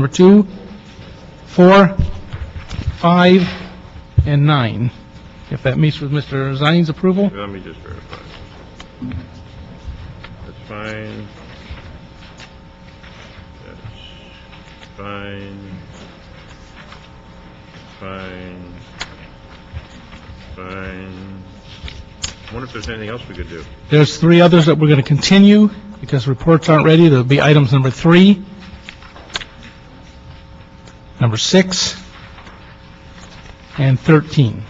number 2, 4, 5, and 9. If that meets with Mr. Zine's approval. Let me just verify. That's fine. That's fine. Fine. Fine. I wonder if there's anything else we could do. There's 3 others that we're going to continue because reports aren't ready. There'll be items number 3, number 6, and 13.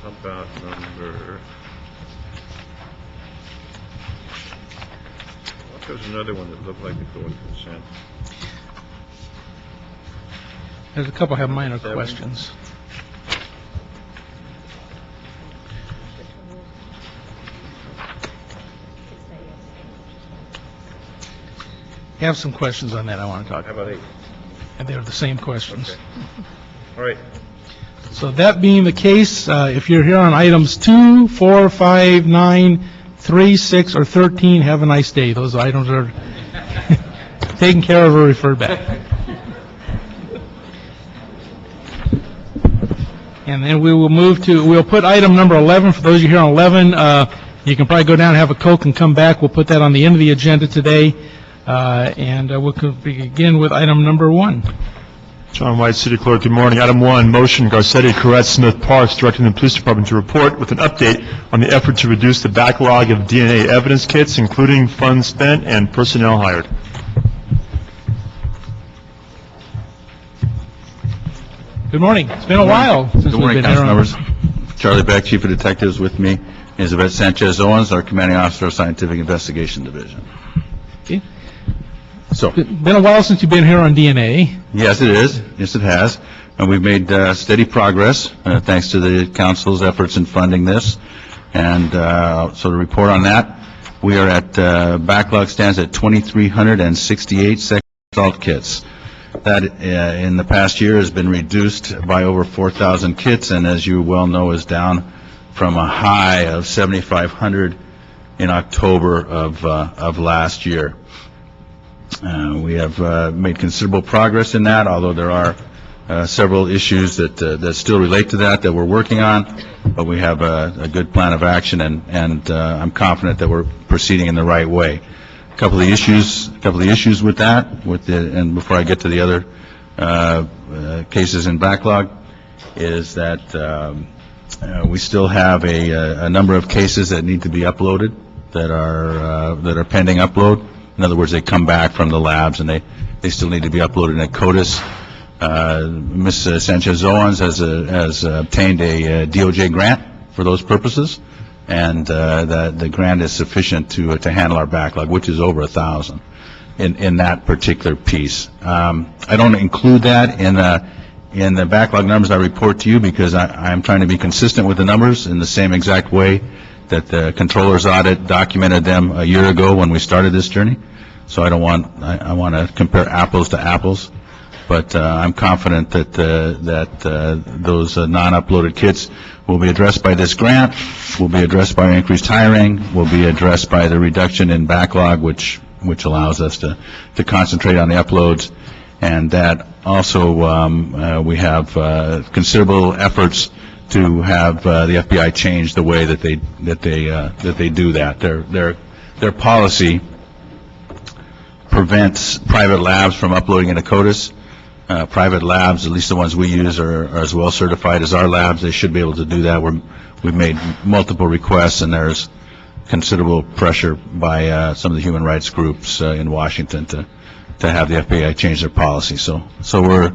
How about number... What was another one that looked like it going consent? There's a couple have minor 7. questions. I have some questions on that I want to talk How about, about 8? and they're the same questions. Okay. All right. So that being the case, if you're here on items 2, 4, 5, 9, 3, 6, or 13, have a nice day. Those items are taken care of or referred back. And then we will move to, we'll put item number 11, for those of you here on 11, you can probably go down and have a Coke and come back. We'll put that on the end of the agenda today, and we'll begin with item number 1. John White, City Clerk. Good morning. Item 1, motion Garcetti, Correct, Smith, Parks, directing the Police Department to report with an update on the effort to reduce the backlog of DNA evidence kits, including funds spent and personnel hired. Good morning. It's been a while since Good we've morning, been here. council members. Charlie Beck, Chief of Detectives, with me. Elizabeth Sanchez Owens, our Commanding Officer of Scientific Investigation Division. Okay. So, Been a while since you've been here on DNA. yes, it is. Yes, it has. And we've made steady progress, thanks to the council's efforts in funding this. And so to report on that, we are at, backlog stands at 2,368 sexual assault kits. That in the past year has been reduced by over 4,000 kits, and as you well know, is down from a high of 7,500 in October of last year. We have made considerable progress in that, although there are several issues that still relate to that we're working on, but we have a good plan of action, and I'm confident that we're proceeding in the right way. A couple of the issues with that, and before I get to the other cases in backlog, is that we still have a number of cases that need to be uploaded that are pending upload. In other words, they come back from the labs and they still need to be uploaded in a CODIS. Ms. Sanchez Owens has obtained a DOJ grant for those purposes, and the grant is sufficient to handle our backlog, which is over 1,000 in that particular piece. I don't include that in the backlog numbers I report to you because I'm trying to be consistent with the numbers in the same exact way that the controller's audit documented them a year ago when we started this journey. So I want to compare apples to apples, but I'm confident that those non-uploaded kits will be addressed by this grant, will be addressed by increased hiring, will be addressed by the reduction in backlog, which allows us to concentrate on the uploads, and that also we have considerable efforts to have the FBI change the way that they do that. Their policy prevents private labs from uploading into CODIS. Private labs, at least the ones we use, are as well certified as our labs. They should be able to do that. We've made multiple requests, and there's considerable pressure by some of the human rights groups in Washington to have the FBI change their policy. So we're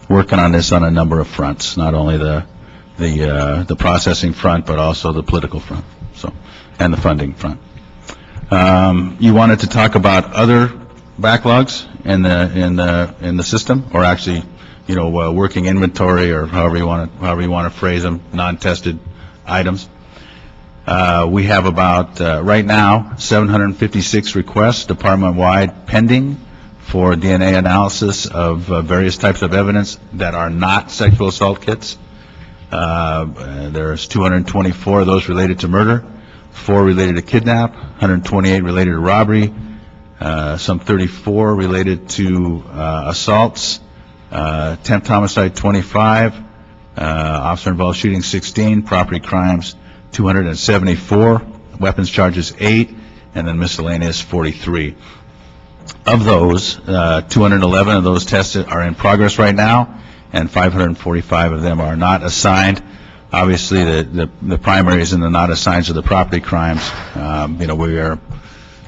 working on this on a number of fronts, not only the processing front, but also the political front, and the funding front. You wanted to talk about other backlogs in the system, or actually, working inventory, or however you want to phrase them, non-tested items. We have about right now 756 requests department-wide pending for DNA analysis of various types of evidence that are not sexual assault kits. There's 224 of those related to murder, 4 related to kidnap, 128 related to robbery, some 34 related to assaults, attempt homicide 25, officer-involved shooting 16, property crimes 274, weapons charges 8, and then miscellaneous 43. Of those, 211 of those tests are in progress right now, and 545 of them are not assigned. Obviously, the primaries and the not assigned are the property crimes. We are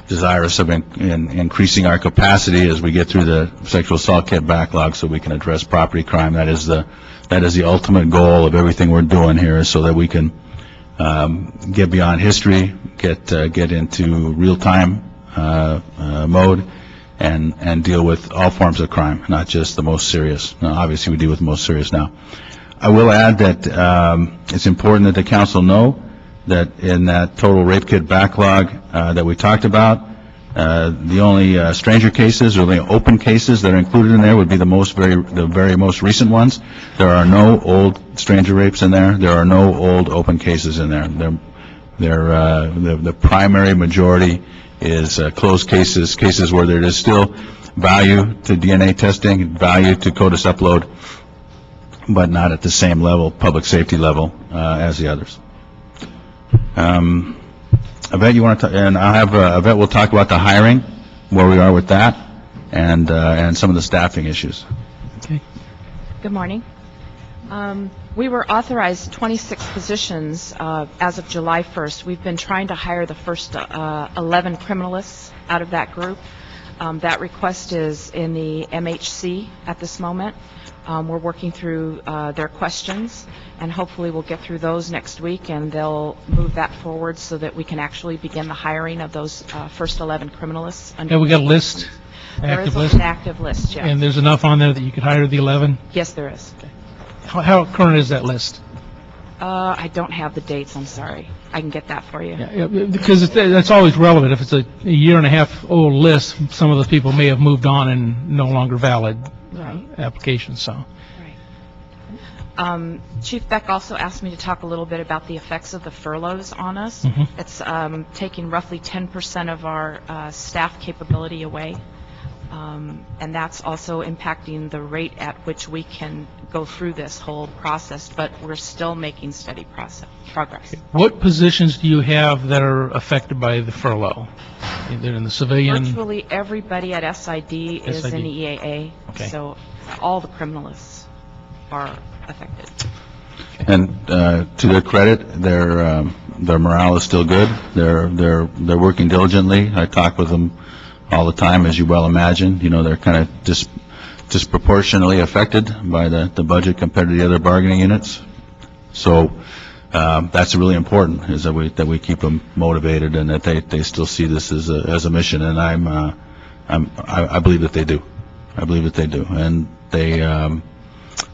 desirous of increasing our capacity as we get through the sexual assault kit backlog so we can address property crime. That is the ultimate goal of everything we're doing here, is so that we can get beyond history, get into real-time mode, and deal with all forms of crime, not just the most serious. Now, obviously, we deal with the most serious now. I will add that it's important that the council know that in that total rape kit backlog that we talked about, the only stranger cases or the open cases that are included in there would be the very most recent ones. There are no old stranger rapes in there. There are no old open cases in there. The primary majority is closed cases where there is still value to DNA testing, value to CODIS upload, but not at the same level, public safety level, as the others. Yvette, you want to, and I'll have Yvette will talk about the hiring, where we are with that, and some of the staffing issues. Okay. Good morning. We were authorized 26 positions as of July 1st. We've been trying to hire the first 11 criminalists out of that group. That request is in the MHC at this moment. We're working through their questions, and hopefully we'll get through those next week, and they'll move that forward so that we can actually begin the hiring of those first 11 criminalists. Have we got a list? There is Active list? an active list, yes. And there's enough on there that you could hire the 11? Yes, there is. How current is that list? I don't have the dates, I'm sorry. I can get that for you. Yeah, because that's always relevant. If it's a year and a half old list, some of those people may have moved on and no longer valid Right. applications, so. Right. Chief Beck also asked me to talk a little bit about the effects of the furloughs on us. Mm-hmm. It's taking roughly 10% of our staff capability away, and that's also impacting the rate at which we can go through this whole process, but we're still making steady progress. What positions do you have that are affected by the furlough? Either in the civilian? Virtually everybody at SID is SID. in EAA, Okay. so all the criminalists are affected. And to their credit, their morale is still good. They're working diligently. I talk with them all the time, as you well imagine. They're kind of disproportionately affected by the budget compared to the other bargaining units. So that's really important, is that we keep them motivated and that they still see this as a mission. And I believe that they do. I believe that they do. And they are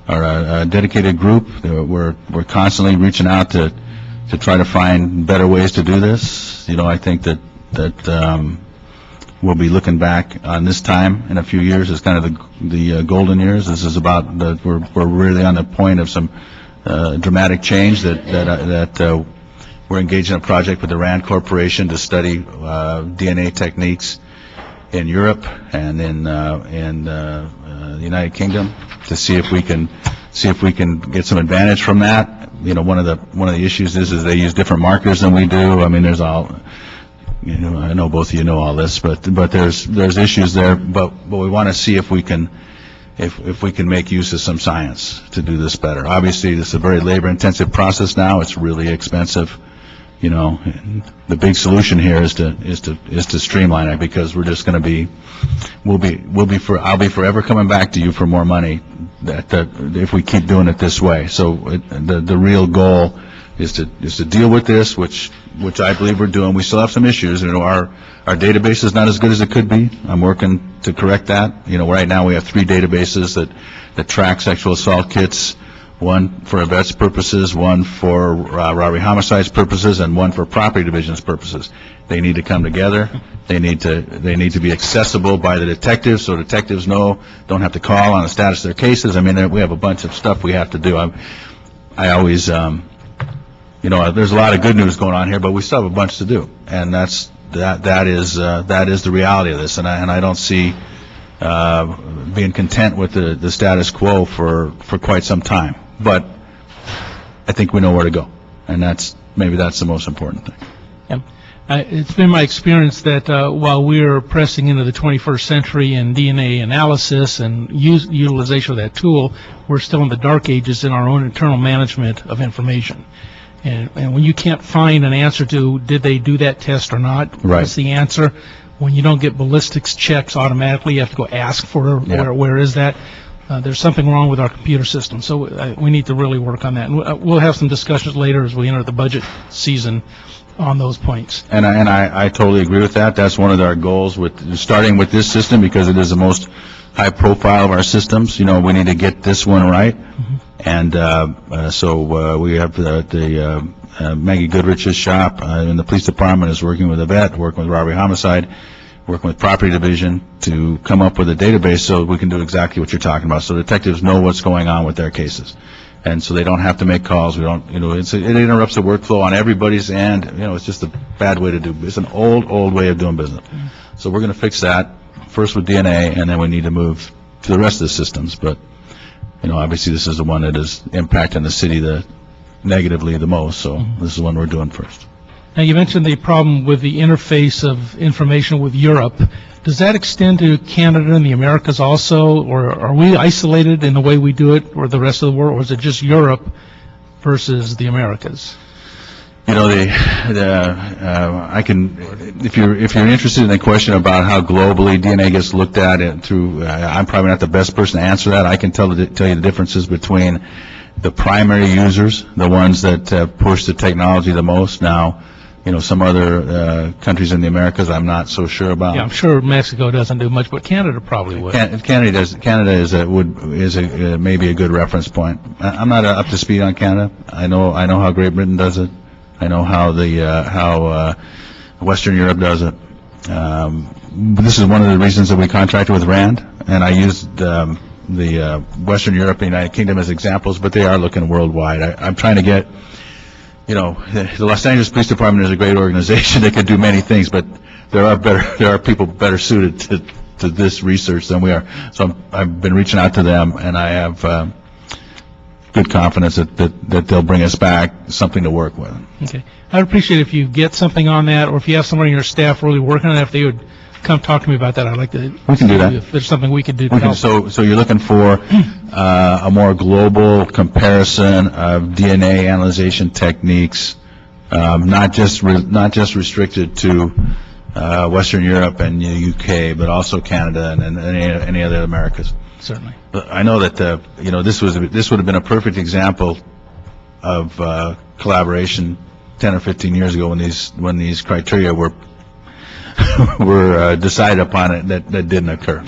a dedicated group. We're constantly reaching out to try to find better ways to do this. I think that we'll be looking back on this time in a few years as kind of the golden years. This is about we're really on the point of some dramatic change that we're engaged in a project with the RAND Corporation to study DNA techniques in Europe and in the United Kingdom to see if we can get some advantage from that. One of the issues is they use different markers than we do. I mean, there's all. I know both of you know all this, but there's issues there. But we want to see if we can make use of some science to do this better. Obviously, this is a very labor-intensive process now. It's really expensive. The big solution here is to streamline it, because we're just going to I'll be forever coming back to you for more money if we keep doing it this way. So the real goal is to deal with this, which I believe we're doing. We still have some issues. Our database is not as good as it could be. I'm working to correct that. Right now we have 3 databases that track sexual assault kits, one for Yvette's purposes, one for robbery homicides purposes, and one for property divisions purposes. They need to come together. They need to be accessible by the detectives, so detectives don't have to call on the status of their cases. I mean, we have a bunch of stuff we have to do. I always there's a lot of good news going on here, but we still have a bunch to do, and that's that is the reality of this, and I don't see being content with the status quo for quite some time. But I think we know where to go, and maybe that's the most important thing. Yeah. It's been my experience that while we're pressing into the 21st century in DNA analysis and utilization of that tool, we're still in the dark ages in our own internal management of information. And when you can't find an answer to did they do that test or not, Right. what's the answer? When you don't get ballistics checks automatically, you have to go ask for where is that. There's something wrong with our computer system, so we need to really work on that. And we'll have some discussions later as we enter the budget season on those points. And I totally agree with that. That's one of our goals with starting with this system, because it is the most high profile of our systems. You know, we need to get this one right. And so we have the Maggie Goodrich's shop in the police department is working with a vet, working with robbery homicide, working with property division to come up with a database so we can do exactly what you're talking about. So detectives know what's going on with their cases. And so they don't have to make calls. We don't, you know, it interrupts the workflow on everybody's end. You know, it's just a bad way to do. It's an old way of doing business. So we're going to fix that first with DNA, and then we need to move to the rest of the systems. But, you know, obviously this is the one that is impacting the city negatively the most. So this is the one we're doing first. Now, you mentioned the problem with the interface of information with Europe. Does that extend to Canada and the Americas also, or are we isolated in the way we do it, or the rest of the world, or is it just Europe versus the Americas? You know, I can, if you're interested in the question about how globally DNA gets looked at I'm probably not the best person to answer that. I can tell you the differences between the primary users, the ones that push the technology the most. Now, you know, some other countries in the Americas I'm not so sure about. Yeah, I'm sure Mexico doesn't do much, but Canada probably would. Canada does. Canada is maybe a good reference point. I'm not up to speed on Canada. I know how Great Britain does it. I know how how Western Europe does it. This is one of the reasons that we contracted with RAND, and I used the Western Europe and United Kingdom as examples, but they are looking worldwide. I'm trying to get, you know, the Los Angeles Police Department is a great organization. They could do many things, but there are people better suited to this research than we are. So I've been reaching out to them, and I have good confidence that they'll bring us back something to work with. Okay. I'd appreciate if you get something on that, or if you have somebody in your staff really working on it, if they would come talk to me about that. I'd like to. We can do that. If there's something we could do to help. So you're looking for a more global comparison of DNA analyzation techniques, not just restricted to Western Europe and the UK, but also Canada and any other Americas. Certainly. I know that you know, this would have been a perfect example of collaboration 10 or 15 years ago when these criteria were decided upon it that didn't occur.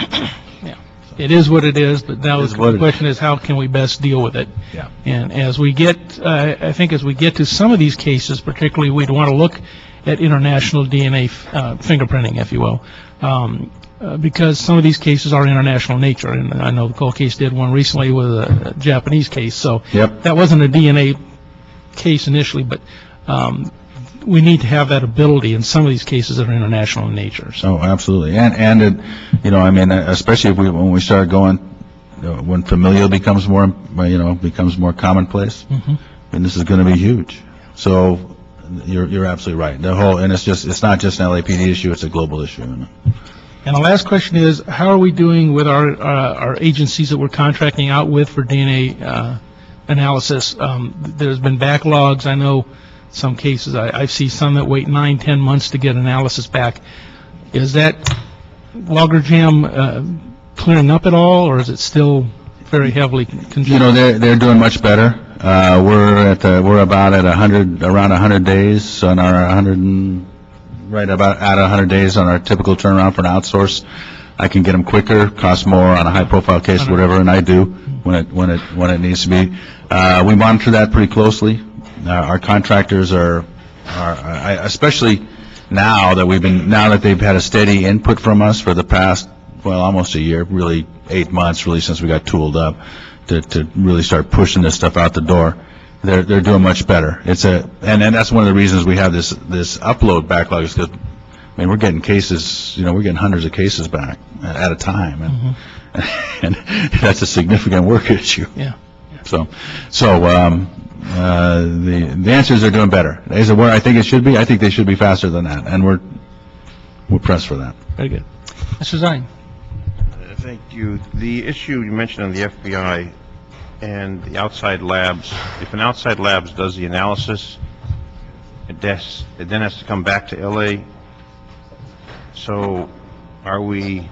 Yeah. It is what it is, but now the question is how can we best deal with it? Yeah. And as we get, I think as we get to some of these cases, particularly we'd want to look at international DNA fingerprinting, if you will, because some of these cases are international in nature. And I know the cold case did one recently with a Japanese case, so that wasn't a DNA case initially, but we need to have that ability in some of these cases that are international in nature. So. Oh, absolutely. And it, you know, I mean, especially when we start going, when familial becomes more commonplace, and this is going to be huge. So you're absolutely right. And it's not just an LAPD issue, it's a global issue. And the last question is, how are we doing with our agencies that we're contracting out with for DNA analysis? There's been backlogs. I know some cases, I see some that wait 9-10 months to get analysis back. Is that logjam clearing up at all, or is it still very heavily congested? You know, they're doing much better. We're about at around 100 days on our 100 days on our typical turnaround for an outsource. I can get them quicker, cost more on a high-profile case, whatever, and I do when it needs to be. We monitor that pretty closely. Our contractors are especially now that they've had a steady input from us for the past, almost a year, really 8 months, really since we got tooled up to really start pushing this stuff out the door. They're doing much better. And that's one of the reasons we have this upload backlog, is because I mean, we're getting cases, we're getting hundreds of cases back at a time, and, and that's a significant work issue. Yeah. So the answer is they're doing better. Is it where I think it should be? I think they should be faster than that, and we're pressed for that. Very good. Mr. Zine? Thank you. The issue you mentioned on the FBI and the outside labs, if an outside labs does the analysis, it then has to come back to L.A. So are we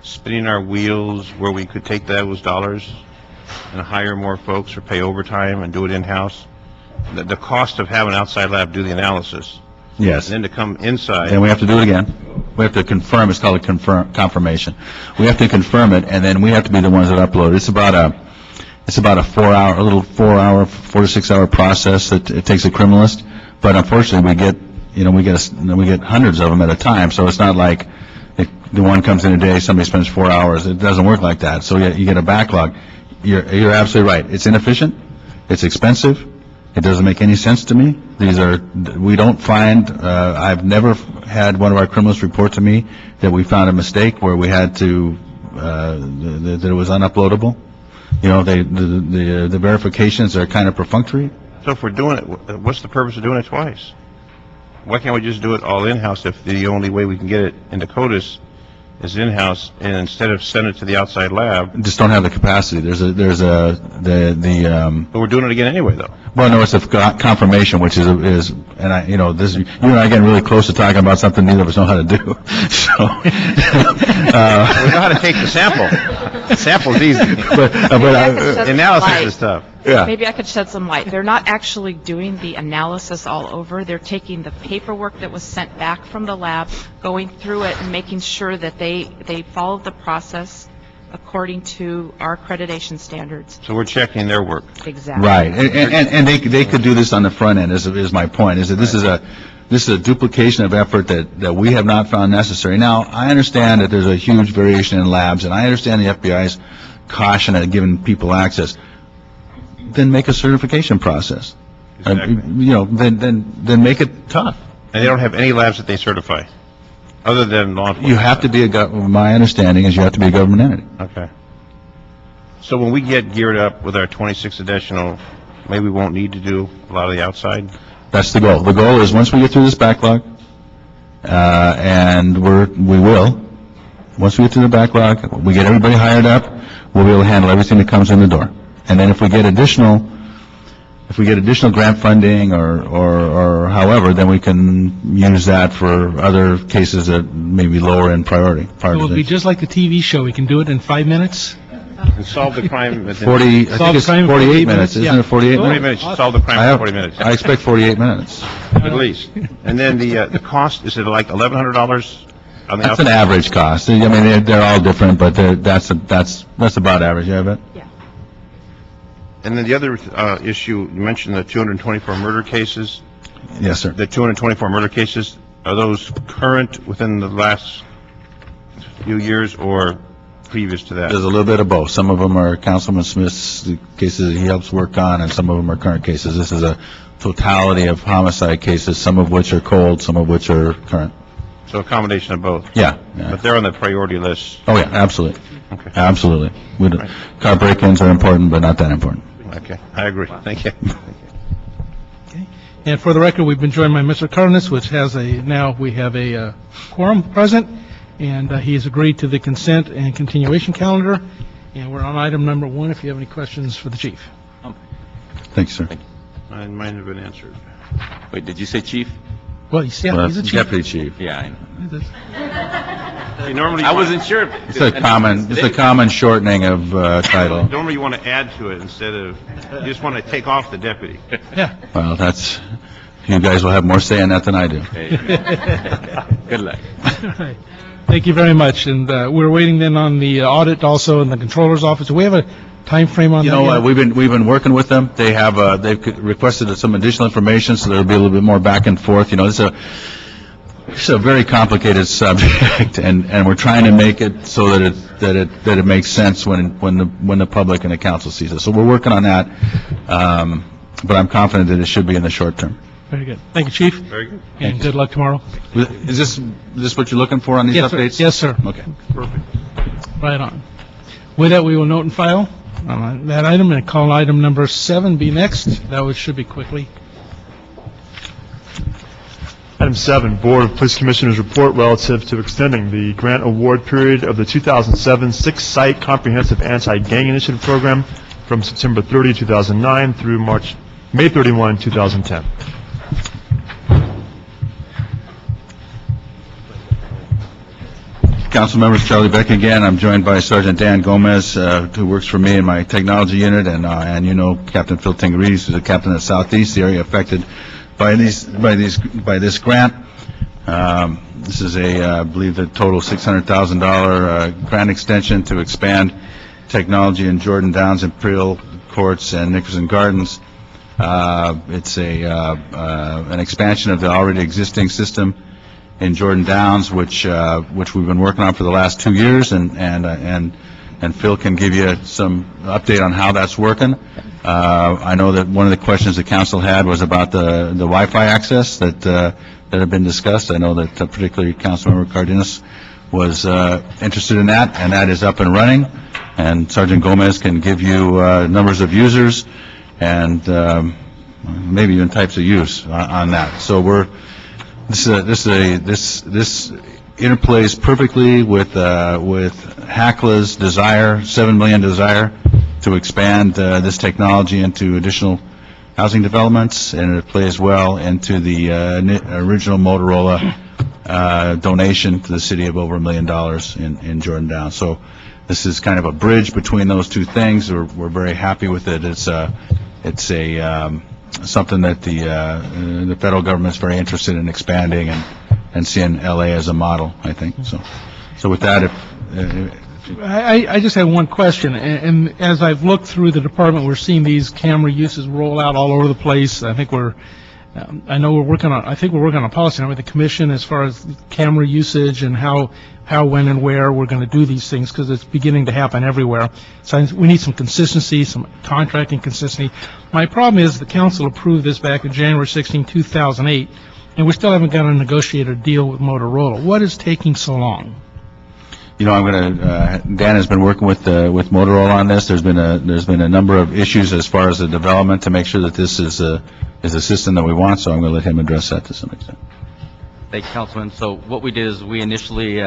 spinning our wheels where we could take those dollars and hire more folks or pay overtime and do it in-house? The cost of having an outside lab do the analysis, Yes. and then to come inside. And we have to do it again. We have to confirm. It's called a confirmation. We have to confirm it, and then we have to be the ones that upload. It's about a 4 to 6 hour process that it takes a criminalist. But unfortunately, we get hundreds of them at a time. So it's not like the one comes in a day, somebody spends 4 hours. It doesn't work like that. So you get a backlog. You're absolutely right. It's inefficient. It's expensive. It doesn't make any sense to me. We don't find, I've never had one of our criminals report to me that we found a mistake where we had to, that it was unuploadable. The verifications are kind of perfunctory. So if we're doing it, what's the purpose of doing it twice? Why can't we just do it all in-house if the only way we can get it into CODIS is in-house, and instead of send it to the outside lab? Just don't have the capacity. But we're doing it again anyway, though. Well, no, it's a confirmation, which is, and you and I getting really close to talking about something neither of us know how to do. So, We know how to take the sample. The sample's easy. Analysis is tough. Yeah. Maybe I could shed some light. They're not actually doing the analysis all over. They're taking the paperwork that was sent back from the lab, going through it, and making sure that they follow the process according to our accreditation standards. So we're checking their work. Exactly. Right, and they could do this on the front end. Is my point? Is that this is a duplication of effort that we have not found necessary. Now, I understand that there's a huge variation in labs, and I understand the FBI's caution at giving people access. Then make a certification process. Exactly. Then make it tough. And they don't have any labs that they certify, other than law enforcement. You have to be my understanding is you have to be a government entity. Okay. So when we get geared up with our 26 additional, maybe we won't need to do a lot of the outside? That's the goal. The goal is once we get through this backlog, and we will, once we get through the backlog, we get everybody hired up, we'll be able to handle everything that comes in the door. And then if we get additional grant funding or however, then we can use that for other cases that may be lower in priority. It will be just like the TV show. We can do it in 5 minutes. And solve the crime within 40, I think it's 48 minutes, isn't it 48 40 minutes? minutes. Solve the crime in 40 minutes, I expect 48 minutes. at least. And then the cost, is it like $1,100 on the That's an outside? average cost. I mean, they're all different, but that's about average. You have it? Yeah. And then the other issue, you mentioned the 224 murder cases. Yes, sir. The 224 murder cases, are those current within the last few years or previous to that? There's a little bit of both. Some of them are Councilman Smith's cases he helps work on, and some of them are current cases. This is a totality of homicide cases, some of which are cold, some of which are current. So a combination of both? Yeah. But they're on the priority list? Oh, yeah, absolutely. Okay. Absolutely. Car break-ins are important, but not that important. Okay, I agree. Thank you. And for the record, we've been joined by Mr. Cardenas, which has we have a quorum present, and he's agreed to the consent and continuation calendar. And we're on item number 1, if you have any questions for the chief. Thank you, sir. Mine have been answered. Wait, did you say chief? Well, he's a chief. Deputy chief. Yeah, I know. Hey, normally I wasn't sure. It's a common shortening of title. Normally you want to add to it instead of, you just want to take off the deputy. Yeah. Well, you guys will have more say in that than I do. Good luck. All right. Thank you very much. And we're waiting then on the audit also in the controller's office. Do we have a time frame on that yet? We've been working with them. They've requested some additional information, so there'll be a little bit more back and forth. It's a very complicated subject, and we're trying to make it so that it makes sense when the public and the council sees it. So we're working on that, but I'm confident that it should be in the short term. Very good. Thank you, Chief, Very good. and good luck tomorrow. Is this what you're looking for on these Yes, sir. updates? Yes, sir. Okay. Right on. With that, we will note and file on that item, and call item number 7 be next. That should be quickly. Item 7, Board of Police Commissioners report relative to extending the grant award period of the 2007 six-site comprehensive anti-gang initiative program from September 30, 2009 through May 31, 2010. Council members, Charlie Beck again. I'm joined by Sergeant Dan Gomez, who works for me in my technology unit, and you know Captain Phil Tingrees, who's the captain of Southeast, the area affected by this grant. This is I believe, the total $600,000 grant extension to expand technology in Jordan Downs, Imperial Courts, and Nickerson Gardens. It's an expansion of the already existing system in Jordan Downs, which we've been working on for the last 2 years, and Phil can give you some update on how that's working. I know that one of the questions the council had was about the Wi-Fi access that had been discussed. I know that particularly Councilmember Cardenas was interested in that, and that is up and running. And Sergeant Gomez can give you numbers of users and maybe even types of use on that. So this interplays perfectly with HACLA's desire, 7 million desire to expand this technology into additional housing developments, and it plays well into the original Motorola donation to the city of over $1 million in Jordan Downs. So this is kind of a bridge between those two things. We're very happy with it. It's something that the federal government is very interested in expanding and seeing LA as a model, I think. So with that, I just have one question, and as I've looked through the department, we're seeing these camera uses roll out all over the place. I think we're working on a policy now with the commission as far as camera usage and how, when, and where we're going to do these things, because it's beginning to happen everywhere. So we need some consistency, some contracting consistency. My problem is the council approved this back in January 16, 2008, and we still haven't got a negotiated deal with Motorola. What is taking so long? you know, Dan has been working with Motorola on this. There's been a number of issues as far as the development to make sure that this is a system that we want, so I'm going to let him address that to some extent. Thank you, Councilman. So what we did is we initially,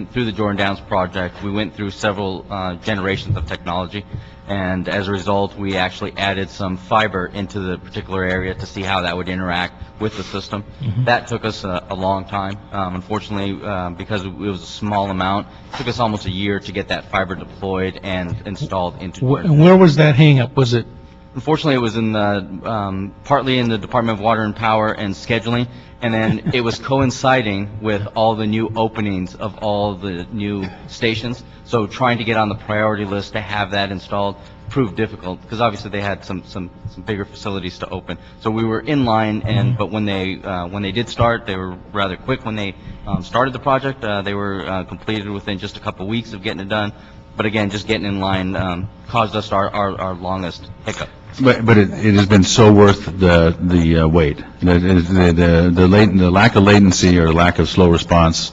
through the Jordan Downs project, we went through several generations of technology, and as a result, we actually added some fiber into the particular area to see how that would interact with the system. Mm-hmm. That took us a long time. Unfortunately, because it was a small amount, it took us almost a year to get that fiber deployed and installed into Jordan. Where was that hang-up? Was it? Unfortunately, it was in the, partly in the Department of Water and Power and Scheduling, and then it was coinciding with all the new openings of all the new stations. So trying to get on the priority list to have that installed proved difficult, because obviously they had some bigger facilities to open. So we were in line, and but when they did start, they were rather quick. When they started the project, they were completed within just a couple weeks of getting it done. But again, just getting in line caused us our longest hiccup. But it has been so worth the wait. The lack of latency or lack of slow response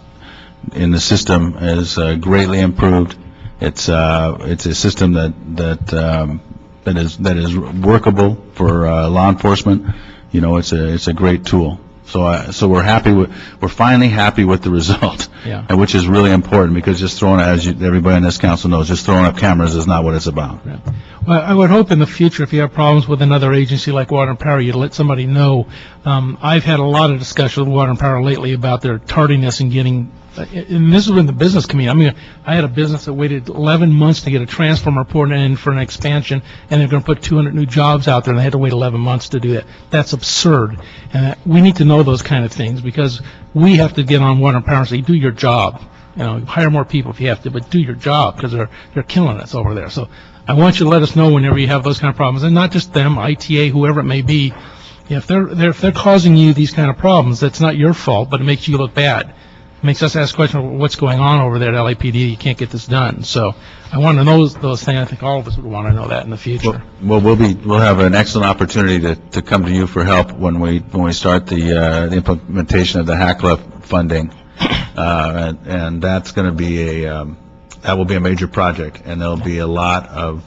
in the system is greatly improved. It's a system that is workable for law enforcement. You know, it's a great tool. So we're finally happy with the result, yeah. Which is really important, because just throwing, as everybody in this council knows, just throwing up cameras is not what it's about. Yeah. Well, I would hope in the future, if you have problems with another agency like Water and Power, you'd let somebody know. I've had a lot of discussion with Water and Power lately about their tardiness in getting, and this is in the business community. I mean, I had a business that waited 11 months to get a transformer report in for an expansion, and they're going to put 200 new jobs out there, and they had to wait 11 months to do that. That's absurd. And we need to know those kind of things, because we have to get on Water and Power and say, do your job. You know, hire more people if you have to, but do your job, because they're killing us over there. So I want you to let us know whenever you have those kind of problems, and not just them, ITA, whoever it may be. If they're causing you these kind of problems, that's not your fault, but it makes you look bad. makes us ask questions, what's going on over there at LAPD? You can't get this done. So I want to know those things. I think all of us would want to know that in the future. Well, we'll have an excellent opportunity to come to you for help when we start the implementation of the HACLA funding, and that's going to be that will be a major project, and there'll be a lot of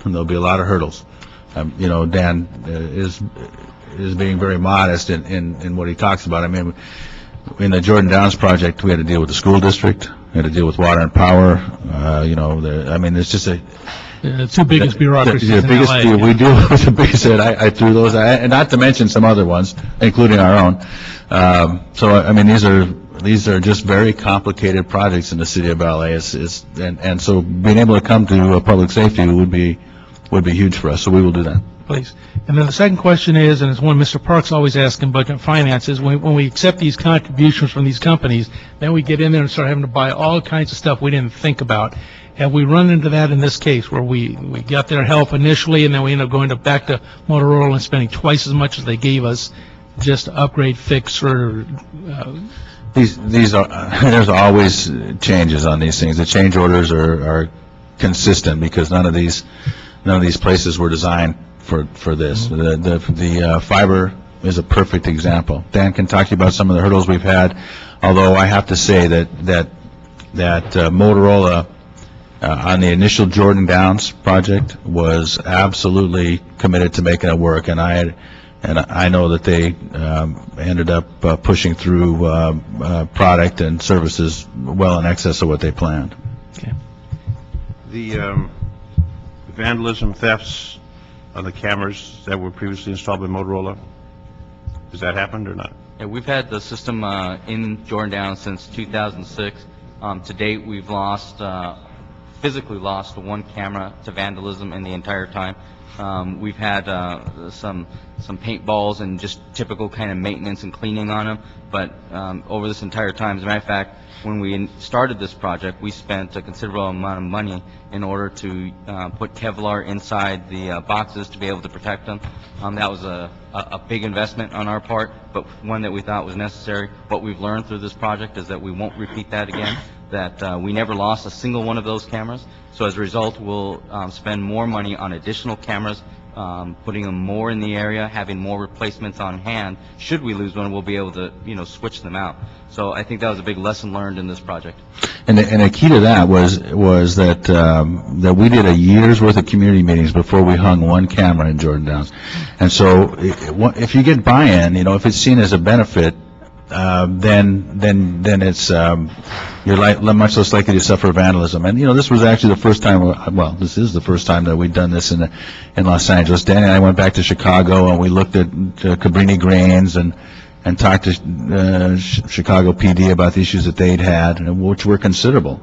hurdles. Dan is being very modest in what he talks about. I mean, in the Jordan Downs project, we had to deal with the school district, we had to deal with water and power. It's just The two biggest bureaucracies in biggest, LA. we deal with the biggest, I threw those, and not to mention some other ones, including our own. These are just very complicated projects in the city of LA. And so being able to come to public safety would be huge for us. So we will do that. Please. And then the second question is, and it's one Mr. Parks always asks in budget and finance, is when we accept these contributions from these companies, then we get in there and start having to buy all kinds of stuff we didn't think about. Have we run into that in this case, where we got their help initially, and then we end up going back to Motorola and spending twice as much as they gave us just to upgrade, fix, or... These are, there's always changes on these things. The change orders are consistent because none of these places were designed for this. The fiber is a perfect example. Dan can talk to you about some of the hurdles we've had, although I have to say that Motorola on the initial Jordan Downs project was absolutely committed to making it work, and I know that they ended up pushing through product and services well in excess of what they planned. Okay. The vandalism, thefts on the cameras that were previously installed by Motorola, has that happened or not? Yeah, we've had the system in Jordan Downs since 2006. To date, we've physically lost one camera to vandalism in the entire time. We've had some paintballs and just typical kind of maintenance and cleaning on them, but over this entire time, as a matter of fact, when we started this project, we spent a considerable amount of money in order to put Kevlar inside the boxes to be able to protect them. That was a big investment on our part, but one that we thought was necessary. What we've learned through this project is that we won't repeat that again, that we never lost a single one of those cameras. So as a result, we'll spend more money on additional cameras, putting them more in the area, having more replacements on hand. Should we lose one, we'll be able to, switch them out. So I think that was a big lesson learned in this project. And the key to that was that we did a year's worth of community meetings before we hung one camera in Jordan Downs. And so if you get buy-in, if it's seen as a benefit, then it's you're much less likely to suffer vandalism. And this was actually the first time. Well, this is the first time that we've done this in Los Angeles. Danny and I went back to Chicago and we looked at Cabrini Greens and talked to Chicago PD about the issues that they'd had, which were considerable.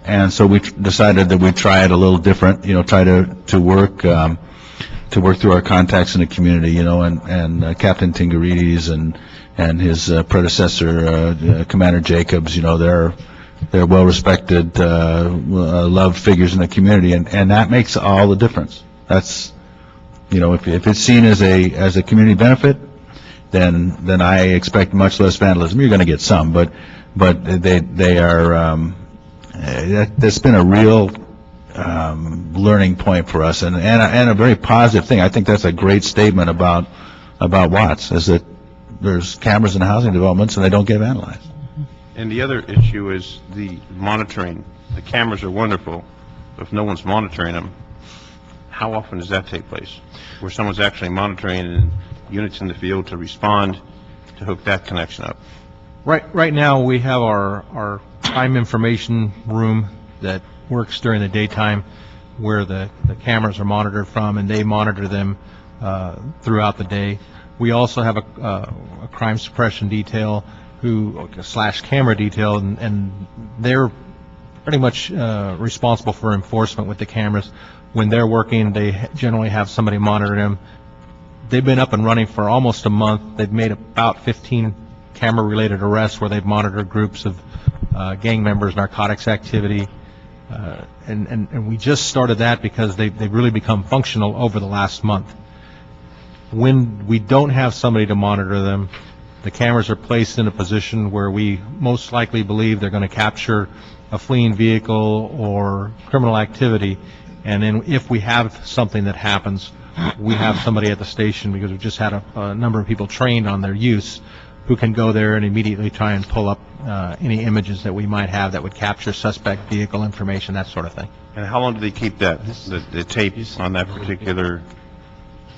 And so we decided that we'd try it a little different. Try to work through our contacts in the community. And Captain Tingarides and his predecessor, Commander Jacobs, they're well-respected, loved figures in the community, and that makes all the difference. That's, if it's seen as a community benefit, then I expect much less vandalism. You're going to get some, but they are. That's been a real learning point for us, and a very positive thing. I think that's a great statement about Watts, is that there's cameras in housing developments and they don't get vandalized. And the other issue is the monitoring. The cameras are wonderful, but if no one's monitoring them, how often does that take place? Where someone's actually monitoring and units in the field to respond to hook that connection up? Right now, we have our time information room that works during the daytime, where the cameras are monitored from, and they monitor them throughout the day. We also have a crime suppression detail / camera detail, and they're pretty much responsible for enforcement with the cameras. When they're working, they generally have somebody monitor them. They've been up and running for almost a month. They've made about 15 camera-related arrests where they've monitored groups of gang members, narcotics activity, and we just started that because they've really become functional over the last month. When we don't have somebody to monitor them, The cameras are placed in a position where we most likely believe they're going to capture a fleeing vehicle or criminal activity, and then if we have something that happens, we have somebody at the station, because we've just had a number of people trained on their use, who can go there and immediately try and pull up any images that we might have that would capture suspect vehicle information, that sort of thing. And how long do they keep that, the tape on that particular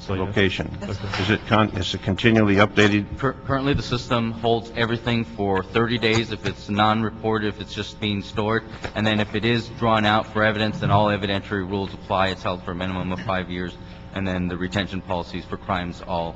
location? Is it continually updated? Currently, the system holds everything for 30 days if it's non-reported, if it's just being stored. And then if it is drawn out for evidence, then all evidentiary rules apply. It's held for a minimum of 5 years. And then the retention policies for crimes all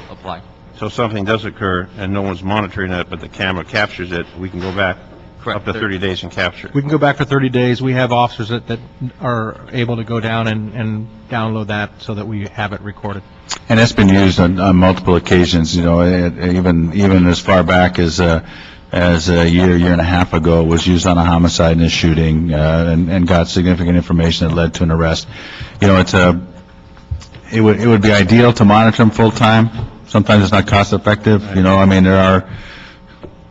apply. So if something does occur and no one's monitoring it, but the camera captures it, we can go back Correct. up to 30 days and capture it? We can go back for 30 days. We have officers that are able to go down and download that so that we have it recorded. And it's been used on multiple occasions, even as far back as a year and a half ago, was used on a homicide and a shooting, and got significant information that led to an arrest. It would be ideal to monitor them full-time. Sometimes it's not cost-effective, there are,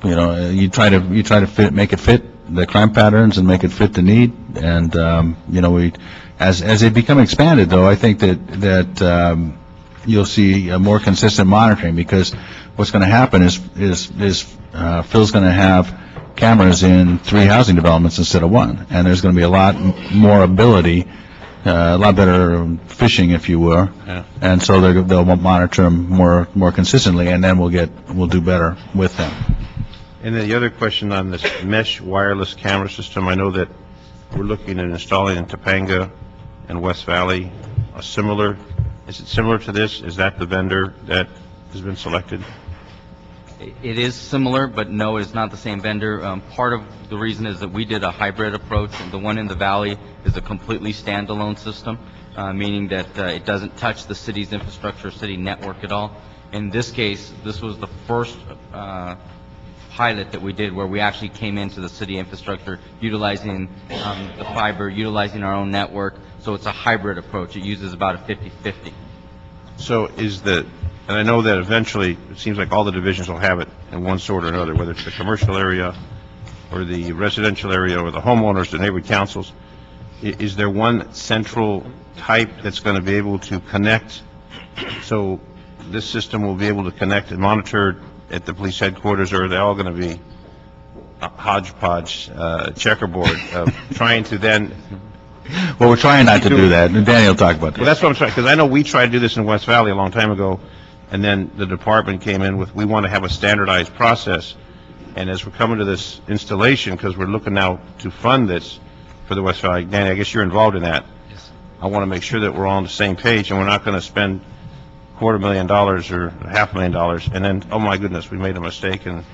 you try to make it fit the crime patterns and make it fit the need, and, as they become expanded, though, I think that you'll see a more consistent monitoring, because what's going to happen is Phil's going to have cameras in 3 housing developments instead of 1, and there's going to be a lot more ability, a lot better fishing, if you will, and so they'll monitor them more consistently, and then we'll do better with them. And then the other question on this mesh wireless camera system, I know that we're looking at installing in Topanga and West Valley is it similar to this? Is that the vendor that has been selected? It is similar, but no, it is not the same vendor. Part of the reason is that we did a hybrid approach, and the one in the valley is a completely standalone system, meaning that it doesn't touch the city's infrastructure, city network at all. In this case, this was the first pilot that we did where we actually came into the city infrastructure, utilizing the fiber, utilizing our own network. So it's a hybrid approach. It uses about a 50-50. So and I know that eventually, it seems like all the divisions will have it in one sort or another, whether it's the commercial area or the residential area or the homeowners, the neighborhood councils. Is there one central type that's going to be able to connect? So this system will be able to connect and monitor at the police headquarters, or are they all going to be a hodgepodge, checkerboard, trying to then... Well, we're trying not to do that, and Danny will talk about that. Well, that's what I'm trying, because I know we tried to do this in West Valley a long time ago, and then the department came in with, we want to have a standardized process. And as we're coming to this installation, because we're looking now to fund this for the West Valley, Danny, I guess you're involved in that. Yes. I want to make sure that we're all on the same page, and we're not going to spend $250,000 or $500,000, and then, oh my goodness, we made a mistake, and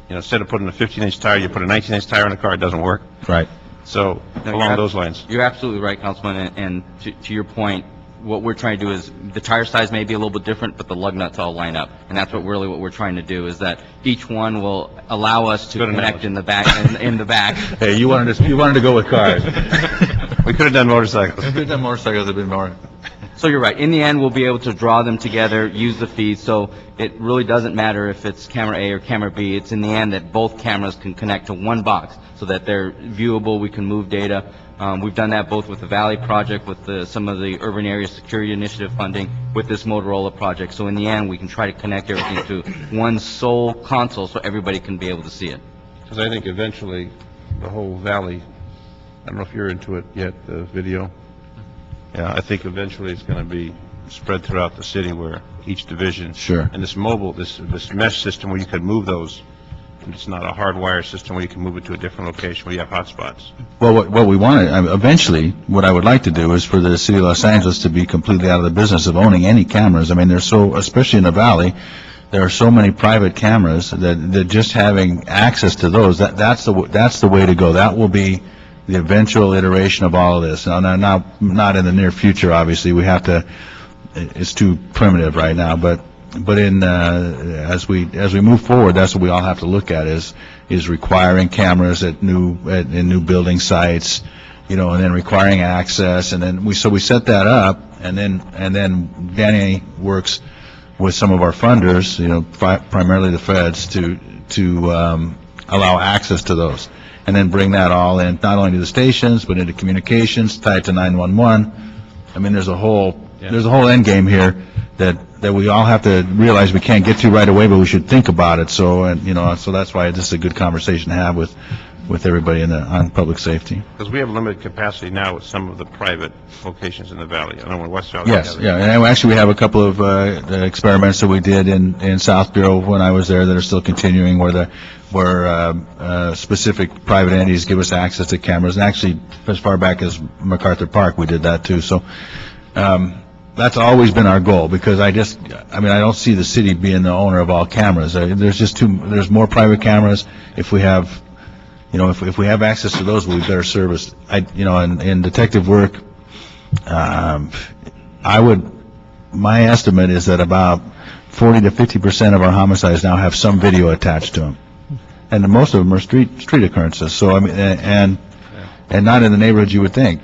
instead of putting a 15-inch tire, you put a 19-inch tire in the car, it doesn't work. Right. So along those lines. You're absolutely right, Councilman, and to your point, what we're trying to do is the tire size may be a little bit different, but the lug nuts all line up, and that's what we're trying to do, is that each one will allow us to connect in the back. In the back. Hey, you wanted to go with cars. We could have done motorcycles. If we'd done motorcycles, it'd been more. So you're right. In the end, we'll be able to draw them together, use the feed, so it really doesn't matter if it's camera A or camera B. It's in the end that both cameras can connect to one box so that they're viewable, we can move data. We've done that both with the Valley project, with some of the Urban Area Security Initiative funding, with this Motorola project. So in the end, we can try to connect everything to one sole console so everybody can be able to see it. Because I think eventually the whole valley, I don't know if you're into it yet, the video. Yeah, I think eventually it's going to be spread throughout the city where each division. Sure. And this mobile, this mesh system where you can move those, and it's not a hardwire system where you can move it to a different location where you have hotspots. Well, what we want to, eventually, what I would like to do is for the city of Los Angeles to be completely out of the business of owning any cameras. I mean, there's especially in the valley, there are so many private cameras that just having access to those, that's the way to go. That will be the eventual iteration of all of this. Now, not in the near future, obviously. We have to. It's too primitive right now. But as we move forward, that's what we all have to look at is requiring cameras in new building sites, and then requiring access, and then we set that up, and then Danny works with some of our funders, primarily the feds, to allow access to those, and then bring that all in, not only to the stations, but into communications, tied to 911. I mean, there's a whole end game here that we all have to realize we can't get to right away, but we should think about it. So, so that's why this is a good conversation to have with everybody on public safety. Because we have limited capacity now with some of the private locations in the valley. I don't know in West Valley. Yes, yeah, and actually we have a couple of experiments that we did in South Bureau when I was there that are still continuing, where specific private entities give us access to cameras. And actually, as far back as MacArthur Park, we did that too. So that's always been our goal, because I don't see the city being the owner of all cameras. There's more private cameras. If we have if we have access to those, we'll be better serviced. In detective work, my estimate is that about 40 to 50% of our homicides now have some video attached to them, and most of them are street occurrences. So and not in the neighborhoods you would think.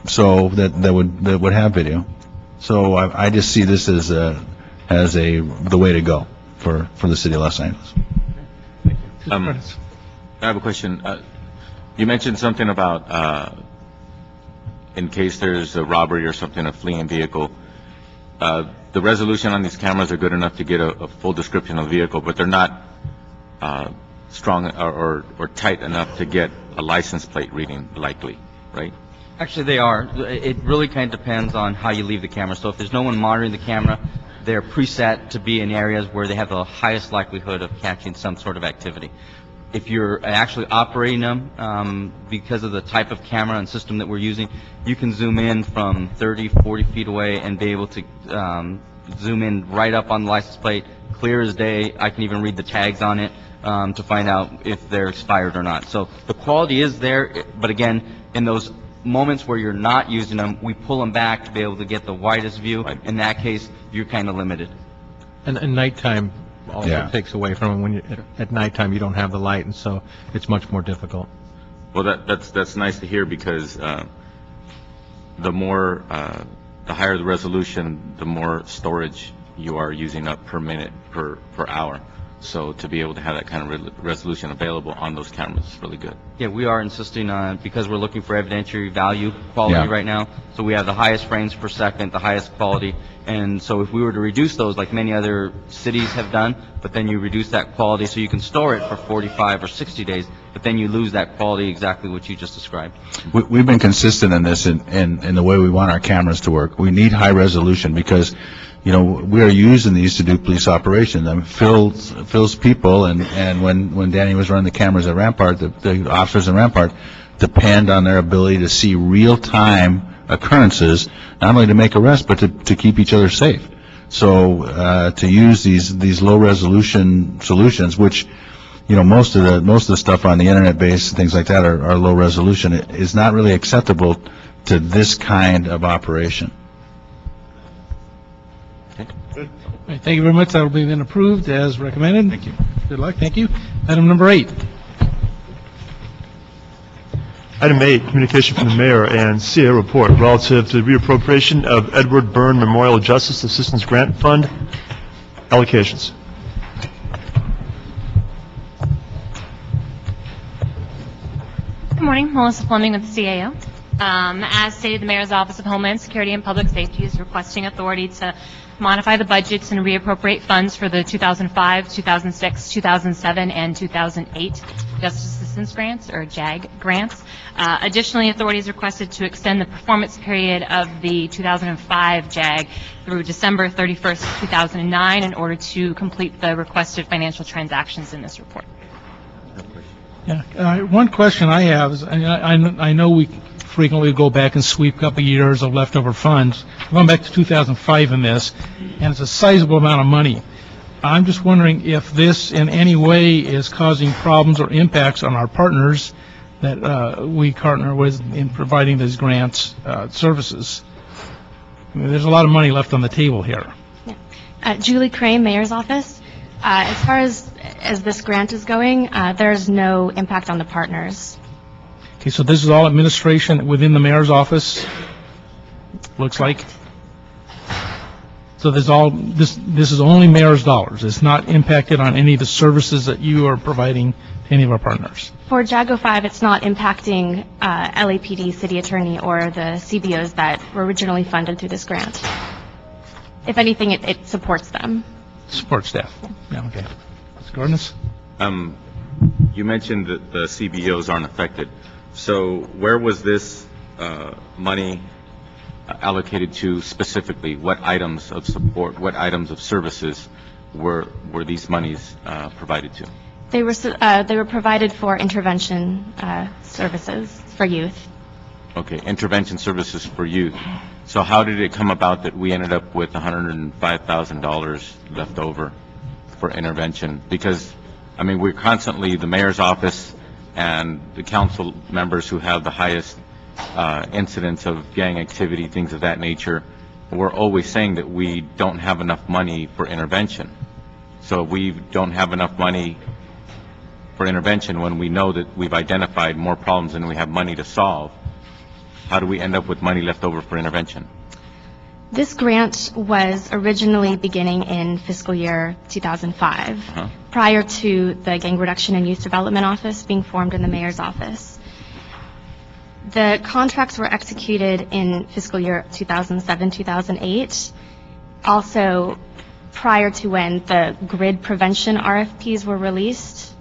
So that would have video. So I just see this as the way to go for the city of Los Angeles. I have a question. You mentioned something about in case there's a robbery or something, a fleeing vehicle. The resolution on these cameras are good enough to get a full description of the vehicle, but they're not strong or tight enough to get a license plate reading likely, right? Actually, they are. It really kind of depends on how you leave the camera. So if there's no one monitoring the camera, they're preset to be in areas where they have the highest likelihood of catching some sort of activity. If you're actually operating them, because of the type of camera and system that we're using, you can zoom in from 30, 40 feet away and be able to zoom in right up on the license plate, clear as day. I can even read the tags on it to find out if they're expired or not. So the quality is there, but again, in those moments where you're not using them, we pull them back to be able to get the widest view. In that case, you're kind of limited. And nighttime also Yeah. takes away from it. When at nighttime, you don't have the light, and so it's much more difficult. Well, that's nice to hear, because the higher the resolution, the more storage you are using up per minute, per hour. So to be able to have that kind of resolution available on those cameras is really good. Yeah, we are insisting on, because we're looking for evidentiary value quality Yeah. right now. So we have the highest frames per second, the highest quality. And so if we were to reduce those, like many other cities have done, but then you reduce that quality so you can store it for 45 or 60 days, but then you lose that quality, exactly what you just described. We've been consistent in this in the way we want our cameras to work. We need high resolution because, we are using these to do police operations. I mean, Phil's people, and when Danny was running the cameras at Rampart, the officers in Rampart depend on their ability to see real-time occurrences, not only to make arrests, but to keep each other safe. So to use these low-resolution solutions, which most of the stuff on the internet-based things like that are low resolution, is not really acceptable to this kind of operation. All right, thank you very much. That will be then approved as recommended. Thank you. Good luck. Thank you. Item number 8. Item 8, communication from the mayor and CA report relative to the reappropriation of Edward Byrne Memorial Justice Assistance Grant Fund allocations. Good morning, Melissa Fleming with the CAO. As stated, the Mayor's Office of Homeland Security and Public Safety is requesting authority to modify the budgets and reappropriate funds for the 2005, 2006, 2007, and 2008 Justice Assistance Grants, or JAG grants. Additionally, authority is requested to extend the performance period of the 2005 JAG through December 31st, 2009 in order to complete the requested financial transactions in this report. Yeah, one question I have is, I know we frequently go back and sweep a couple of years of leftover funds. I'm going back to 2005 in this, and it's a sizable amount of money. I'm just wondering if this in any way is causing problems or impacts on our partners that we partner with in providing these grants services. I mean, there's a lot of money left on the table here. Julie Crane, Mayor's Office. As far as this grant is going, there's no impact on the partners. Okay, so this is all administration within the mayor's office, looks like? So this is only mayor's dollars. It's not impacted on any of the services that you are providing to any of our partners. For JAGO 5, it's not impacting LAPD, city attorney, or the CBOs that were originally funded through this grant. If anything, it supports them. Support staff. Yeah, okay. Mr. Cardenas? You mentioned that the CBOs aren't affected. So where was this money allocated to specifically? What items of support, what items of services were these monies provided to? They were provided for intervention services for youth. Okay, intervention services for youth. So how did it come about that we ended up with $105,000 left over for intervention? Because, I mean, we're constantly, the mayor's office and the council members who have the highest incidents of gang activity, things of that nature, we're always saying that we don't have enough money for intervention. So we don't have enough money for intervention when we know that we've identified more problems than we have money to solve. How do we end up with money left over for intervention? This grant was originally beginning in fiscal year 2005, prior to the Gang Reduction and Youth Development Office being formed in the mayor's office. The contracts were executed in fiscal year 2007-2008, also prior to when the grid prevention RFPs were released.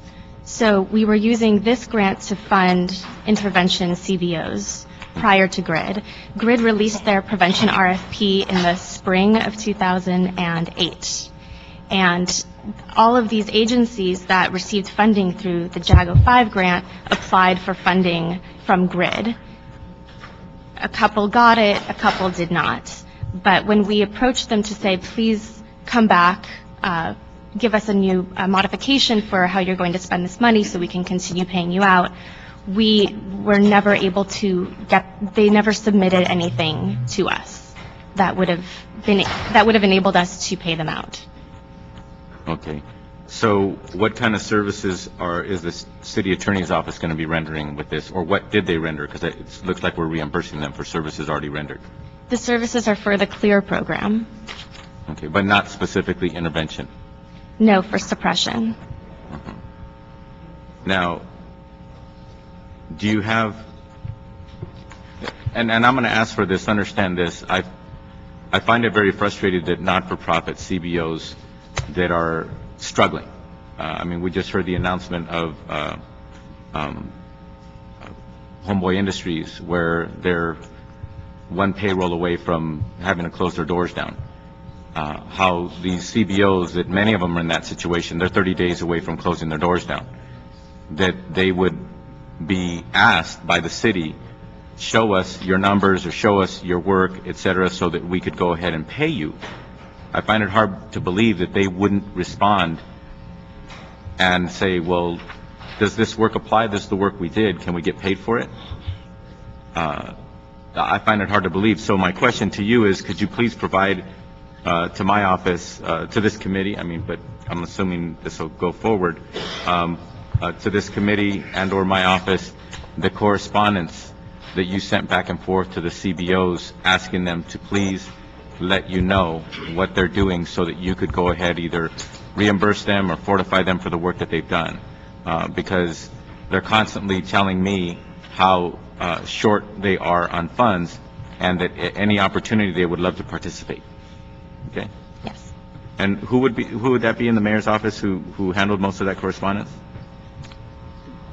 So we were using this grant to fund intervention CBOs prior to GRID. GRID released their prevention RFP in the spring of 2008. And all of these agencies that received funding through the JAGO 5 grant applied for funding from GRID. A couple got it, a couple did not. But when we approached them to say, please come back, give us a new modification for how you're going to spend this money so we can continue paying you out, we were never able to they never submitted anything to us that would have enabled us to pay them out. Okay. So what kind of services is the city attorney's office going to be rendering with this, or what did they render? Because it looks like we're reimbursing them for services already rendered. The services are for the CLEAR program. Okay, but not specifically intervention? No, for suppression. Now, do you have, and I'm going to ask for this, understand this, I find it very frustrating that not-for-profit CBOs that are struggling. I mean, we just heard the announcement of Homeboy Industries, where they're one payroll away from having to close their doors down. How these CBOs, that many of them are in that situation, they're 30 days away from closing their doors down, that they would be asked by the city, show us your numbers or show us your work, et cetera, so that we could go ahead and pay you. I find it hard to believe that they wouldn't respond and say, well, does this work apply? This is the work we did. Can we get paid for it? I find it hard to believe. So my question to you is, could you please provide to my office, to this committee, I mean, but I'm assuming this will go forward, to this committee and or my office, the correspondence that you sent back and forth to the CBOs, asking them to please let you know what they're doing so that you could go ahead, either reimburse them or fortify them for the work that they've done. Because they're constantly telling me how short they are on funds, and that any opportunity they would love to participate. Okay? Yes. And who would that be in the mayor's office who handled most of that correspondence?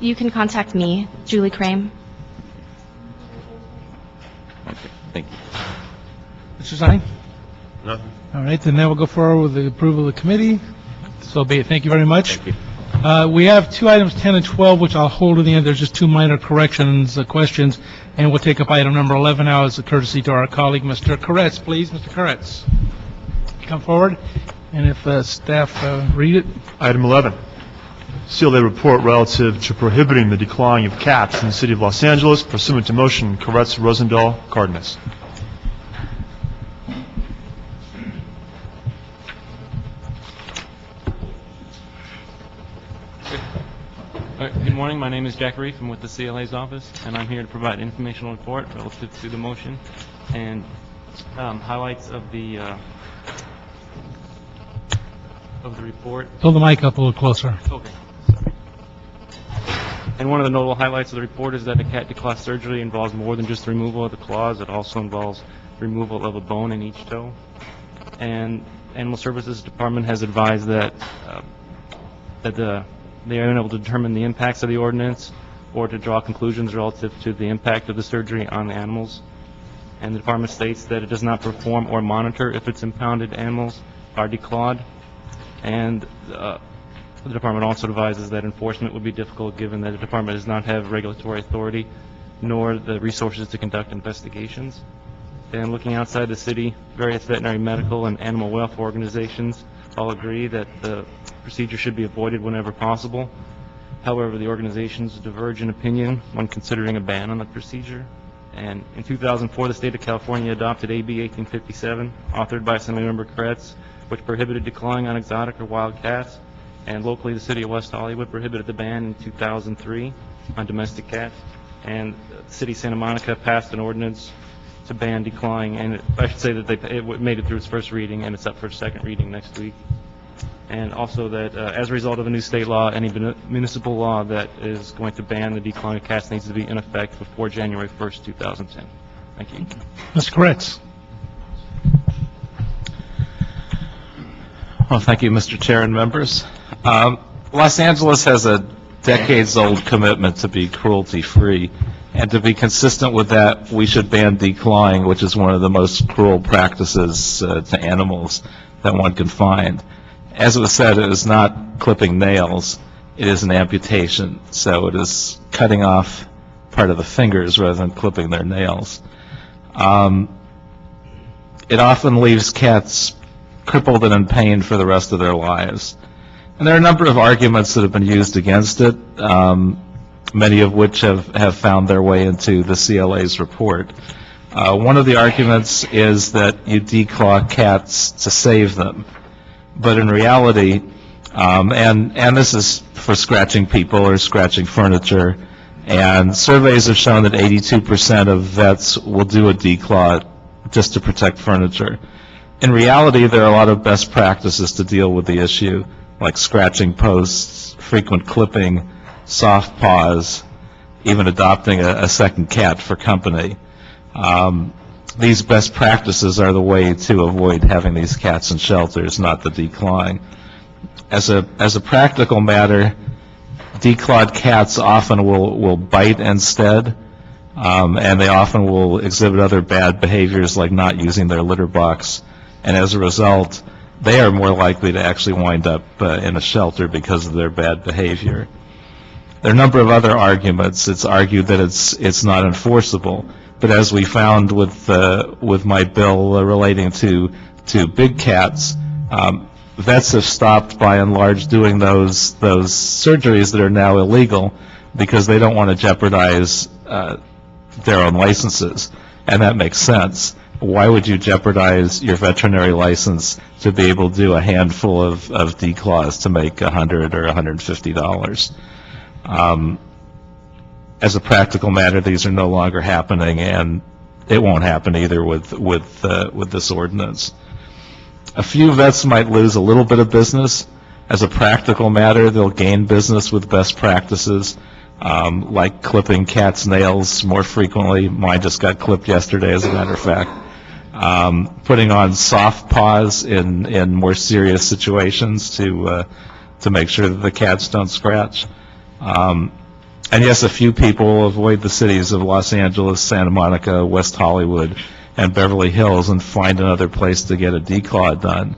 You can contact me, Julie Crame. Okay, thank you. Mr. Stein? Nothing. All right, then now we'll go forward with the approval of the committee. So be it. Thank you very much. Thank you. We have two items, 10 and 12, which I'll hold to the end. There's just two minor corrections, questions, and we'll take up item number 11 now as a courtesy to our colleague, Mr. Koretz. Please, Mr. Koretz, come forward, and if staff read it. Item 11, CLA report relative to prohibiting the declawing of cats in the city of Los Angeles, pursuant to motion Koretz, Rosendahl, Cardenas. Good morning. My name is Jack Reef. I'm with the CLA's office, and I'm here to provide an informational report relative to the motion and highlights of the of the report. Pull the mic up a little closer. Okay, sorry. And one of the notable highlights of the report is that a cat declaw surgery involves more than just the removal of the claws. It also involves removal of a bone in each toe. And Animal Services Department has advised that they are unable to determine the impacts of the ordinance or to draw conclusions relative to the impact of the surgery on the animals. And the department states that it does not perform or monitor if its impounded animals are declawed. And the department also advises that enforcement would be difficult given that the department does not have regulatory authority nor the resources to conduct investigations. And looking outside the city, various veterinary, medical, and animal welfare organizations all agree that the procedure should be avoided whenever possible. However, the organizations diverge in opinion when considering a ban on the procedure. And in 2004, the state of California adopted AB 1857, authored by Assemblymember Kretz, which prohibited declawing on exotic or wild cats. And locally, the city of West Hollywood prohibited the ban in 2003 on domestic cats. And the city of Santa Monica passed an ordinance to ban declawing, and I should say that it made it through its first reading, and it's up for second reading next week. And also that as a result of a new state law, any municipal law that is going to ban the declawing of cats needs to be in effect before January 1st, 2010. Thank you. Mr. Kretz. Well, thank you, Mr. Chair and members. Los Angeles has a decades-old commitment to be cruelty-free, and to be consistent with that, we should ban declawing, which is one of the most cruel practices to animals that one can find. As it was said, it is not clipping nails, it is an amputation, so it is cutting off part of the fingers rather than clipping their nails. It often leaves cats crippled and in pain for the rest of their lives. And there are a number of arguments that have been used against it, many of which have found their way into the CLA's report. One of the arguments is that you declaw cats to save them. But in reality, and this is for scratching people or scratching furniture, and surveys have shown that 82% of vets will do a declaw just to protect furniture. In reality, there are a lot of best practices to deal with the issue, like scratching posts, frequent clipping, soft paws, even adopting a second cat for company. These best practices are the way to avoid having these cats in shelters, not the declawing. As a practical matter, declawed cats often will bite instead, and they often will exhibit other bad behaviors like not using their litter box, and as a result, they are more likely to actually wind up in a shelter because of their bad behavior. There are a number of other arguments. It's argued that it's not enforceable. But as we found with my bill relating to big cats, vets have stopped by and large doing those surgeries that are now illegal because they don't want to jeopardize their own licenses, and that makes sense. Why would you jeopardize your veterinary license to be able to do a handful of declaws to make $100 or $150? As a practical matter, these are no longer happening, and it won't happen either with this ordinance. A few vets might lose a little bit of business. As a practical matter, they'll gain business with best practices, like clipping cats' nails more frequently. Mine just got clipped yesterday, as a matter of fact. Putting on soft paws in more serious situations to make sure that the cats don't scratch. And yes, a few people will avoid the cities of Los Angeles, Santa Monica, West Hollywood, and Beverly Hills and find another place to get a declaw done.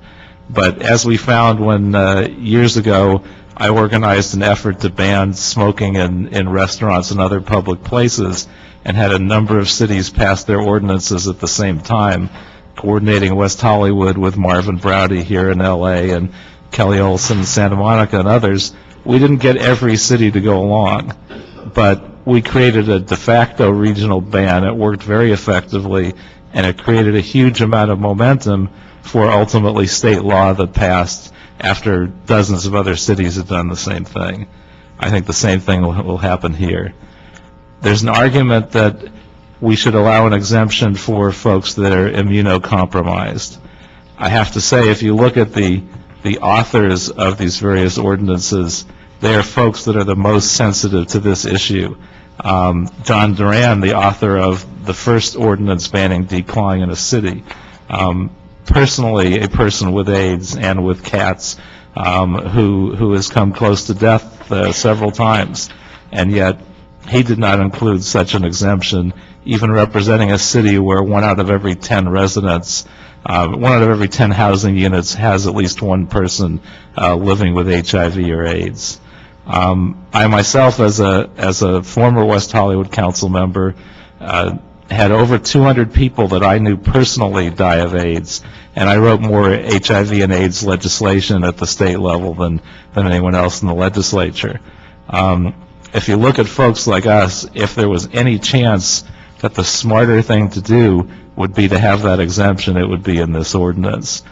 But as we found when years ago I organized an effort to ban smoking in restaurants and other public places, and had a number of cities pass their ordinances at the same time, coordinating West Hollywood with Marvin Browdy here in L.A. and Kelly Olson in Santa Monica and others, we didn't get every city to go along. But we created a de facto regional ban. It worked very effectively, and it created a huge amount of momentum for ultimately state law that passed after dozens of other cities had done the same thing. I think the same thing will happen here. There's an argument that we should allow an exemption for folks that are immunocompromised. I have to say, if you look at the the authors of these various ordinances, they are folks that are the most sensitive to this issue. John Duran, the author of the first ordinance banning declawing in a city, personally a person with AIDS and with cats, who has come close to death several times, and yet he did not include such an exemption, even representing a city where 1 out of every 10 residents, 1 out of every 10 housing units has at least one person living with HIV or AIDS. I myself, as a former West Hollywood council member, had over 200 people that I knew personally die of AIDS, and I wrote more HIV and AIDS legislation at the state level than anyone else in the legislature. If you look at folks like us, if there was any chance that the smarter thing to do would be to have that exemption, it would be in this ordinance.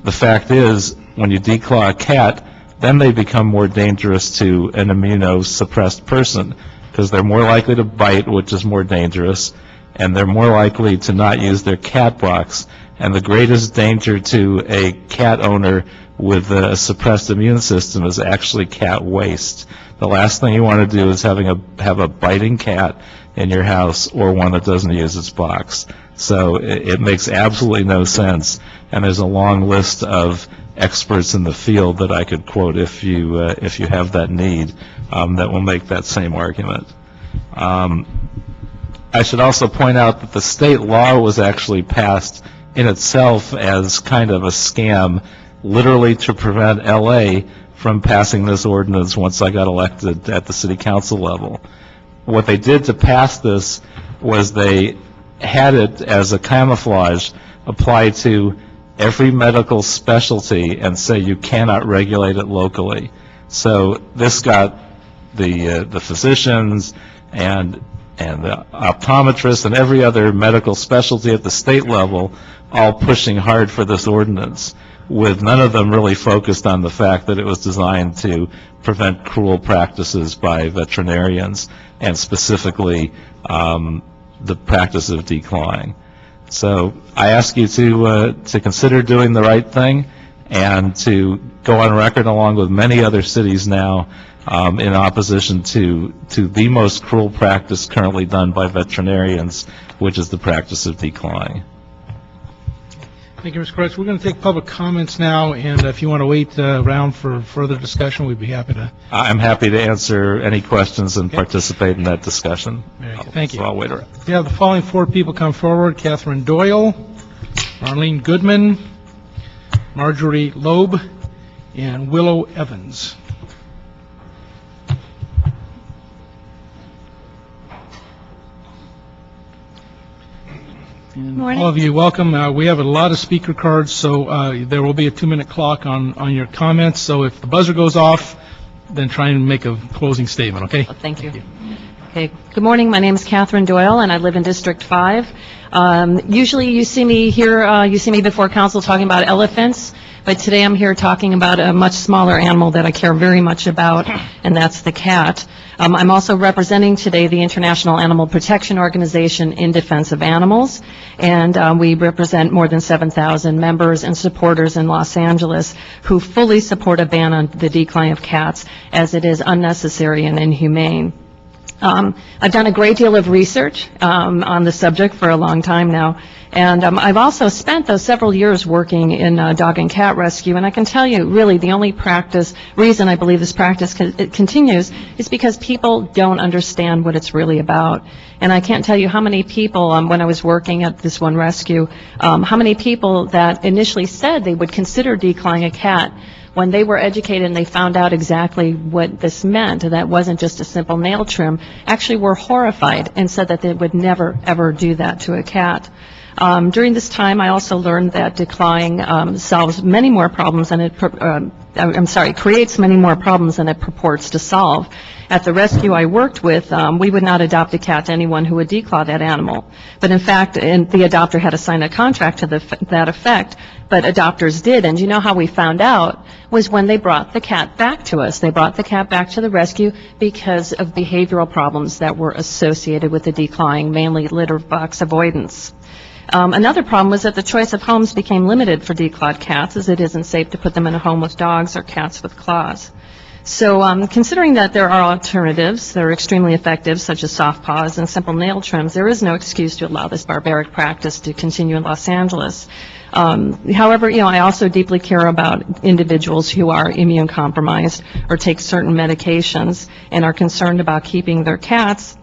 The fact is, when you declaw a cat, then they become more dangerous to an immunosuppressed person, because they're more likely to bite, which is more dangerous, and they're more likely to not use their cat box. And the greatest danger to a cat owner with a suppressed immune system is actually cat waste. The last thing you want to do is have a biting cat in your house, or one that doesn't use its box. So it makes absolutely no sense, and there's a long list of experts in the field that I could quote if you have that need, that will make that same argument. I should also point out that the state law was actually passed in itself as kind of a scam, literally to prevent LA from passing this ordinance once I got elected at the city council level. What they did to pass this was they had it as a camouflage apply to every medical specialty and say you cannot regulate it locally. So this got the physicians and the optometrists and every other medical specialty at the state level all pushing hard for this ordinance, with none of them really focused on the fact that it was designed to prevent cruel practices by veterinarians, and specifically the practice of declawing. So I ask you to consider doing the right thing, and to go on record, along with many other cities now, in opposition to the most cruel practice currently done by veterinarians, which is the practice of declawing. Thank you, Mr. Kreutz. We're going to take public comments now, and if you want to wait around for further discussion, we'd be happy to. I'm happy to answer any questions and participate in that discussion. Very good. Thank you. So I'll wait around. We have the following 4 people come forward: Catherine Doyle, Marlene Goodman, Marjorie Loeb, and Willow Evans. Morning. All of you, welcome. We have a lot of speaker cards, so there will be a 2-minute clock on your comments. So if the buzzer goes off, then try and make a closing statement, okay? Thank you. Okay. Good morning. My name is Catherine Doyle, and I live in District 5. Usually you see me here, you see me before council talking about elephants, but today I'm here talking about a much smaller animal that I care very much about, and that's the cat. I'm also representing today the International Animal Protection Organization in Defense of Animals, and we represent more than 7,000 members and supporters in Los Angeles who fully support a ban on the decline of cats, as it is unnecessary and inhumane. I've done a great deal of research on the subject for a long time now, and I've also spent those several years working in dog and cat rescue, and I can tell you, really, the only reason I believe this practice continues is because people don't understand what it's really about. And I can't tell you how many people, when I was working at this one rescue, how many people that initially said they would consider declawing a cat, when they were educated and they found out exactly what this meant, that wasn't just a simple nail trim, actually were horrified and said that they would never, ever do that to a cat. During this time, I also learned that declawing solves many more problems than it creates many more problems than it purports to solve. At the rescue I worked with, we would not adopt a cat to anyone who would declaw that animal. But in fact, the adopter had to sign a contract to that effect, but adopters did. And you know how we found out was when they brought the cat back to us. They brought the cat back to the rescue because of behavioral problems that were associated with the declawing, mainly litter box avoidance. Another problem was that the choice of homes became limited for declawed cats, as it isn't safe to put them in a home with dogs or cats with claws. So considering that there are alternatives that are extremely effective, such as soft paws and simple nail trims, there is no excuse to allow this barbaric practice to continue in Los Angeles. However, I also deeply care about individuals who are immune compromised or take certain medications and are concerned about keeping their cats.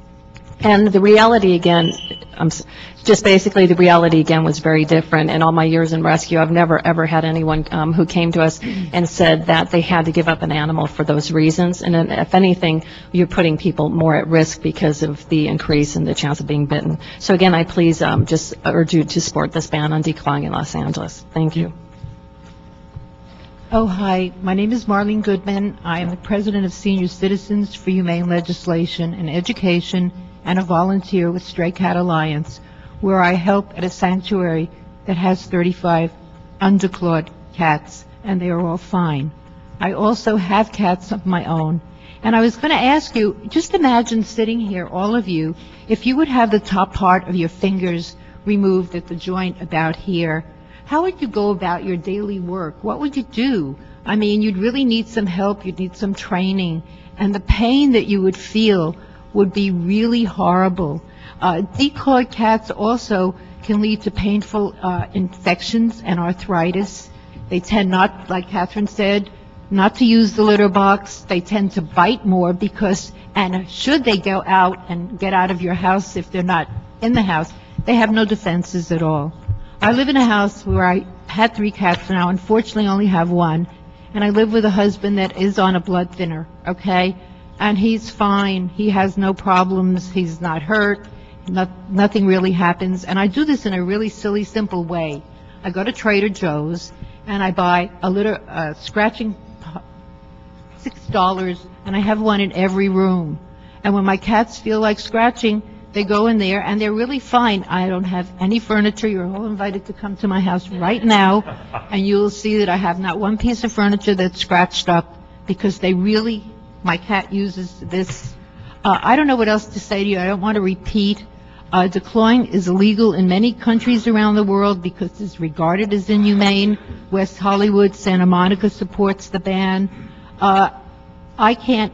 And the reality again, the reality again was very different. In all my years in rescue, I've never ever had anyone who came to us and said that they had to give up an animal for those reasons. And if anything, you're putting people more at risk because of the increase in the chance of being bitten. So again, I please just urge you to support this ban on declawing in Los Angeles. Thank you. Oh, hi. My name is Marlene Goodman. I am the president of Senior Citizens for Humane Legislation and Education and a volunteer with Stray Cat Alliance, where I help at a sanctuary that has 35 undeclawed cats, and they are all fine. I also have cats of my own. And I was going to ask you, just imagine sitting here, all of you, if you would have the top part of your fingers removed at the joint about here, how would you go about your daily work? What would you do? I mean, you'd really need some help, you'd need some training, and the pain that you would feel would be really horrible. Declawed cats also can lead to painful infections and arthritis. They tend not, like Catherine said, not to use the litter box. They tend to bite more because, and should they go out and get out of your house if they're not in the house, they have no defenses at all. I live in a house where I had 3 cats now, unfortunately only have 1, and I live with a husband that is on a blood thinner, okay? And he's fine. He has no problems. He's not hurt. Nothing really happens. And I do this in a really silly, simple way. I go to Trader Joe's and I buy a scratching $6, and I have one in every room. And when my cats feel like scratching, they go in there and they're really fine. I don't have any furniture. You're all invited to come to my house right now, and you'll see that I have not one piece of furniture that's scratched up because they really, my cat uses this. I don't know what else to say to you. I don't want to repeat. Declawing is illegal in many countries around the world because it's regarded as inhumane. West Hollywood, Santa Monica supports the ban. I can't,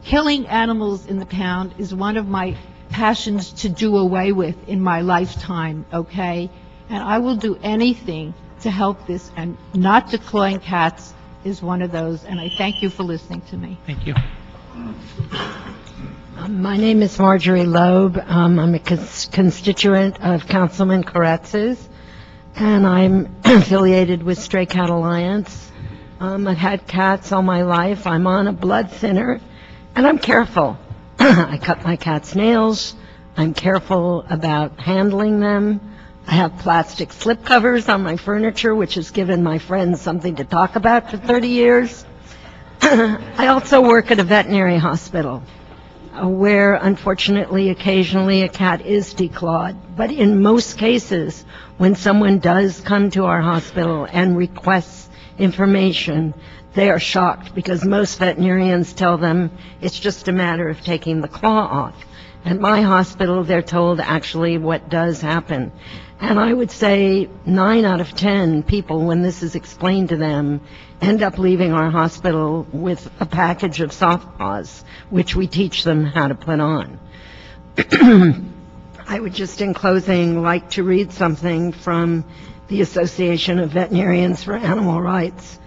killing animals in the pound is one of my passions to do away with in my lifetime, okay? And I will do anything to help this, and not declawing cats is one of those, and I thank you for listening to me. Thank you. My name is Marjorie Loeb. I'm a constituent of Councilman Koretz's, and I'm affiliated with Stray Cat Alliance. I've had cats all my life. I'm on a blood thinner, and I'm careful. I cut my cat's nails. I'm careful about handling them. I have plastic slip covers on my furniture, which has given my friends something to talk about for 30 years. I also work at a veterinary hospital where, unfortunately, occasionally a cat is declawed. But in most cases, when someone does come to our hospital and requests information, they are shocked because most veterinarians tell them it's just a matter of taking the claw off. At my hospital, they're told actually what does happen. And I would say 9 out of 10 people, when this is explained to them, end up leaving our hospital with a package of soft paws, which we teach them how to put on. I would just, in closing, like to read something from the Association of Veterinarians for Animal Rights.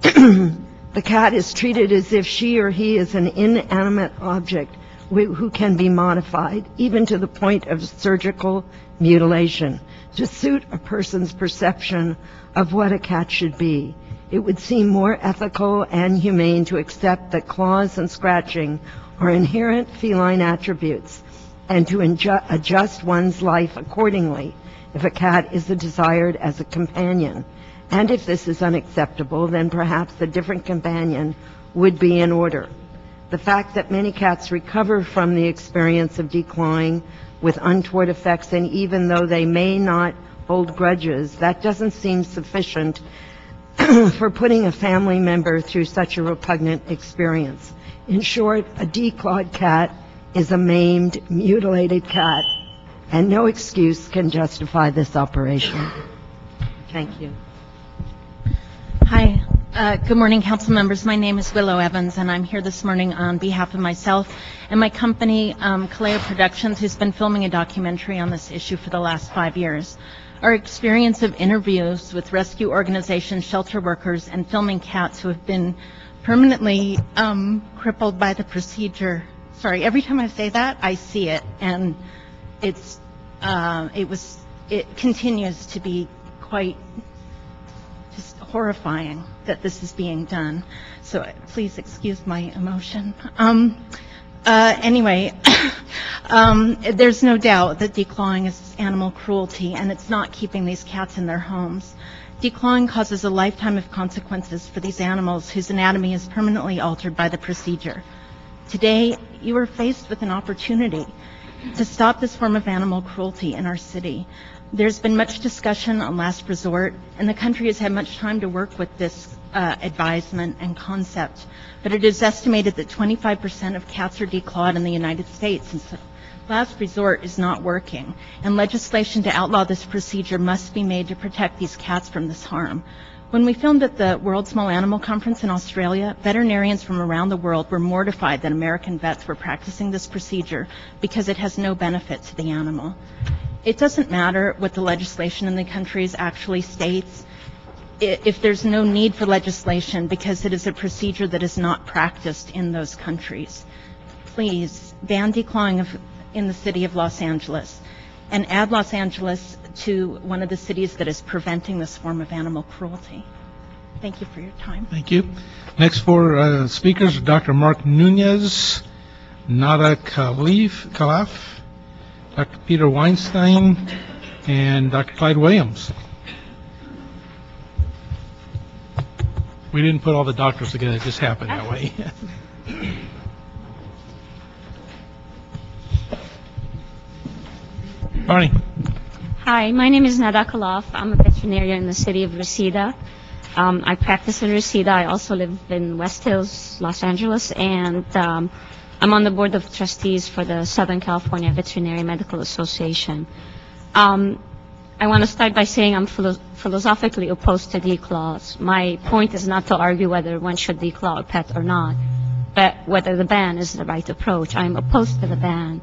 The cat is treated as if she or he is an inanimate object who can be modified, even to the point of surgical mutilation, to suit a person's perception of what a cat should be. It would seem more ethical and humane to accept that claws and scratching are inherent feline attributes and to adjust one's life accordingly if a cat is desired as a companion, And if this is unacceptable, then perhaps a different companion would be in order. The fact that many cats recover from the experience of declawing with untoward effects, and even though they may not hold grudges, that doesn't seem sufficient for putting a family member through such a repugnant experience. In short, a declawed cat is a maimed, mutilated cat, and no excuse can justify this operation. Thank you. Hi. Good morning, council members. My name is Willow Evans, and I'm here this morning on behalf of myself and my company, Kaleo Productions, who's been filming a documentary on this issue for the last 5 years. Our experience of interviews with rescue organizations, shelter workers, and filming cats who have been permanently crippled by the procedure. Sorry, every time I say that, I see it, and it continues to be quite just horrifying that this is being done. So please excuse my emotion. Anyway, there's no doubt that declawing is animal cruelty, and it's not keeping these cats in their homes. Declawing causes a lifetime of consequences for these animals whose anatomy is permanently altered by the procedure. Today, you are faced with an opportunity to stop this form of animal cruelty in our city. There's been much discussion on last resort, and the country has had much time to work with this advisement and concept. But it is estimated that 25% of cats are declawed in the United States, and so last resort is not working. And legislation to outlaw this procedure must be made to protect these cats from this harm. When we filmed at the World Small Animal Conference in Australia, veterinarians from around the world were mortified that American vets were practicing this procedure because it has no benefit to the animal. It doesn't matter what the legislation in the countries actually states if there's no need for legislation because it is a procedure that is not practiced in those countries. Please ban declawing in the city of Los Angeles and add Los Angeles to one of the cities that is preventing this form of animal cruelty. Thank you for your time. Thank you. Next four speakers are Dr. Mark Nunez, Nada Khalaf, Dr. Peter Weinstein, and Dr. Clyde Williams. We didn't put all the doctors together, it just happened that way. Barney. Hi, my name is Nada Khalaf. I'm a veterinarian in the city of Reseda. I practice in Reseda. I also live in West Hills, Los Angeles, and I'm on the board of trustees for the Southern California Veterinary Medical Association. I want to start by saying I'm philosophically opposed to declaws. My point is not to argue whether one should declaw a pet or not, but whether the ban is the right approach. I'm opposed to the ban.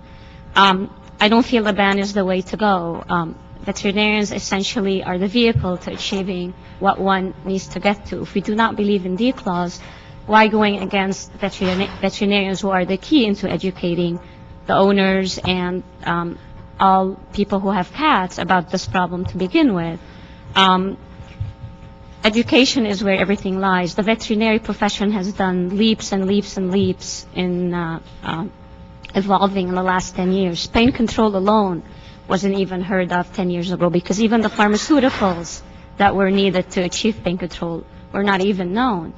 I don't feel the ban is the way to go. Veterinarians essentially are the vehicle to achieving what one needs to get to. If we do not believe in declaws, why going against veterinarians who are the key into educating the owners and all people who have cats about this problem to begin with? Education is where everything lies. The veterinary profession has done leaps and leaps and leaps in evolving in the last 10 years. Pain control alone wasn't even heard of 10 years ago because even the pharmaceuticals that were needed to achieve pain control were not even known.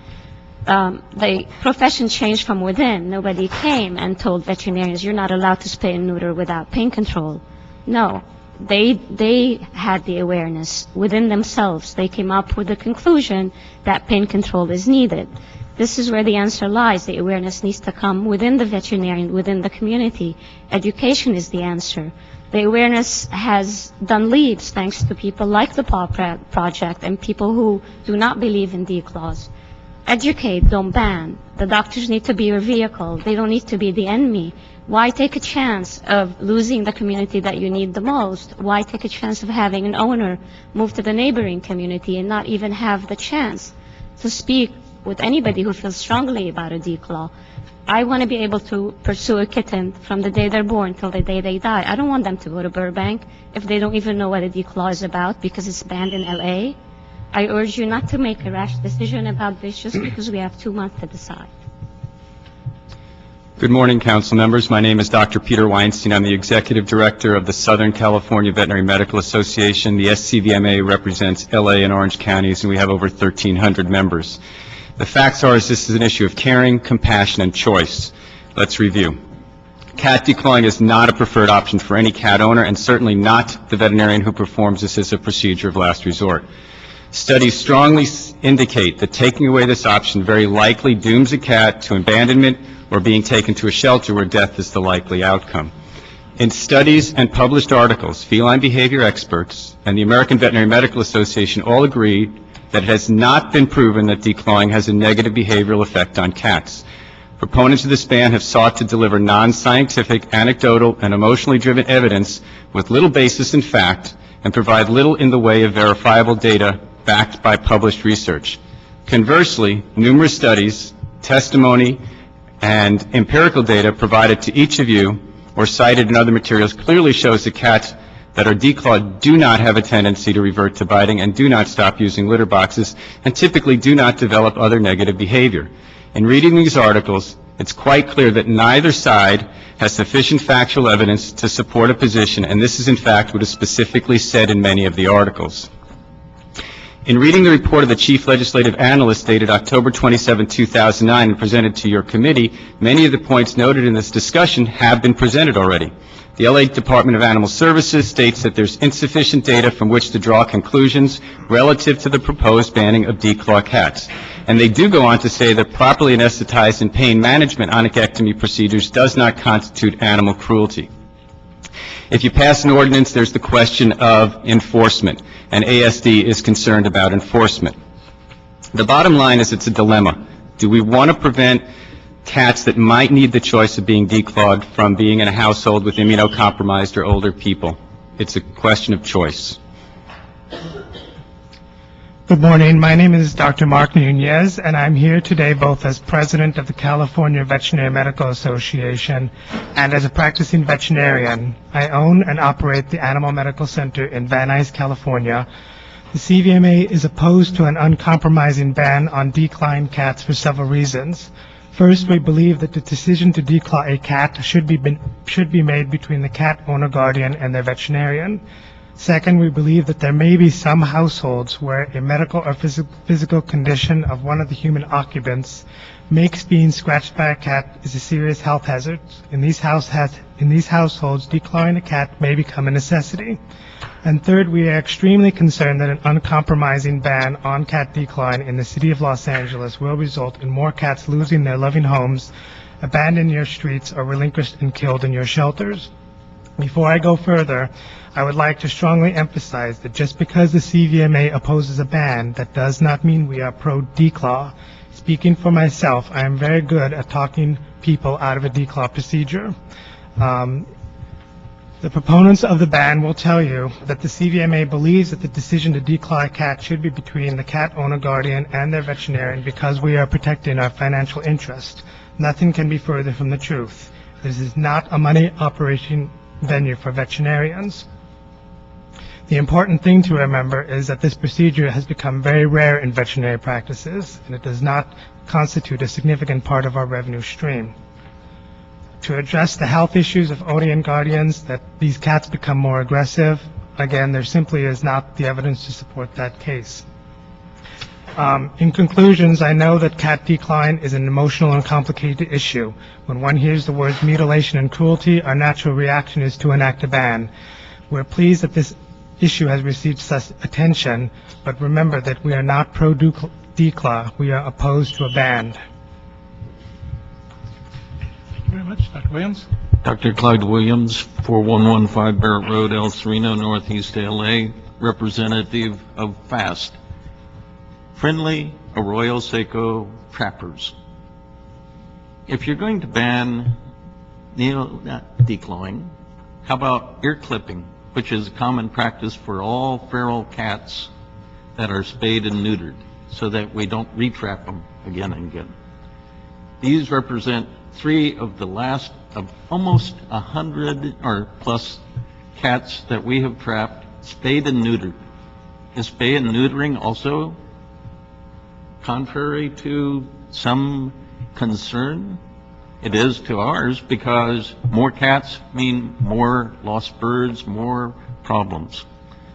The profession changed from within. Nobody came and told veterinarians, you're not allowed to spay and neuter without pain control. No, they had the awareness within themselves. They came up with the conclusion that pain control is needed. This is where the answer lies. The awareness needs to come within the veterinarian, within the community. Education is the answer. The awareness has done leaps thanks to people like the PAW Project and people who do not believe in declaws. Educate, don't ban. The doctors need to be your vehicle. They don't need to be the enemy. Why take a chance of losing the community that you need the most? Why take a chance of having an owner move to the neighboring community and not even have the chance to speak with anybody who feels strongly about a declaw? I want to be able to pursue a kitten from the day they're born till the day they die. I don't want them to go to Burbank if they don't even know what a declaw is about because it's banned in LA. I urge you not to make a rash decision about this just because we have 2 months to decide. Good morning, council members. My name is Dr. Peter Weinstein. I'm the executive director of the Southern California Veterinary Medical Association. The SCVMA represents LA and Orange counties, and we have over 1,300 members. The facts are this is an issue of caring, compassion, and choice. Let's review. Cat declawing is not a preferred option for any cat owner, and certainly not the veterinarian who performs this as a procedure of last resort. Studies strongly indicate that taking away this option very likely dooms a cat to abandonment or being taken to a shelter where death is the likely outcome. In studies and published articles, feline behavior experts and the American Veterinary Medical Association all agree that it has not been proven that declawing has a negative behavioral effect on cats. Proponents of this ban have sought to deliver non-scientific, anecdotal, and emotionally driven evidence with little basis in fact and provide little in the way of verifiable data backed by published research. Conversely, numerous studies, testimony, and empirical data provided to each of you or cited in other materials clearly shows that cats that are declawed do not have a tendency to revert to biting and do not stop using litter boxes and typically do not develop other negative behavior. In reading these articles, it's quite clear that neither side has sufficient factual evidence to support a position, and this is in fact what is specifically said in many of the articles. In reading the report of the Chief Legislative Analyst dated October 27, 2009 and presented to your committee, many of the points noted in this discussion have been presented already. The LA Department of Animal Services states that there's insufficient data from which to draw conclusions relative to the proposed banning of declaw cats. And they do go on to say that properly anesthetized and pain management onychectomy procedures does not constitute animal cruelty. If you pass an ordinance, there's the question of enforcement, and ASD is concerned about enforcement. The bottom line is it's a dilemma. Do we want to prevent cats that might need the choice of being declawed from being in a household with immunocompromised or older people? It's a question of choice. Good morning. My name is Dr. Mark Nunez, and I'm here today both as president of the California Veterinary Medical Association and as a practicing veterinarian. I own and operate the Animal Medical Center in Van Nuys, California. The CVMA is opposed to an uncompromising ban on declawing cats for several reasons. First, we believe that the decision to declaw a cat should be made between the cat owner guardian and their veterinarian. Second, we believe that there may be some households where a medical or physical condition of one of the human occupants makes being scratched by a cat is a serious health hazard. In these households, declawing a cat may become a necessity. And third, we are extremely concerned that an uncompromising ban on cat declawing in the city of Los Angeles will result in more cats losing their loving homes, abandoned in your streets, or relinquished and killed in your shelters. Before I go further, I would like to strongly emphasize that just because the CVMA opposes a ban, that does not mean we are pro-declaw. Speaking for myself, I am very good at talking people out of a declaw procedure. The proponents of the ban will tell you that the CVMA believes that the decision to declaw a cat should be between the cat owner guardian and their veterinarian because we are protecting our financial interest. Nothing can be further from the truth. This is not a money operation venue for veterinarians. The important thing to remember is that this procedure has become very rare in veterinary practices, and it does not constitute a significant part of our revenue stream. To address the health issues of owning and guardians, that these cats become more aggressive, again, there simply is not the evidence to support that case. In conclusions, I know that cat decline is an emotional and complicated issue. When one hears the words mutilation and cruelty, our natural reaction is to enact a ban. We're pleased that this issue has received such attention, but remember that we are not pro-declaw. We are opposed to a ban. Thank you very much. Dr. Williams? Dr. Clyde Williams, 4115 Barrett Road, El Sereno, Northeast LA, representative of FAST, Friendly Arroyo Seco Trappers. If you're going to ban declawing, how about ear clipping, which is a common practice for all feral cats that are spayed and neutered, so that we don't retrap them again and again. These represent 3 of the last of almost 100 or plus cats that we have trapped, spayed and neutered. Is spay and neutering also contrary to some concern? it is to ours, because more cats mean more lost birds, more problems.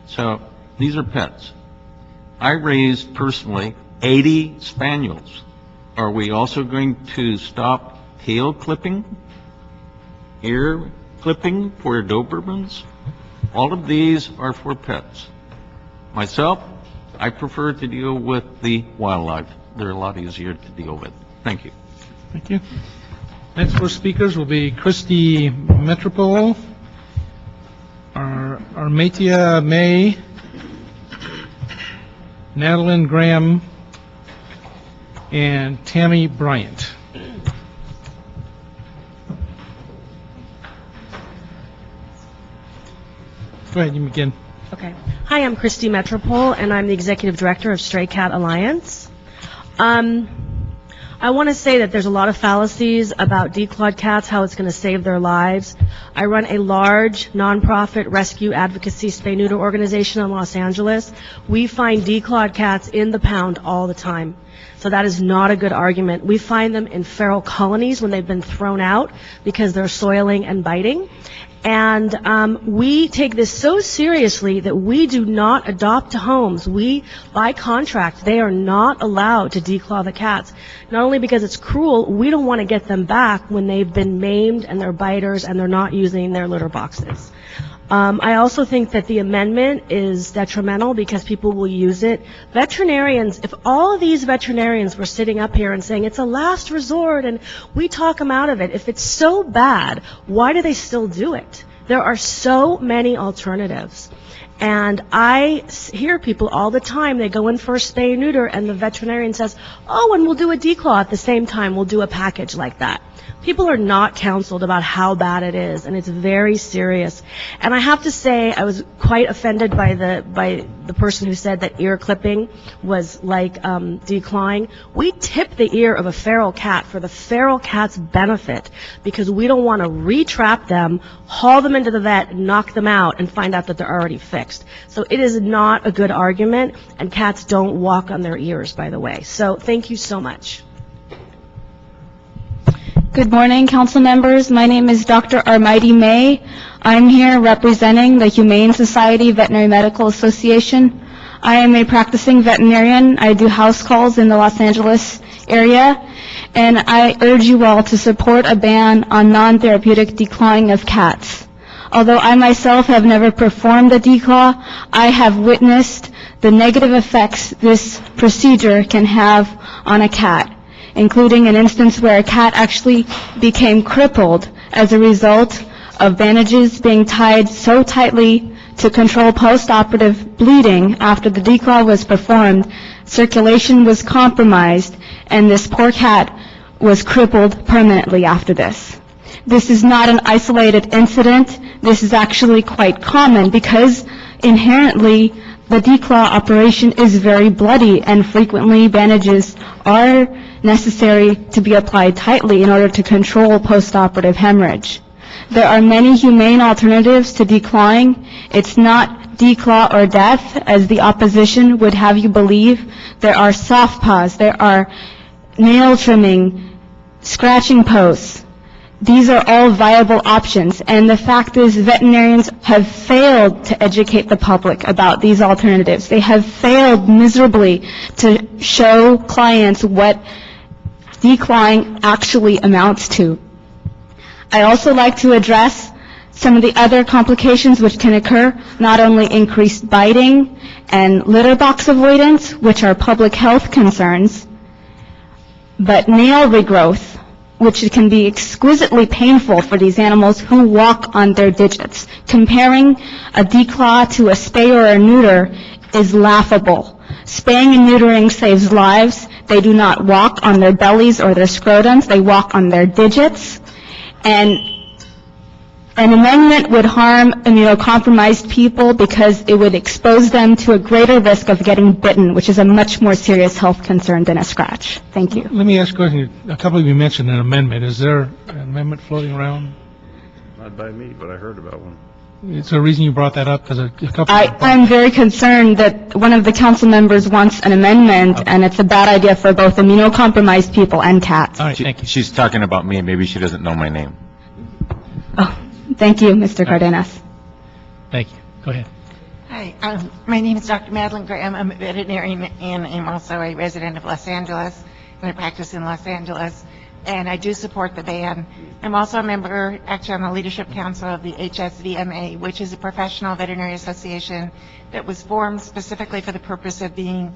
So these are pets. I raised personally 80 spaniels. Are we also going to stop tail clipping, ear clipping for Dobermans? All of these are for pets. Myself, I prefer to deal with the wildlife. They're a lot easier to deal with. Thank you. Thank you. Next four speakers will be Christy Metropole, Armatia May, Natalie Graham, and Tammy Bryant. Go ahead, you begin. Okay. Hi, I'm Christy Metropole, and I'm the Executive Director of Stray Cat Alliance. I want to say that there's a lot of fallacies about declawed cats, how it's going to save their lives. I run a large nonprofit rescue advocacy spay-neuter organization in Los Angeles. We find declawed cats in the pound all the time. So that is not a good argument. We find them in feral colonies when they've been thrown out because they're soiling and biting. And we take this so seriously that we do not adopt homes. We, by contract, they are not allowed to declaw the cats. Not only because it's cruel, we don't want to get them back when they've been maimed and they're biters and they're not using their litter boxes. I also think that the amendment is detrimental because people will use it. Veterinarians, if all of these veterinarians were sitting up here and saying it's a last resort and we talk them out of it, if it's so bad, why do they still do it? There are so many alternatives. And I hear people all the time, they go in for a spay and neuter and the veterinarian says, oh, and we'll do a declaw at the same time, we'll do a package like that. People are not counseled about how bad it is, and it's very serious. And I have to say, I was quite offended by the person who said that ear clipping was like declawing. We tip the ear of a feral cat for the feral cat's benefit because we don't want to re-trap them, haul them into the vet, knock them out, and find out that they're already fixed. So it is not a good argument, and cats don't walk on their ears, by the way. So thank you so much. Good morning, council members. My name is Dr. Armatia May. I'm here representing the Humane Society Veterinary Medical Association. I am a practicing veterinarian. I do house calls in the Los Angeles area, and I urge you all to support a ban on non-therapeutic declawing of cats. Although I myself have never performed a declaw, I have witnessed the negative effects this procedure can have on a cat, including an instance where a cat actually became crippled as a result of bandages being tied so tightly to control post-operative bleeding after the declaw was performed. Circulation was compromised, and this poor cat was crippled permanently after this. This is not an isolated incident. This is actually quite common because inherently the declaw operation is very bloody, and frequently bandages are necessary to be applied tightly in order to control post-operative hemorrhage. There are many humane alternatives to declawing. It's not declaw or death, as the opposition would have you believe. There are soft paws, there are nail trimming, scratching posts. These are all viable options, and the fact is veterinarians have failed to educate the public about these alternatives. They have failed miserably to show clients what declawing actually amounts to. I also like to address some of the other complications which can occur, not only increased biting and litter box avoidance, which are public health concerns, but nail regrowth, which can be exquisitely painful for these animals who walk on their digits. Comparing a declaw to a spay or a neuter is laughable. Spaying and neutering saves lives. They do not walk on their bellies or their scrotums. They walk on their digits. And an amendment would harm immunocompromised people because it would expose them to a greater risk of getting bitten, which is a much more serious health concern than a scratch. Thank you. Let me ask a question. A couple of you mentioned an amendment. Is there an amendment floating around? Not by me, but I heard about one. Is there a reason you brought that up? Because a couple... I'm very concerned that one of the council members wants an amendment, and it's a bad idea for both immunocompromised people and cats. All right, thank you. She's talking about me. Maybe she doesn't know my name. Oh, thank you, Mr. Cardenas. Thank you. Go ahead. Hi, my name is Dr. Madeline Graham. I'm a veterinarian and I'm also a resident of Los Angeles, and I practice in Los Angeles, and I do support the ban. I'm also a member, actually on the leadership council of the HSVMA, which is a professional veterinary association that was formed specifically for the purpose of being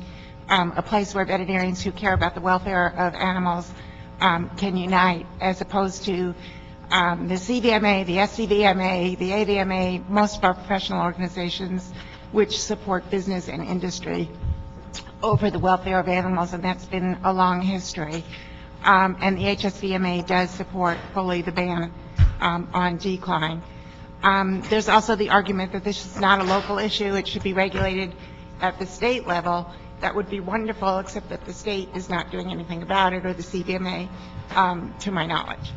a place where veterinarians who care about the welfare of animals can unite, as opposed to the CVMA, the SCVMA, the AVMA, most of our professional organizations which support business and industry over the welfare of animals, and that's been a long history. And the HSVMA does support fully the ban on decline. There's also the argument that this is not a local issue, it should be regulated at the state level. That would be wonderful, except that the state is not doing anything about it, or the CVMA, to my knowledge.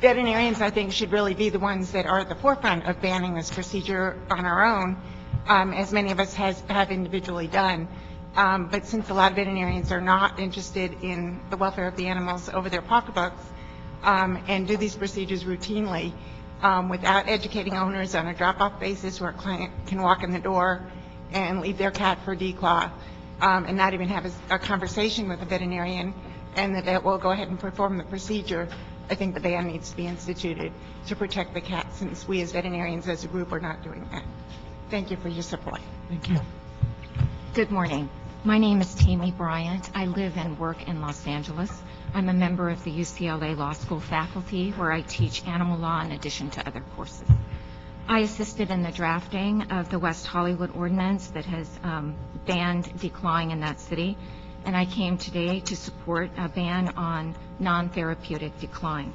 Veterinarians, I think, should really be the ones that are at the forefront of banning this procedure on our own, as many of us have individually done. But since a lot of veterinarians are not interested in the welfare of the animals over their pocketbooks, and do these procedures routinely, without educating owners on a drop-off basis where a client can walk in the door and leave their cat for declaw, and not even have a conversation with a veterinarian, and the vet will go ahead and perform the procedure, I think the ban needs to be instituted to protect the cat, since we as veterinarians as a group are not doing that. Thank you for your support. Thank you. Good morning. My name is Tammy Bryant. I live and work in Los Angeles. I'm a member of the UCLA Law School faculty, where I teach animal law in addition to other courses. I assisted in the drafting of the West Hollywood ordinance that has banned declawing in that city, and I came today to support a ban on non-therapeutic declawing.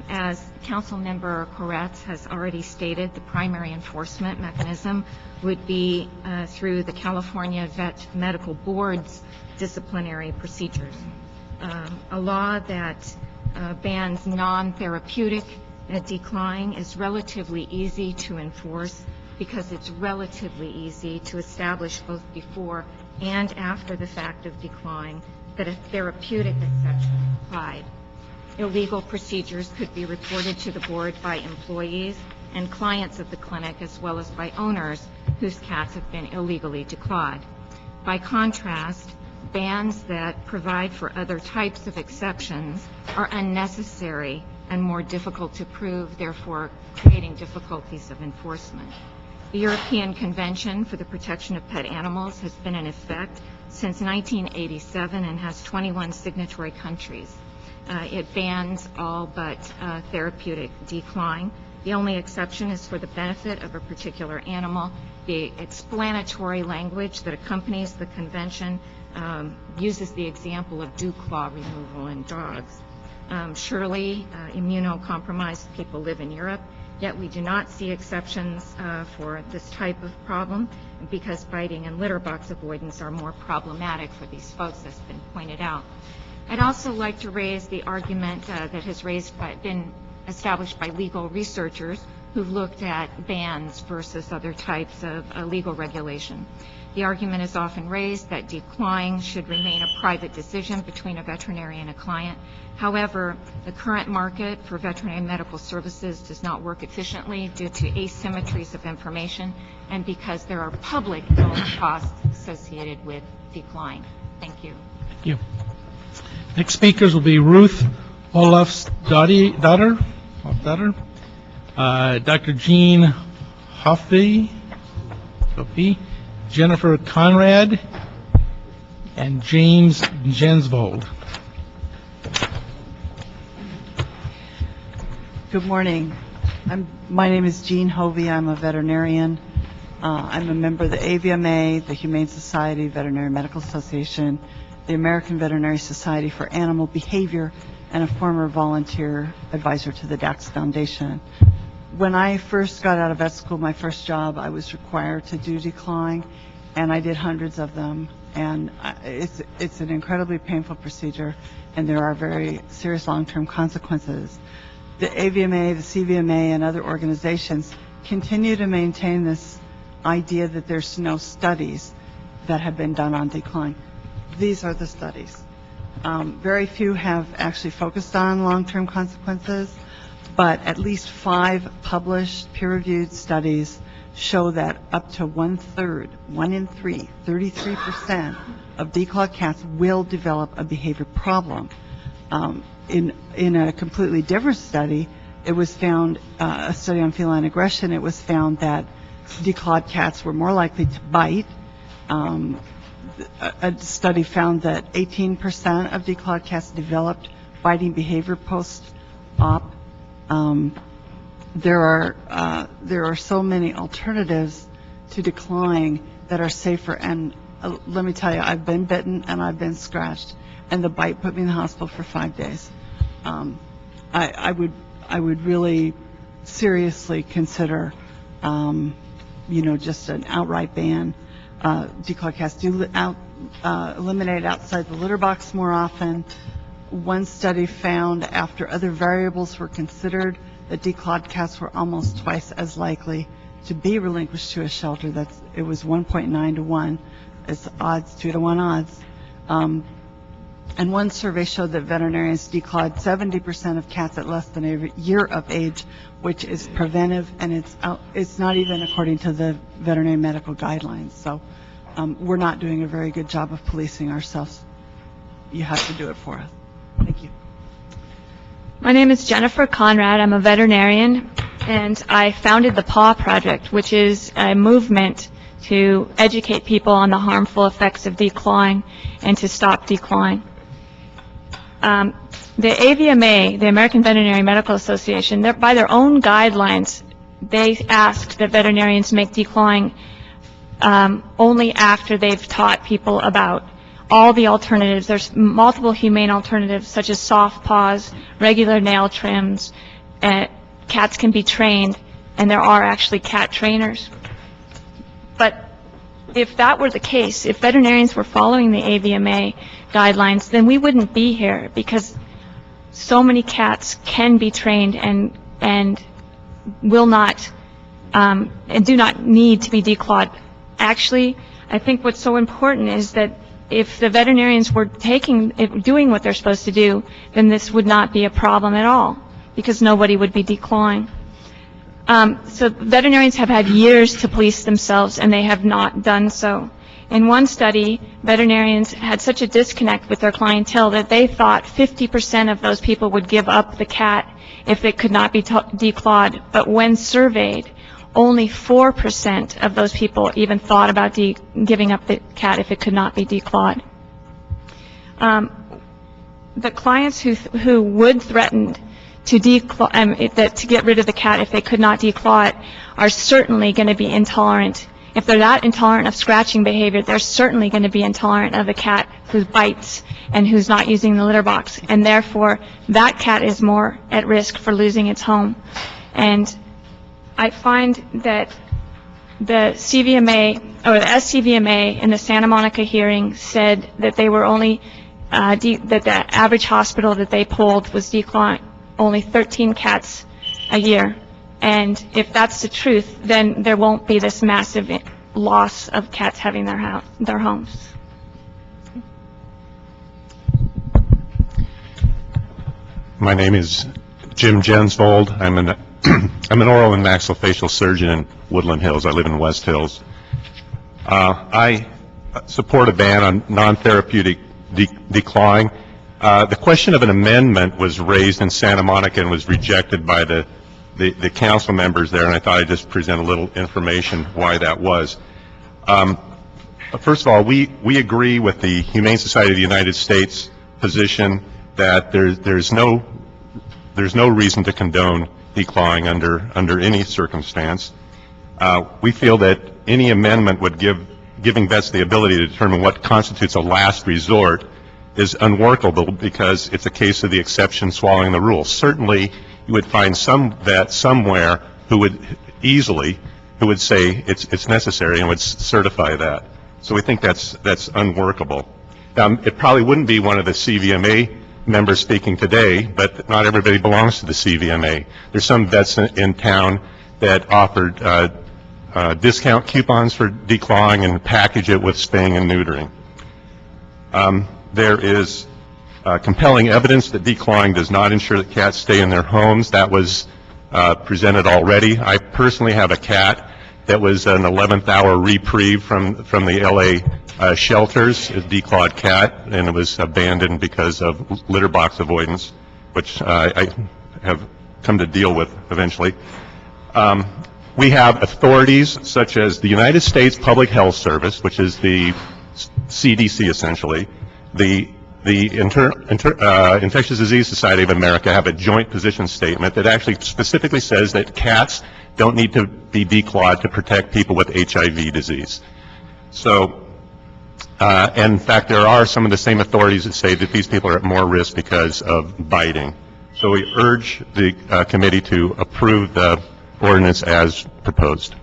As Councilmember Koretz has already stated, the primary enforcement mechanism would be through the California Vet Medical Board's disciplinary procedures. A law that bans non-therapeutic declawing is relatively easy to enforce because it's relatively easy to establish both before and after the fact of declawing that a therapeutic exception applied. Illegal procedures could be reported to the board by employees and clients of the clinic, as well as by owners whose cats have been illegally declawed. By contrast, bans that provide for other types of exceptions are unnecessary and more difficult to prove, therefore creating difficulties of enforcement. The European Convention for the Protection of Pet Animals has been in effect since 1987 and has 21 signatory countries. It bans all but therapeutic declawing. The only exception is for the benefit of a particular animal. The explanatory language that accompanies the convention uses the example of dew claw removal in dogs. Surely, immunocompromised people live in Europe, yet we do not see exceptions for this type of problem, because biting and litter box avoidance are more problematic for these folks, as has been pointed out. I'd also like to raise the argument that has been established by legal researchers who've looked at bans versus other types of legal regulation. The argument is often raised that declawing should remain a private decision between a veterinarian and a client. However, the current market for veterinary medical services does not work efficiently due to asymmetries of information and because there are public health costs associated with declawing. Thank you. Thank you. Next speakers will be Ruth Olafsdottir, Dr. Jean Hoffey, Jennifer Conrad, and James Jensvold. Good morning. My name is Jean Hovey. I'm a veterinarian. I'm a member of the AVMA, the Humane Society, Veterinary Medical Association, the American Veterinary Society for Animal Behavior, and a former volunteer advisor to the DAX Foundation. When I first got out of vet school, my first job, I was required to do declawing, and I did hundreds of them. And it's an incredibly painful procedure, and there are very serious long-term consequences. the AVMA, the CVMA, and other organizations continue to maintain this idea that there's no studies that have been done on decline. These are the studies. Very few have actually focused on long-term consequences, but at least 5 published peer-reviewed studies show that up to 1/3, 1 in 3, 33% of declawed cats will develop a behavior problem. In a completely different study, it was found, a study on feline aggression, it was found that declawed cats were more likely to bite. A study found that 18% of declawed cats developed biting behavior post-op. There are so many alternatives to declawing that are safer, and let me tell you, I've been bitten and I've been scratched, and the bite put me in the hospital for 5 days. I would really seriously consider, just an outright ban. Declawed cats do eliminate outside the litter box more often. One study found after other variables were considered that declawed cats were almost twice as likely to be relinquished to a shelter. It was 1.9 to 1. It's odds, 2 to 1 odds. And one survey showed that veterinarians declawed 70% of cats at less than a year of age, which is preventive, and it's not even according to the veterinary medical guidelines. So we're not doing a very good job of policing ourselves. You have to do it for us. Thank you. My name is Jennifer Conrad. I'm a veterinarian, and I founded the PAW Project, which is a movement to educate people on the harmful effects of declawing and to stop declawing. The AVMA, the American Veterinary Medical Association, by their own guidelines, they asked that veterinarians make declawing only after they've taught people about all the alternatives. There's multiple humane alternatives such as soft paws, regular nail trims. Cats can be trained, and there are actually cat trainers. But if that were the case, if veterinarians were following the AVMA guidelines, then we wouldn't be here, because so many cats can be trained and will not and do not need to be declawed. Actually, I think what's so important is that if the veterinarians were doing what they're supposed to do, then this would not be a problem at all, because nobody would be declawing. So veterinarians have had years to police themselves, and they have not done so. In one study, veterinarians had such a disconnect with their clientele that they thought 50% of those people would give up the cat if it could not be declawed. But when surveyed, only 4% of those people even thought about giving up the cat if it could not be declawed. The clients who would threaten to get rid of the cat if they could not declaw it are certainly going to be intolerant. If they're that intolerant of scratching behavior, they're certainly going to be intolerant of a cat who bites and who's not using the litter box, and therefore that cat is more at risk for losing its home. And I find that the CVMA or the SCVMA in the Santa Monica hearing said that they were only that the average hospital that they polled was declawing only 13 cats a year. And if that's the truth, then there won't be this massive loss of cats having their homes. My name is Jim Jensvold. I'm an oral and maxillofacial surgeon in Woodland Hills. I live in West Hills. I support a ban on non-therapeutic declawing. The question of an amendment was raised in Santa Monica and was rejected by the council members there, and I thought I'd just present a little information why that was. First of all, we agree with the Humane Society of the United States position that there's no reason to condone declawing under any circumstance. We feel that any amendment would giving vets the ability to determine what constitutes a last resort is unworkable, because it's a case of the exception swallowing the rule. Certainly, you would find some vet somewhere who would say it's necessary and would certify that. So we think that's unworkable. It probably wouldn't be one of the CVMA member speaking today, but not everybody belongs to the CVMA. There's some vets in town that offered discount coupons for declawing and package it with spaying and neutering. There is compelling evidence that declawing does not ensure that cats stay in their homes. That was presented already. I personally have a cat that was an 11th hour reprieve from the LA shelters, a declawed cat, and it was abandoned because of litter box avoidance, which I have come to deal with eventually. We have authorities such as the United States Public Health Service, which is the CDC essentially, the Infectious Disease Society of America have a joint position statement that actually specifically says that cats don't need to be declawed to protect people with HIV disease. So, and in fact, there are some of the same authorities that say that these people are at more risk because of biting. So we urge the committee to approve the ordinance as proposed.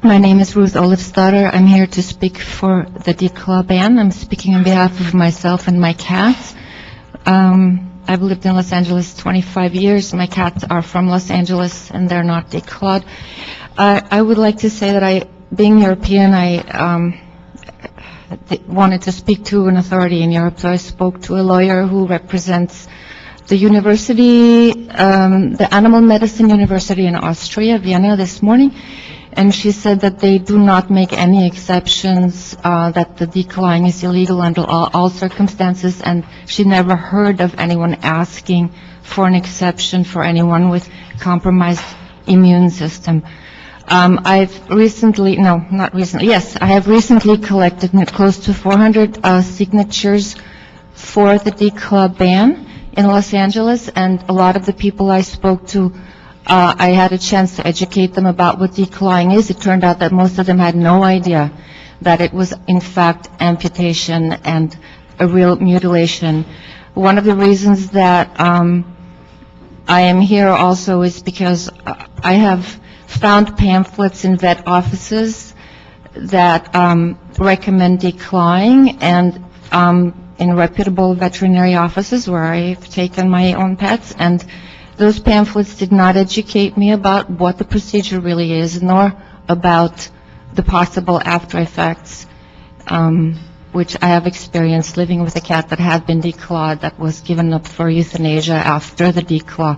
My name is Ruth Olafsdottir. I'm here to speak for the declaw ban. I'm speaking on behalf of myself and my cats. I've lived in Los Angeles 25 years. My cats are from Los Angeles and they're not declawed. I would like to say that being European, I wanted to speak to an authority in Europe, so I spoke to a lawyer who represents the university, the Animal Medicine University in Austria, Vienna, this morning, and she said that they do not make any exceptions, that the declawing is illegal under all circumstances, and she never heard of anyone asking for an exception for anyone with compromised immune system. I have recently collected close to 400 signatures for the declaw ban in Los Angeles, and a lot of the people I spoke to, I had a chance to educate them about what declawing is. It turned out that most of them had no idea that it was in fact amputation and a real mutilation. One of the reasons that I am here also is because I have found pamphlets in vet offices that recommend declawing, and in reputable veterinary offices where I've taken my own pets, and those pamphlets did not educate me about what the procedure really is, nor about the possible after effects, which I have experienced living with a cat that had been declawed, that was given up for euthanasia after the declaw,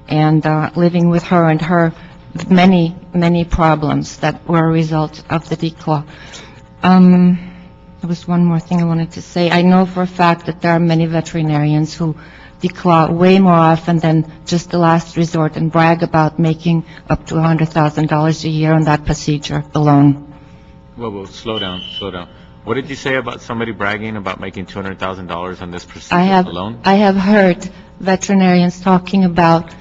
and living with her and her many, many problems that were a result of the declaw. There was one more thing I wanted to say. I know for a fact that there are many veterinarians who declaw way more often than just the last resort and brag about making up to $100,000 a year on that procedure alone. Well, slow down. What did you say about somebody bragging about making $200,000 on this procedure alone? I have heard veterinarians talking about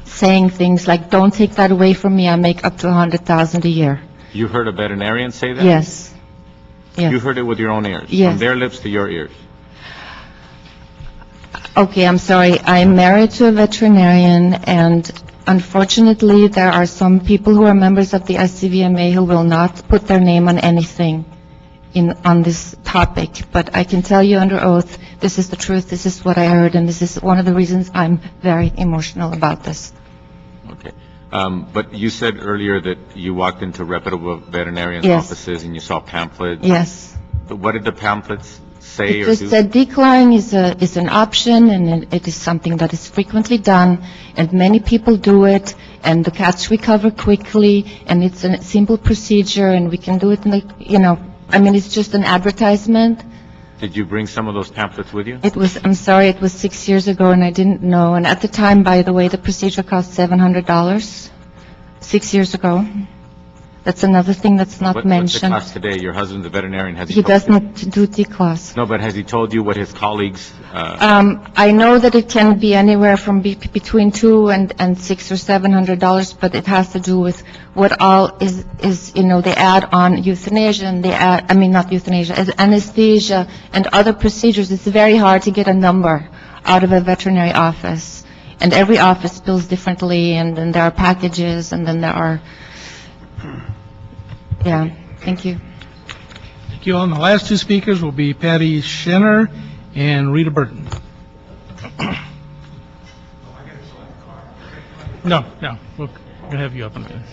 saying things like, "Don't take that away from me, I make up to $100,000 a year." You heard a veterinarian say that? Yes. You heard it with your own ears? Yes. From their lips to your ears? Okay, I'm sorry. I'm married to a veterinarian, and unfortunately, there are some people who are members of the SCVMA who will not put their name on anything on this topic. But I can tell you under oath, this is the truth, this is what I heard, and this is one of the reasons I'm very emotional about this. Okay. But you said earlier that you walked into reputable veterinarian Yes. offices and you saw pamphlets. Yes. What did the pamphlets say It or just do? said declawing is an option, and it is something that is frequently done, and many people do it, and the cats recover quickly, and it's a simple procedure, and we can do it it's just an advertisement. Did you bring some of those pamphlets with you? I'm sorry, it was 6 years ago, and I didn't know, and at the time, by the way, the procedure cost $700, 6 years ago. That's another thing that's not mentioned. What's the cost today? Your husband's a veterinarian. Has He told does you? not do declaws. No, but has he told you what his colleagues? I know that it can be anywhere from between $200 and $600 or $700, but it has to do with what all is they add on euthanasia, and not euthanasia, anesthesia and other procedures. It's very hard to get a number out of a veterinary office, and every office bills differently, and then there are packages, and then there are. Yeah, thank you. Thank you all. And the last two speakers will be Patty Schenner and Rita Burton. No, we'll have you up in a minute.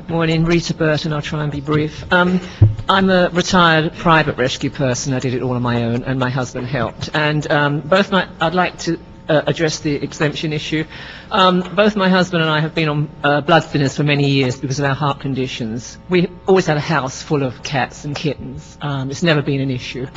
Morning, Rita Burton. I'll try and be brief. I'm a retired private rescue person. I did it all on my own, and my husband helped. And I'd like to address the exemption issue. Both my husband and I have been on blood thinners for many years because of our heart conditions. We always had a house full of cats and kittens. It's never been an issue.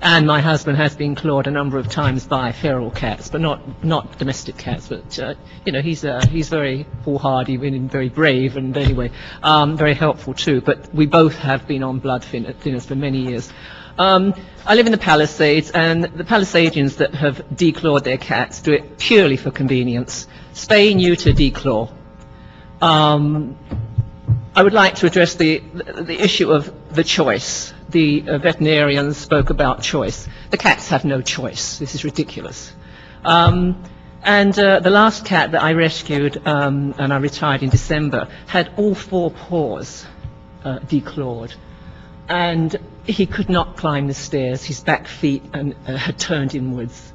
And my husband has been clawed a number of times by feral cats, but not domestic cats. But he's very foolhardy and very brave, and anyway, very helpful too. But we both have been on blood thinners for many years. I live in the Palisades, and the Palisadians that have declawed their cats do it purely for convenience. Spay, neuter, declaw. I would like to address the issue of the choice. The veterinarians spoke about choice. The cats have no choice. This is ridiculous. And the last cat that I rescued, and I retired in December, had all four paws declawed. And he could not climb the stairs. His back feet had turned inwards.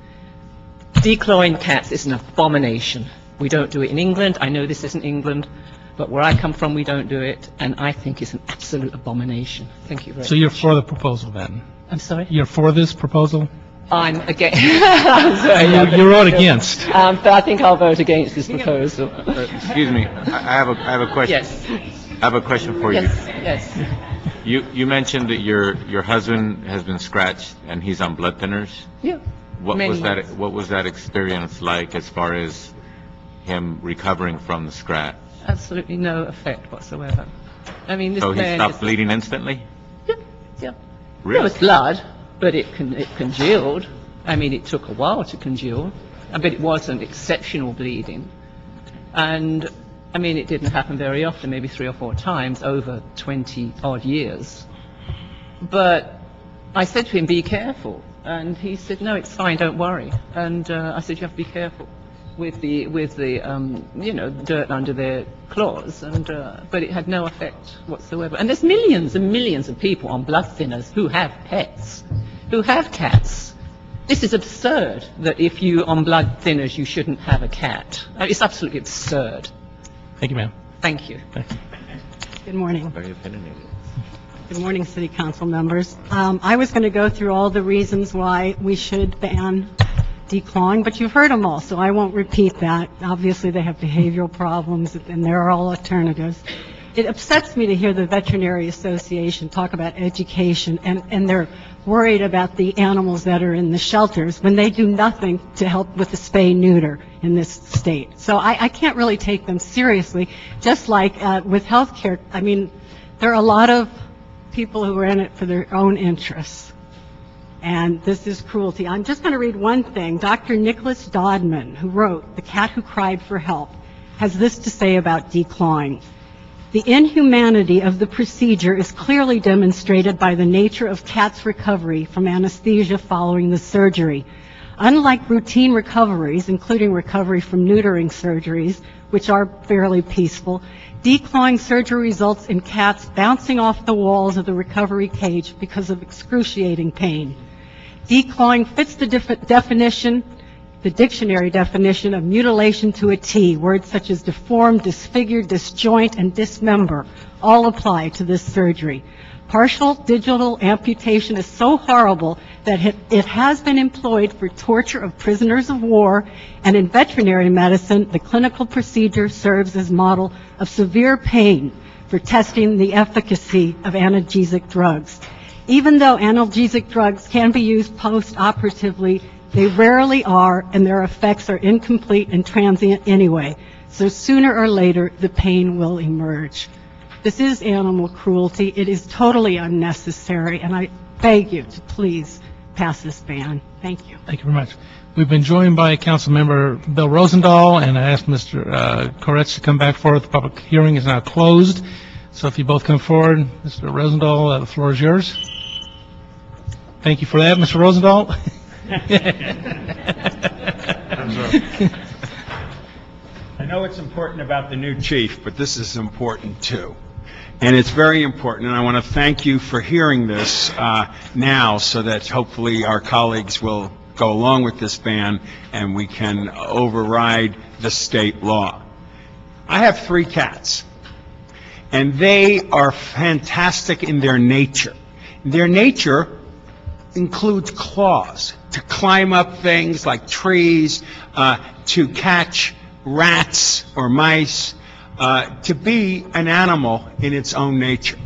Declawing cats is an abomination. We don't do it in England. I know this isn't England. But where I come from, we don't do it, and I think it's an absolute abomination. Thank you very much. So you're for the proposal, then? I'm sorry? You're for this proposal? I'm against. I'm sorry. You wrote against. But I think I'll vote against this proposal. Excuse me, I have a question. Yes. I have a question for you. Yes. You mentioned that your husband has been scratched and he's on blood thinners. Yeah. What was that experience like as far as him recovering from the scratch? Absolutely no effect whatsoever. I mean, this So he man stopped is- bleeding instantly? Yeah. Really? There was blood, but it congealed. I mean, it took a while to congeal, but it wasn't exceptional bleeding. And, I mean, it didn't happen very often, maybe 3 or 4 times over 20-odd years. But I said to him, be careful. And he said, no, it's fine, don't worry. And I said, you have to be careful with the dirt under their claws, but it had no effect whatsoever. And there's millions and millions of people on blood thinners who have pets, who have cats. This is absurd that if you on blood thinners you shouldn't have a cat. It's absolutely absurd. Thank you, ma'am. Thank you. Good morning. Very opinionated. Good morning, City Council members. I was going to go through all the reasons why we should ban declawing, but you've heard them all, so I won't repeat that. Obviously, they have behavioral problems, and there are all alternatives. It upsets me to hear the Veterinary Association talk about education, and they're worried about the animals that are in the shelters when they do nothing to help with the spay-neuter in this state. So I can't really take them seriously. Just like with health care, I mean, there are a lot of people who are in it for their own interests. And this is cruelty. I'm just going to read one thing. Dr. Nicholas Dodman, who wrote The Cat Who Cried for Help, has this to say about declawing. The inhumanity of the procedure is clearly demonstrated by the nature of cats' recovery from anesthesia following the surgery. Unlike routine recoveries, including recovery from neutering surgeries, which are fairly peaceful, declawing surgery results in cats bouncing off the walls of the recovery cage because of excruciating pain. Declawing fits the definition, the dictionary definition of mutilation to a T. Words such as deform, disfigure, disjoint, and dismember all apply to this surgery. Partial digital amputation is so horrible that it has been employed for torture of prisoners of war, and in veterinary medicine, the clinical procedure serves as model of severe pain for testing the efficacy of analgesic drugs. Even though analgesic drugs can be used post-operatively, they rarely are, and their effects are incomplete and transient anyway. So sooner or later, the pain will emerge. This is animal cruelty. It is totally unnecessary, and I beg you to please pass this ban. Thank you. Thank you very much. We've been joined by Councilmember Bill Rosendahl, and I asked Mr. Koretz to come back forward. The public hearing is now closed. So if you both come forward, Mr. Rosendahl, the floor is yours. Thank you for that, Mr. Rosendahl. I know it's important about the new chief, but this is important too. And it's very important, and I want to thank you for hearing this now so that hopefully our colleagues will go along with this ban and we can override the state law. I have 3 cats, and they are fantastic in their nature. Their nature includes claws, to climb up things like trees, to catch rats or mice, to be an animal in its own nature.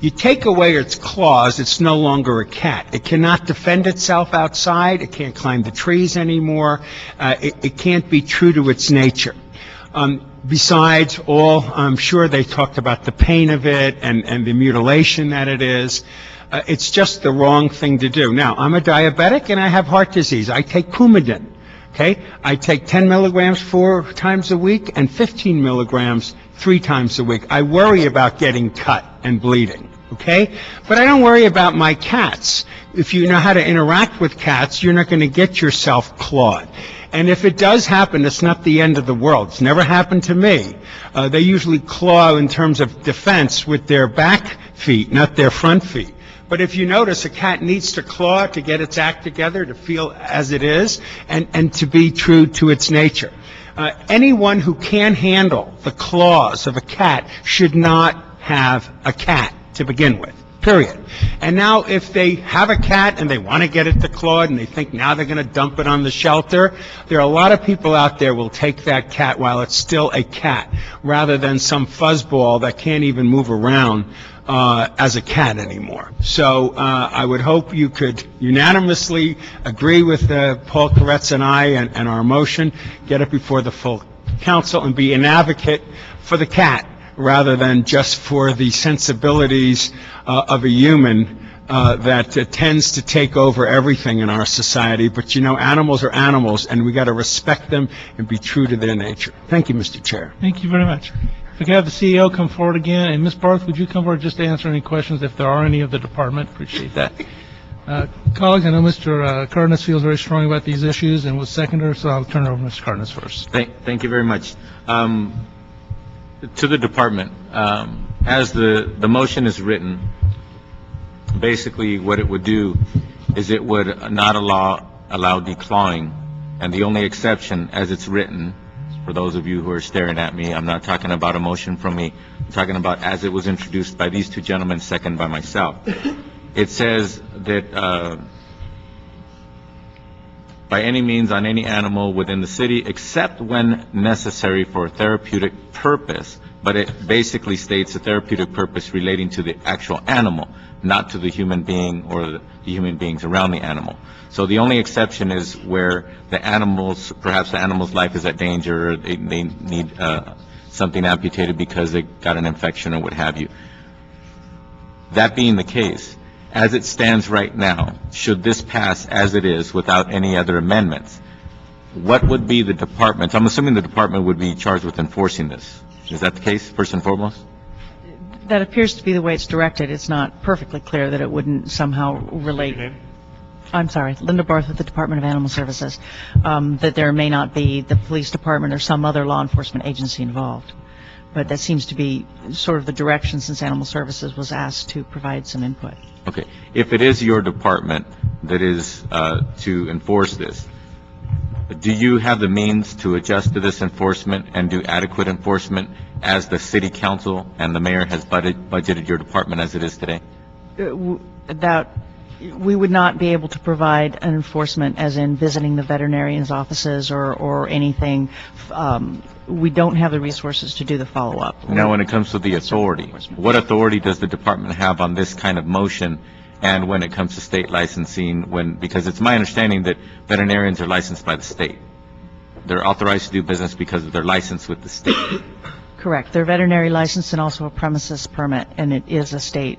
You take away its claws, it's no longer a cat. It cannot defend itself outside. It can't climb the trees anymore. It can't be true to its nature. Besides all, I'm sure they talked about the pain of it and the mutilation that it is. It's just the wrong thing to do. Now, I'm a diabetic and I have heart disease. I take Coumadin. Okay? I take 10 milligrams 4 times a week and 15 milligrams 3 times a week. I worry about getting cut and bleeding. Okay? But I don't worry about my cats. If you know how to interact with cats, you're not going to get yourself clawed. And if it does happen, it's not the end of the world. It's never happened to me. They usually claw in terms of defense with their back feet, not their front feet. But if you notice, a cat needs to claw to get its act together, to feel as it is, and to be true to its nature. Anyone who can handle the claws of a cat should not have a cat to begin with, period. And now if they have a cat and they want to get it declawed and they think now they're going to dump it on the shelter, there are a lot of people out there who will take that cat while it's still a cat, rather than some fuzzball that can't even move around as a cat anymore. So I would hope you could unanimously agree with Paul Koretz and I and our motion, get it before the full council, and be an advocate for the cat rather than just for the sensibilities of a human that tends to take over everything in our society. But you know, animals are animals, and we got to respect them and be true to their nature. Thank you, Mr. Chair. Thank you very much. If we could have the CEO come forward again, and Ms. Barth, would you come forward just to answer any questions if there are any of the department? Appreciate that. Colleagues, I know Mr. Cardenas feels very strongly about these issues and was seconder, so I'll turn it over to Mr. Cardenas first. Thank you very much. To the department, as the motion is written, basically what it would do is it would not allow declawing, and the only exception as it's written, for those of you who are staring at me, I'm not talking about a motion from me, I'm talking about as it was introduced by these 2 gentlemen, second by myself. It says that by any means on any animal within the city except when necessary for a therapeutic purpose, but it basically states a therapeutic purpose relating to the actual animal, not to the human being or the human beings around the animal. So the only exception is where the animals, perhaps the animal's life is at danger, or they need something amputated because they got an infection or what have you. That being the case, as it stands right now, should this pass as it is without any other amendments, what would be the department? I'm assuming the department would be charged with enforcing this. Is that the case, first and foremost? That appears to be the way it's directed. It's not perfectly clear that it wouldn't somehow relate. I'm sorry, Linda Barth with the Department of Animal Services, that there may not be the police department or some other law enforcement agency involved. But that seems to be sort of the direction since Animal Services was asked to provide some input. Okay. If it is your department that is to enforce this, do you have the means to adjust to this enforcement and do adequate enforcement as the city council and the mayor has budgeted your department as it is today? That we would not be able to provide an enforcement as in visiting the veterinarian's offices or anything. We don't have the resources to do the follow-up. Now, when it comes to the authority, what authority does the department have on this kind of motion? And when it comes to state licensing, because it's my understanding that veterinarians are licensed by the state. They're authorized to do business because of their license with the state. Correct. They're veterinary licensed and also a premises permit, and it is a state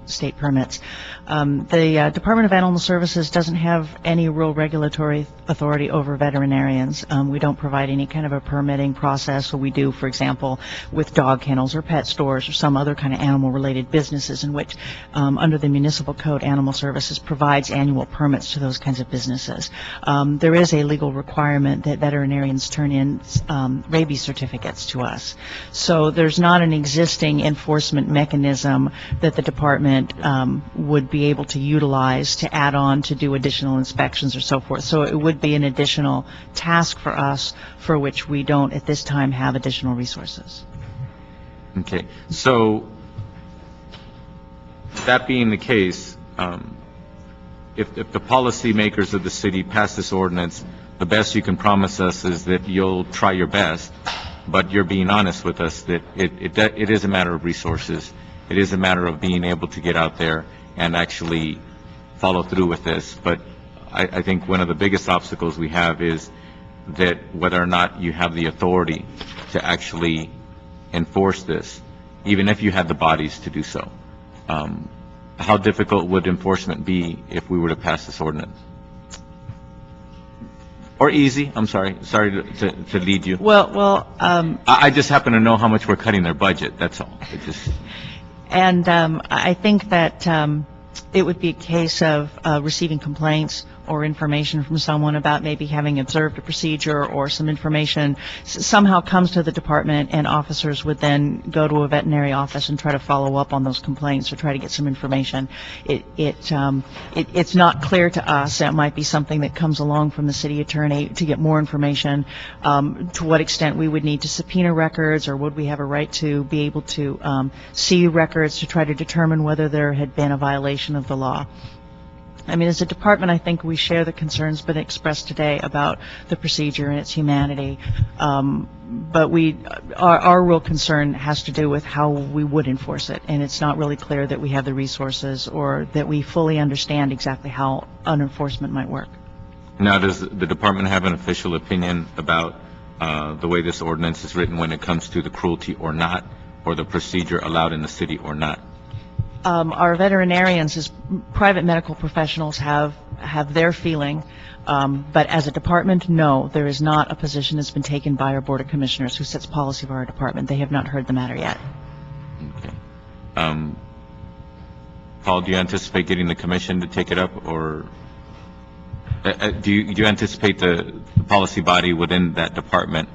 state permits. The Department of Animal Services doesn't have any real regulatory authority over veterinarians. We don't provide any kind of a permitting process, so we do, for example, with dog kennels or pet stores or some other kind of animal-related businesses in which, under the municipal code, Animal Services provides annual permits to those kinds of businesses. There is a legal requirement that veterinarians turn in rabies certificates to us. So there's not an existing enforcement mechanism that the department would be able to utilize to add on to do additional inspections or so forth. So it would be an additional task for us for which we don't at this time have additional resources. Okay, so that being the case, if the policymakers of the city pass this ordinance, the best you can promise us is that you'll try your best, but you're being honest with us that it is a matter of resources. It is a matter of being able to get out there and actually follow through with this. But I think one of the biggest obstacles we have is that whether or not you have the authority to actually enforce this, even if you had the bodies to do so. How difficult would enforcement be if we were to pass this ordinance? Or easy, I'm sorry to lead you. I just happen to know how much we're cutting their budget, that's all. And I think that it would be a case of receiving complaints or information from someone about maybe having observed a procedure, or some information somehow comes to the department, and officers would then go to a veterinary office and try to follow up on those complaints or try to get some information. It's not clear to us. It might be something that comes along from the city attorney to get more information, to what extent we would need to subpoena records, or would we have a right to be able to see records to try to determine whether there had been a violation of the law. I mean, as a department, I think we share the concerns been expressed today about the procedure and its humanity. But our real concern has to do with how we would enforce it, and it's not really clear that we have the resources or that we fully understand exactly how enforcement might work. Now, does the department have an official opinion about the way this ordinance is written when it comes to the cruelty or not, or the procedure allowed in the city or not? Our veterinarians, as private medical professionals, have their feeling, but as a department, no, there is not a position that's been taken by our Board of Commissioners who sets policy for our department. They have not heard the matter yet. Okay. Paul, do you anticipate getting the commission to take it up, or do you anticipate the policy body within that department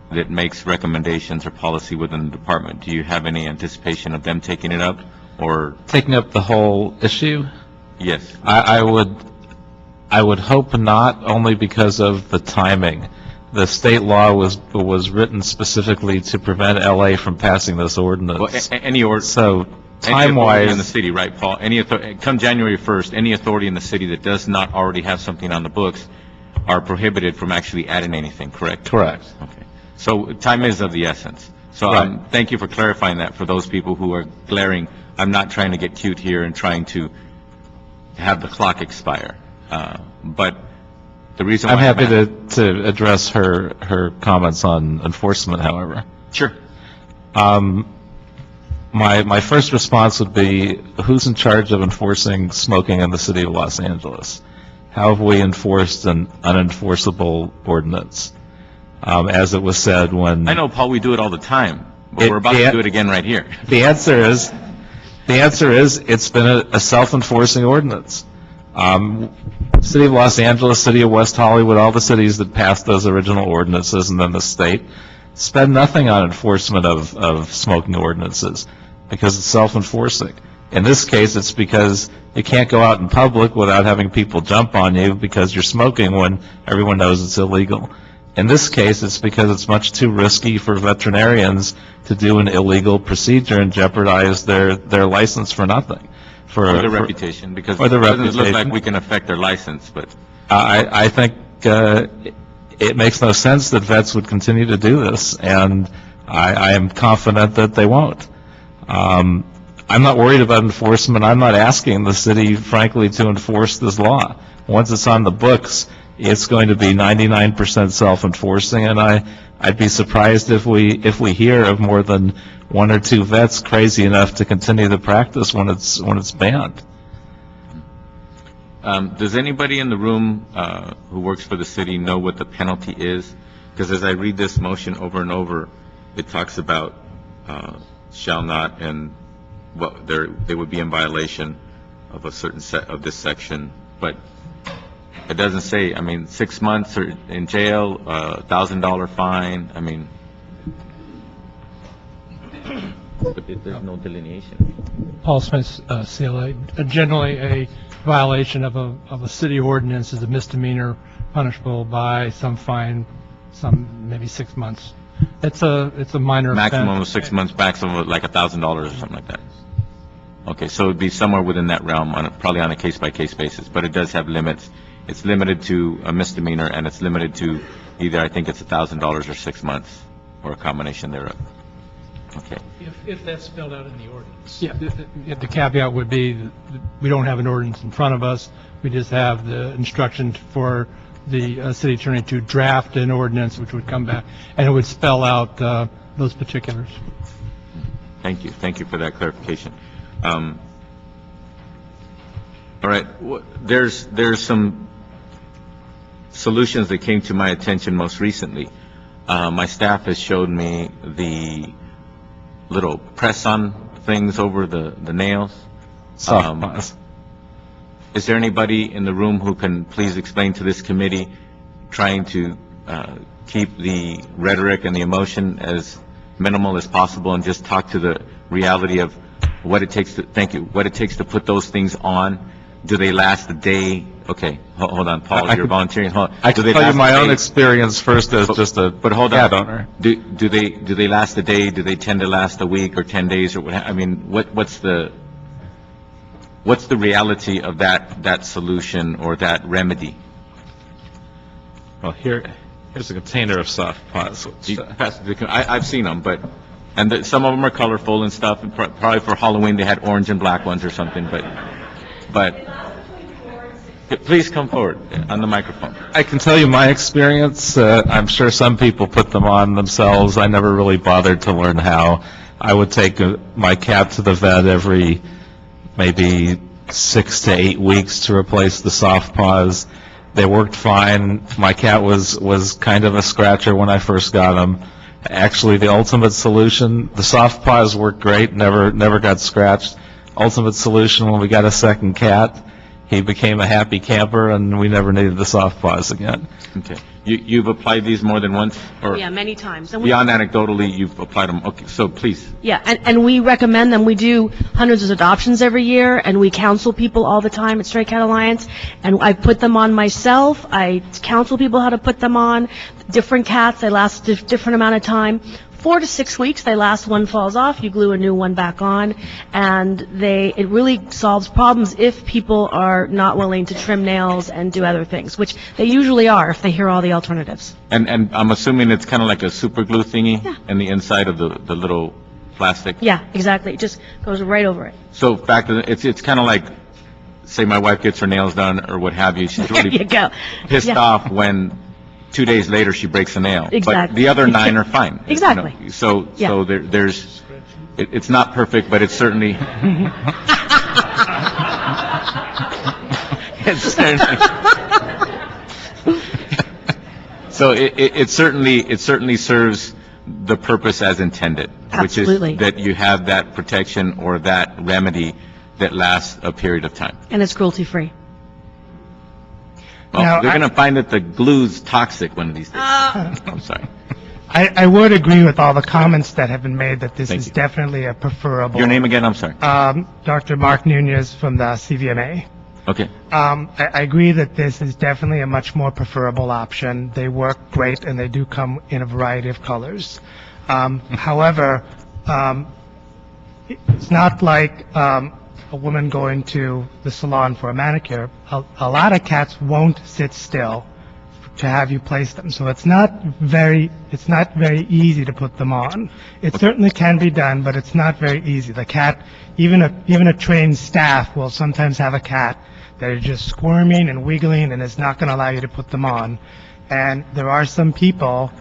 that makes recommendations or policy within the department, do you have any anticipation of them taking it up? Or taking up the whole issue? Yes. I would hope not, only because of the timing. The state law was written specifically to prevent LA from passing this ordinance. Well, so time-wise in the city, right, Paul? Come January 1st, any authority in the city that does not already have something on the books are prohibited from actually adding anything, correct? Correct. Okay. So time is of the essence. So right. Thank you for clarifying that for those people who are glaring. I'm not trying to get cute here and trying to have the clock expire. But the reason why I'm happy to address her comments on enforcement, however. Sure. My first response would be, who's in charge of enforcing smoking in the city of Los Angeles? How have we enforced an unenforceable ordinance? As it was said when... I know, Paul, we do it all the time, but we're about to do it again right here. The answer is it's been a self-enforcing ordinance. City of Los Angeles, City of West Hollywood, all the cities that passed those original ordinances, and then the state, spend nothing on enforcement of smoking ordinances because it's self-enforcing. In this case, it's because you can't go out in public without having people jump on you because you're smoking when everyone knows it's illegal. In this case, it's because it's much too risky for veterinarians to do an illegal procedure and jeopardize their license for nothing. Or their reputation, because it doesn't look like we can affect their license. But I think it makes no sense that vets would continue to do this, and I am confident that they won't. I'm not worried about enforcement. I'm not asking the city, frankly, to enforce this law. Once it's on the books, it's going to be 99% self-enforcing, and I'd be surprised if we hear of more than one or two vets crazy enough to continue the practice when it's banned. Does anybody in the room who works for the city know what the penalty is? Because as I read this motion over and over, it talks about shall not, and what they would be in violation of a certain set of this section, but it doesn't say. I mean, 6 months or in jail, $1,000 fine. I mean, but there's no delineation. Paul Smith, CLA. Generally, a violation of a city ordinance is a misdemeanor, punishable by some fine, some maybe 6 months. It's a minor Maximum offense. of 6 months, maximum of like $1,000 or something like that. Okay, so it'd be somewhere within that realm, probably on a case-by-case basis, but it does have limits. It's limited to a misdemeanor, and it's limited to either, I think it's $1,000 or 6 months, or a combination thereof. Okay. If that's spelled out in the ordinance. Yeah, the caveat would be that we don't have an ordinance in front of us. We just have the instruction for the city attorney to draft an ordinance which would come back, and it would spell out those particulars. Thank you. Thank you for that clarification. All right. There's some solutions that came to my attention most recently. My staff has showed me the little press-on things over the nails. Is there anybody in the room who can please explain to this committee, trying to keep the rhetoric and the emotion as minimal as possible and just talk to the reality of what it takes to, thank you, what it takes to put those things on? Do they last a day? Okay, hold on, Paul, you're volunteering. Hold on. I can tell you my own experience first as just a cat owner. Do they last a day? Do they tend to last a week or 10 days or what? I mean, what's the reality of that solution or that remedy? Well, here's a container of soft paws. I've seen them, and some of them are colorful and stuff. And probably for Halloween they had orange and black ones or something. But please come forward on the microphone. I can tell you my experience. I'm sure some people put them on themselves. I never really bothered to learn how. I would take my cat to the vet every maybe 6 to 8 weeks to replace the soft paws. They worked fine. My cat was kind of a scratcher when I first got him. Actually, the ultimate solution, the soft paws worked great, never got scratched. Ultimate solution, when we got a second cat, he became a happy camper, and we never needed the soft paws again. Okay. You've applied these more than once? Or Yeah, many times. And beyond anecdotally, you've applied them. Okay, so please. Yeah, and we recommend them. We do hundreds of adoptions every year, and we counsel people all the time at Stray Cat Alliance, and I put them on myself. I counsel people how to put them on. Different cats, they last a different amount of time. 4 to 6 weeks, they last, one falls off, you glue a new one back on, and it really solves problems if people are not willing to trim nails and do other things, which they usually are if they hear all the alternatives. And I'm assuming it's kind of like a super glue thingy in the inside of the little plastic? Yeah, exactly. It just goes right over it. So fact that it's kind of like, say my wife gets her nails done or what have you, she's really There you go. pissed Yeah. off when 2 days later she breaks a nail. Exactly. But the other 9 are fine. Exactly. You know? So Yeah. there's, it's not perfect, but it's certainly, it's certainly, so it certainly serves the purpose as intended. Absolutely. Which is that you have that protection or that remedy that lasts a period of time. And it's cruelty-free. Well, Now, they're going to find that the glue's toxic one of these days. I'm sorry. I would agree with all the comments that have been made that this Thank is you. definitely a preferable. Your name again? I'm sorry. Dr. Mark Nunez from the CVMA. Okay. I agree that this is definitely a much more preferable option. They work great, and they do come in a variety of colors. However, it's not like a woman going to the salon for a manicure. A lot of cats won't sit still to have you place them, so it's not very easy to put them on. It certainly can be done, but it's not very easy. The cat, even a trained staff will sometimes have a cat that are just squirming and wiggling, and it's not going to allow you to put them on. And there are some people,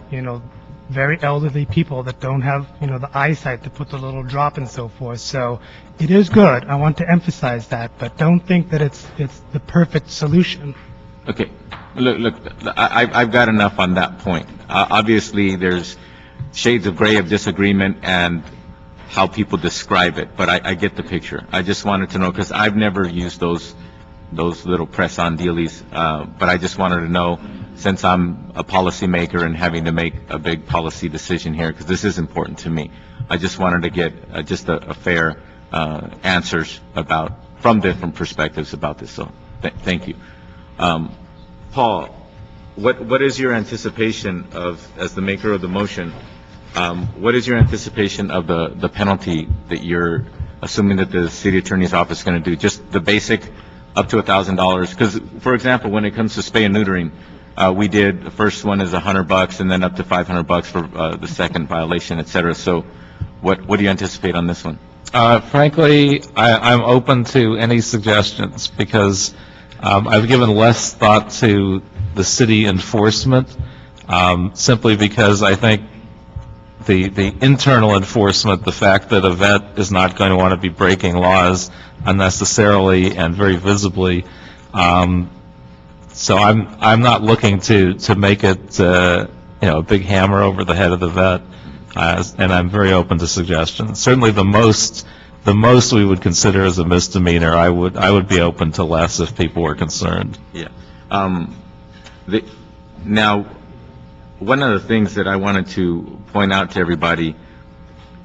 very elderly people that don't have, the eyesight to put the little drop and so forth. So it is good. I want to emphasize that, but don't think that it's the perfect solution. Okay, look, I've got enough on that point. Obviously, there's shades of gray of disagreement and how people describe it, but I get the picture. I just wanted to know, because I've never used those little press-on dealies, but I just wanted to know, since I'm a policymaker and having to make a big policy decision here, because this is important to me, I just wanted to get just a fair answers from different perspectives about this. So thank you. Paul, what is your anticipation as the maker of the motion, what is your anticipation of the penalty that you're assuming that the city attorney's office is going to do? Just the basic up to $1,000? Because, for example, when it comes to spay and neutering, we did, the first one is $100 and then up to $500 for the second violation, et cetera. So what do you anticipate on this one? Frankly, I'm open to any suggestions, because I've given less thought to the city enforcement, simply because I think the internal enforcement, the fact that a vet is not going to want to be breaking laws unnecessarily and very visibly, so I'm not looking to make it a big hammer over the head of the vet, and I'm very open to suggestions. Certainly the most we would consider as a misdemeanor, I would be open to less if people were concerned. Yeah. Now, one of the things that I wanted to point out to everybody,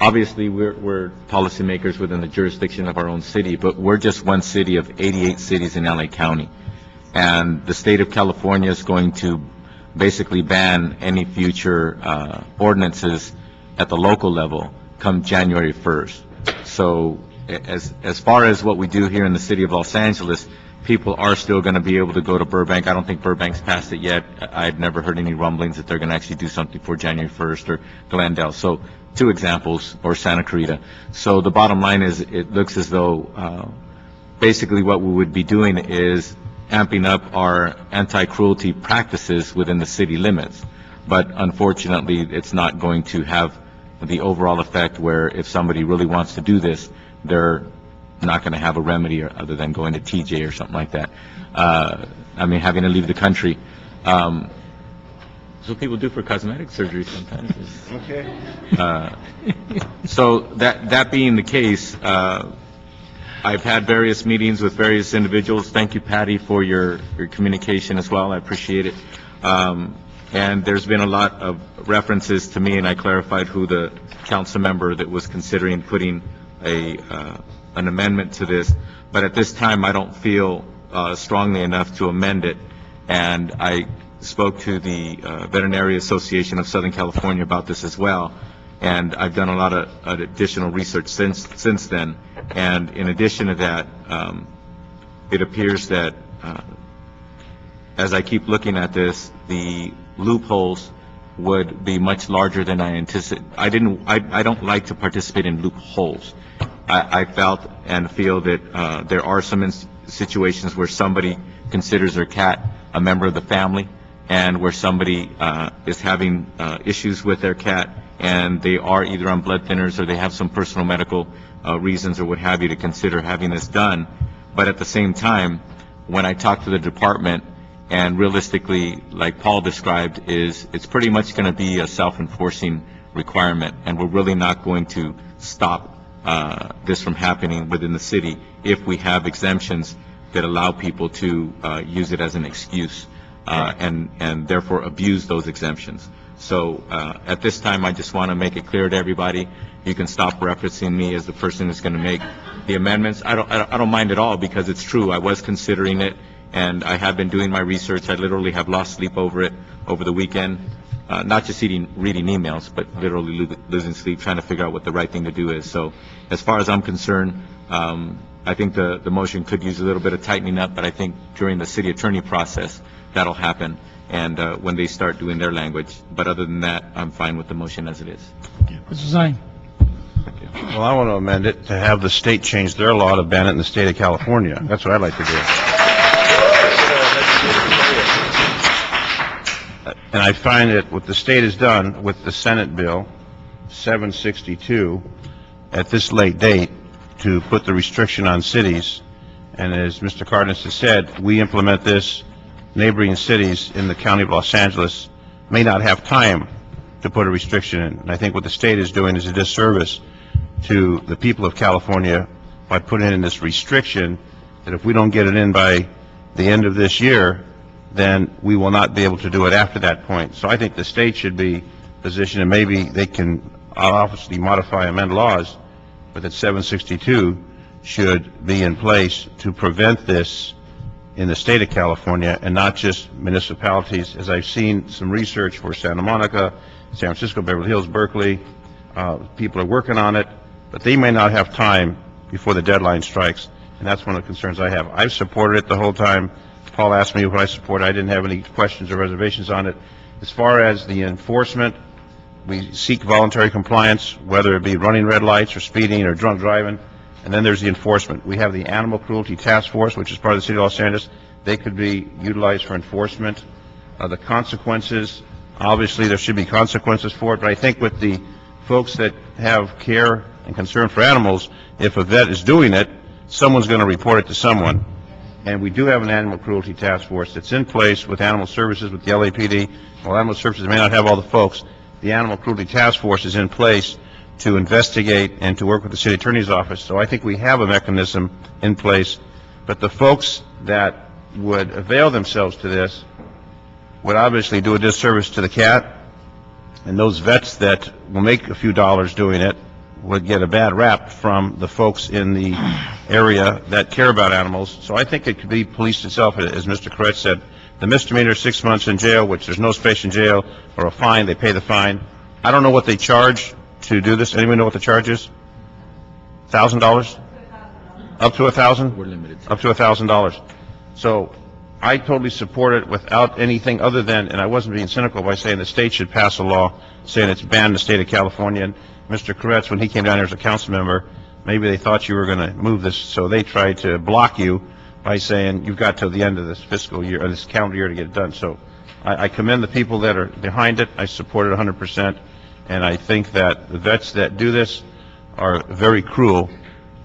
obviously we're policymakers within the jurisdiction of our own city, but we're just one city of 88 cities in LA County. And the state of California is going to basically ban any future ordinances at the local level come January 1st. So as far as what we do here in the city of Los Angeles, people are still going to be able to go to Burbank. I don't think Burbank's passed it yet. I've never heard any rumblings that they're going to actually do something for January 1st, or Glendale. So 2 examples, or Santa Clarita. So the bottom line is, it looks as though basically what we would be doing is amping up our anti-cruelty practices within the city limits. But unfortunately, it's not going to have the overall effect where if somebody really wants to do this, they're not going to have a remedy other than going to TJ or something like that. Having to leave the country. That's what people do for cosmetic surgery sometimes. Okay. So that being the case, I've had various meetings with various individuals. Thank you, Patty, for your communication as well. I appreciate it. And there's been a lot of references to me, and I clarified who the council member that was considering putting an amendment to this. But at this time, I don't feel strongly enough to amend it. And I spoke to the Veterinary Association of Southern California about this as well. And I've done a lot of additional research since then. And in addition to that, it appears that as I keep looking at this, the loopholes would be much larger than I anticipate. I don't like to participate in loopholes. I felt and feel that there are some situations where somebody considers their cat a member of the family, and where somebody is having issues with their cat, and they are either on blood thinners or they have some personal medical reasons or what have you to consider having this done. But at the same time, when I talk to the department, and realistically, like Paul described, it's pretty much going to be a self-enforcing requirement, and we're really not going to stop this from happening within the city if we have exemptions that allow people to use it as an excuse and therefore abuse those exemptions. So at this time, I just want to make it clear to everybody, you can stop referencing me as the person who's going to make the amendments. I don't mind at all, because it's true. I was considering it, and I have been doing my research. I literally have lost sleep over it over the weekend, not just reading emails, but literally losing sleep trying to figure out what the right thing to do is. So as far as I'm concerned, I think the motion could use a little bit of tightening up, but I think during the city attorney process, that'll happen, and when they start doing their language. But other than that, I'm fine with the motion as it is. Mr. Zine. Well, I want to amend it to have the state change their law to ban it in the state of California. That's what I'd like to do. And I find that what the state has done with the Senate bill 762 at this late date to put the restriction on cities, and as Mr. Cardenas has said, we implement this, neighboring cities in the county of Los Angeles may not have time to put a restriction in. And I think what the state is doing is a disservice to the people of California by putting in this restriction that if we don't get it in by the end of this year, then we will not be able to do it after that point. So I think the state should be positioned, and maybe they can obviously modify, amend laws, but that 762 should be in place to prevent this in the state of California and not just municipalities. As I've seen some research for Santa Monica, San Francisco, Beverly Hills, Berkeley, people are working on it, but they may not have time before the deadline strikes, and that's one of the concerns I have. I've supported it the whole time. Paul asked me what I support. I didn't have any questions or reservations on it. As far as the enforcement, we seek voluntary compliance, whether it be running red lights or speeding or drunk driving, and then there's the enforcement. We have the Animal Cruelty Task Force, which is part of the City of Los Angeles. They could be utilized for enforcement. The consequences, obviously there should be consequences for it, but I think with the folks that have care and concern for animals, if a vet is doing it, someone's going to report it to someone. And we do have an Animal Cruelty Task Force that's in place with Animal Services, with the LAPD. While Animal Services may not have all the folks, the Animal Cruelty Task Force is in place to investigate and to work with the City Attorney's Office. So I think we have a mechanism in place. But the folks that would avail themselves to this would obviously do a disservice to the cat, and those vets that will make a few dollars doing it would get a bad rap from the folks in the area that care about animals. So I think it could be policed itself, as Mr. Koretz said. The misdemeanor, 6 months in jail, which there's no space in jail, or a fine, they pay the fine. I don't know what they charge to do this. Anyone know what the charge is? $1,000? Up to $1,000? We're limited. Up to $1,000. So I totally support it without anything other than, and I wasn't being cynical by saying the state should pass a law saying it's banned in the state of California. And Mr. Koretz, when he came down here as a council member, maybe they thought you were going to move this, so they tried to block you by saying you've got till the end of this fiscal year, or this calendar year to get it done. So I commend the people that are behind it. I support it 100%. And I think that the vets that do this are very cruel.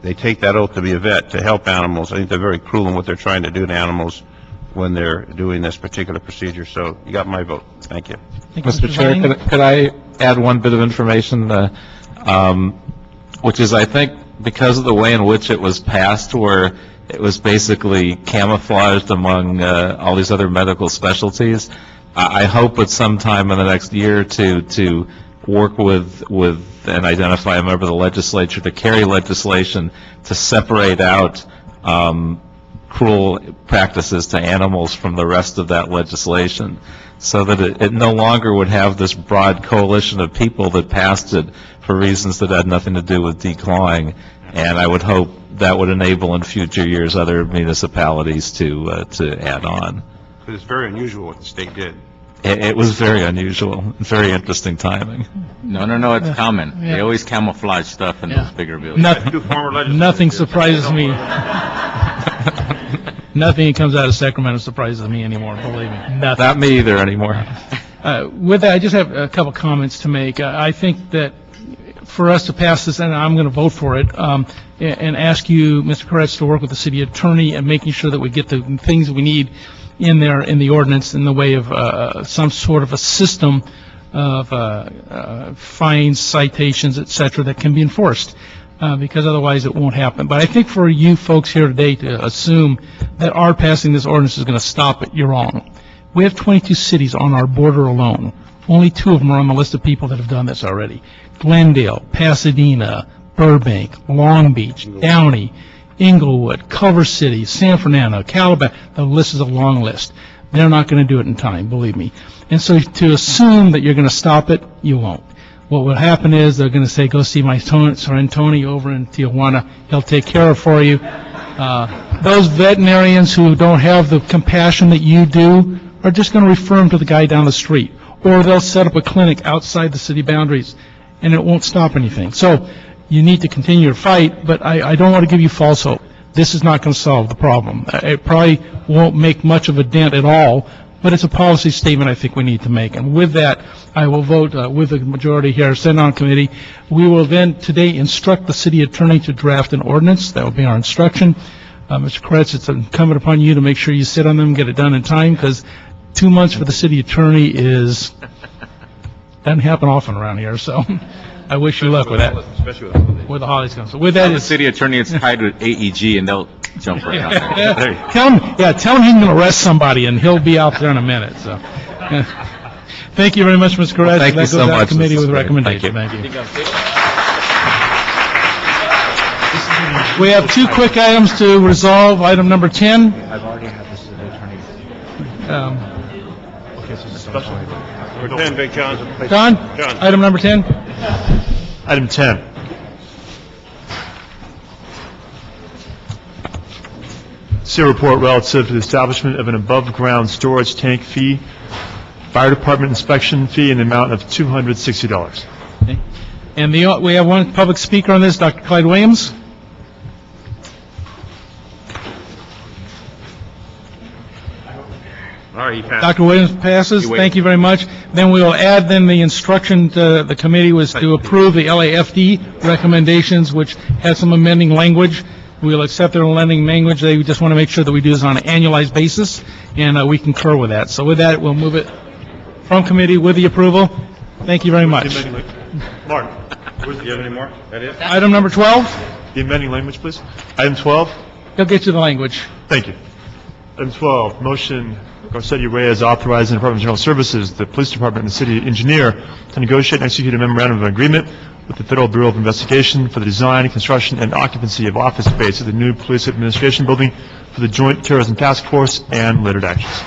They take that oath to be a vet, to help animals. I think they're very cruel in what they're trying to do to animals when they're doing this particular procedure. So you got my vote. Thank you. Mr. Chair, could I add one bit of information, which is, I think, because of the way in which it was passed, where it was basically camouflaged among all these other medical specialties, I hope at some time in the next year or two to work with and identify a member of the legislature to carry legislation to separate out cruel practices to animals from the rest of that legislation, so that it no longer would have this broad coalition of people that passed it for reasons that had nothing to do with declawing. And I would hope that would enable in future years other municipalities to add on. But it's very unusual what the state did. It was very unusual, very interesting timing. No, it's common. They always camouflage stuff in those bigger bills. Nothing surprises me. Nothing that comes out of Sacramento surprises me anymore, believe me. Nothing. Not me either anymore. With that, I just have a couple comments to make. I think that for us to pass this, and I'm going to vote for it, and ask you, Mr. Koretz, to work with the city attorney and making sure that we get the things we need in there in the ordinance in the way of some sort of a system of fines, citations, et cetera, that can be enforced, because otherwise it won't happen. But I think for you folks here today to assume that our passing this ordinance is going to stop it, you're wrong. We have 22 cities on our border alone. Only 2 of them are on the list of people that have done this already. Glendale, Pasadena, Burbank, Long Beach, Downey, Inglewood, Culver City, San Fernando, Calabasas. The list is a long list. They're not going to do it in time, believe me. And so to assume that you're going to stop it, you won't. What will happen is they're going to say, go see my friend Tony over in Tijuana. He'll take care of it for you. Those veterinarians who don't have the compassion that you do are just going to refer them to the guy down the street. Or they'll set up a clinic outside the city boundaries, and it won't stop anything. So you need to continue to fight, but I don't want to give you false hope. This is not going to solve the problem. It probably won't make much of a dent at all, but it's a policy statement I think we need to make. And with that, I will vote with the majority here, send on committee. We will then today instruct the city attorney to draft an ordinance. That will be our instruction. Mr. Koretz, it's incumbent upon you to make sure you sit on them, get it done in time, because 2 months for the city attorney doesn't happen often around here, so I wish you luck with that. Especially with the holidays. With the holidays coming. So with that, The city attorney is tied with AEG, and they'll jump right out there. tell him he can arrest somebody, and he'll be out there in a minute, so. Thank you very much, Mr. Koretz. Thank you so That goes out much. to committee This is with great. recommendation. Thank Thank you. We have 2 quick items to resolve. Item number 10. I've already had the city attorney. Okay, so it's special. Number 10, Big John. John? Item number 10. Item 10. See a report relative to the establishment of an above-ground storage tank fee, fire department inspection fee in the amount of $260. Okay. And we have one public speaker on this, Dr. Clyde Williams. All right, you passed. Dr. Williams passes. Thank you very much. Then we will add then the instruction to the committee was to approve the LAFD recommendations, which has some amending language. We'll accept their amending language. They just want to make sure that we do this on an annualized basis, and we concur with that. So with that, we'll move it from committee with the approval. Thank you very much. Mark, Do you have any more? That is? Item number 12. the amending language, please. Item 12. He'll get you the language. Thank you. Item 12, motion Garcetti Reyes authorizing the Department of General Services, the Police Department, and the City Engineer to negotiate and execute a memorandum of agreement with the Federal Bureau of Investigation for the design, construction, and occupancy of office space at the new Police Administration Building for the Joint Terrorism Task Force and related actions.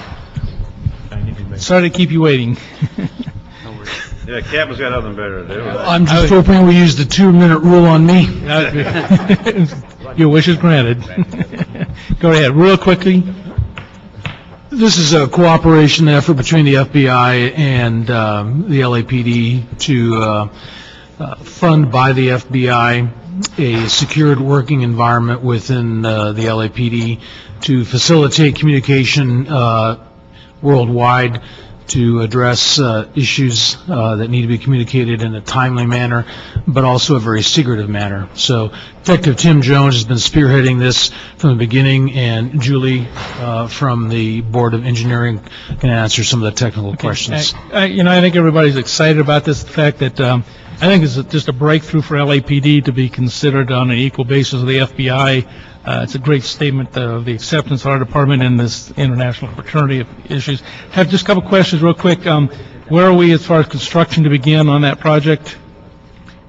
Sorry to keep you waiting. Yeah, Captain's got nothing better to do. I'm just hoping we use the 2-minute rule on me. Your wish is granted. Go ahead, real quickly. This is a cooperation effort between the FBI and the LAPD to fund by the FBI a secured working environment within the LAPD to facilitate communication worldwide, to address issues that need to be communicated in a timely manner, but also a very secretive manner. So Detective Tim Jones has been spearheading this from the beginning, and Julie from the Board of Engineering can answer some of the technical questions. I think everybody's excited about this, the fact that I think it's just a breakthrough for LAPD to be considered on an equal basis with the FBI. It's a great statement of the acceptance of our department in this international fraternity of issues. Have just a couple questions real quick. Where are we as far as construction to begin on that project?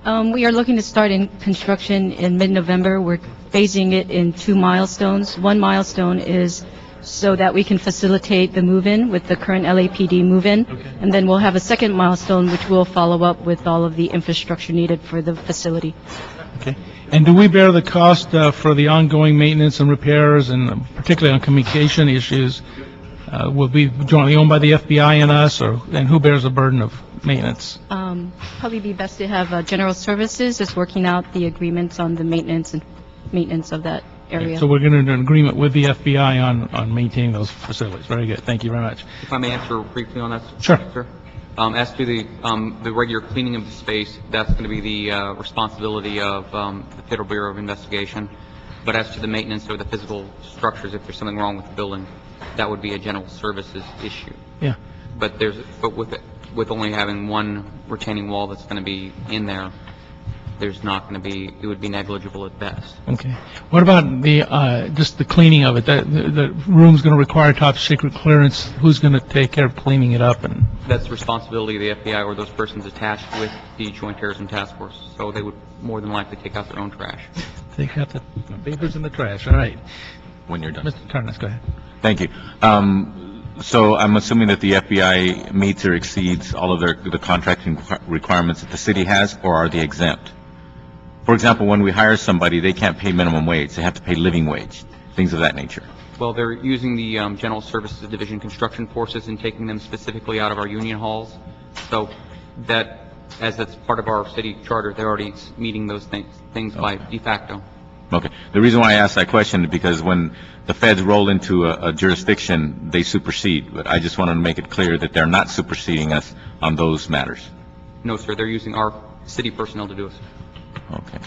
We are looking to start in construction in mid-November. We're phasing it in 2 milestones. One milestone is so that we can facilitate the move-in with the current LAPD move-in. Okay. And then we'll have a second milestone which will follow up with all of the infrastructure needed for the facility. Okay. And do we bear the cost for the ongoing maintenance and repairs, and particularly on communication issues? Will be jointly owned by the FBI and us, and who bears the burden of maintenance? Probably be best to have General Services is working out the agreements on the maintenance of that area. So we're going to do an agreement with the FBI on maintaining those facilities. Very good. Thank you very much. If I may answer briefly on that, Sure. Sir. As to the regular cleaning of the space, that's going to be the responsibility of the Federal Bureau of Investigation. But as to the maintenance of the physical structures, if there's something wrong with the building, that would be a general services issue. Yeah. But with only having one retaining wall that's going to be in there, there's not going to be, it would be negligible at best. Okay. What about the just the cleaning of it? The room's going to require top secret clearance. Who's going to take care of cleaning it up? And that's the responsibility of the FBI or those persons attached with the Joint Terrorism Task Force. So they would more than likely take out their own trash. Take out the papers in the trash. All right. When you're done. Mr. Tarnas, go ahead. Thank you. So I'm assuming that the FBI meets or exceeds all of the contracting requirements that the city has, or are they exempt? For example, when we hire somebody, they can't pay minimum wage. They have to pay living wage, things of that nature. Well, they're using the General Services Division construction forces and taking them specifically out of our union halls. So that, as that's part of our city charter, they're already meeting those things by de facto. Okay. The reason why I asked that question is because when the feds roll into a jurisdiction, they supersede. But I just wanted to make it clear that they're not superseding us on those matters. No, sir, they're using our city personnel to do it. Okay.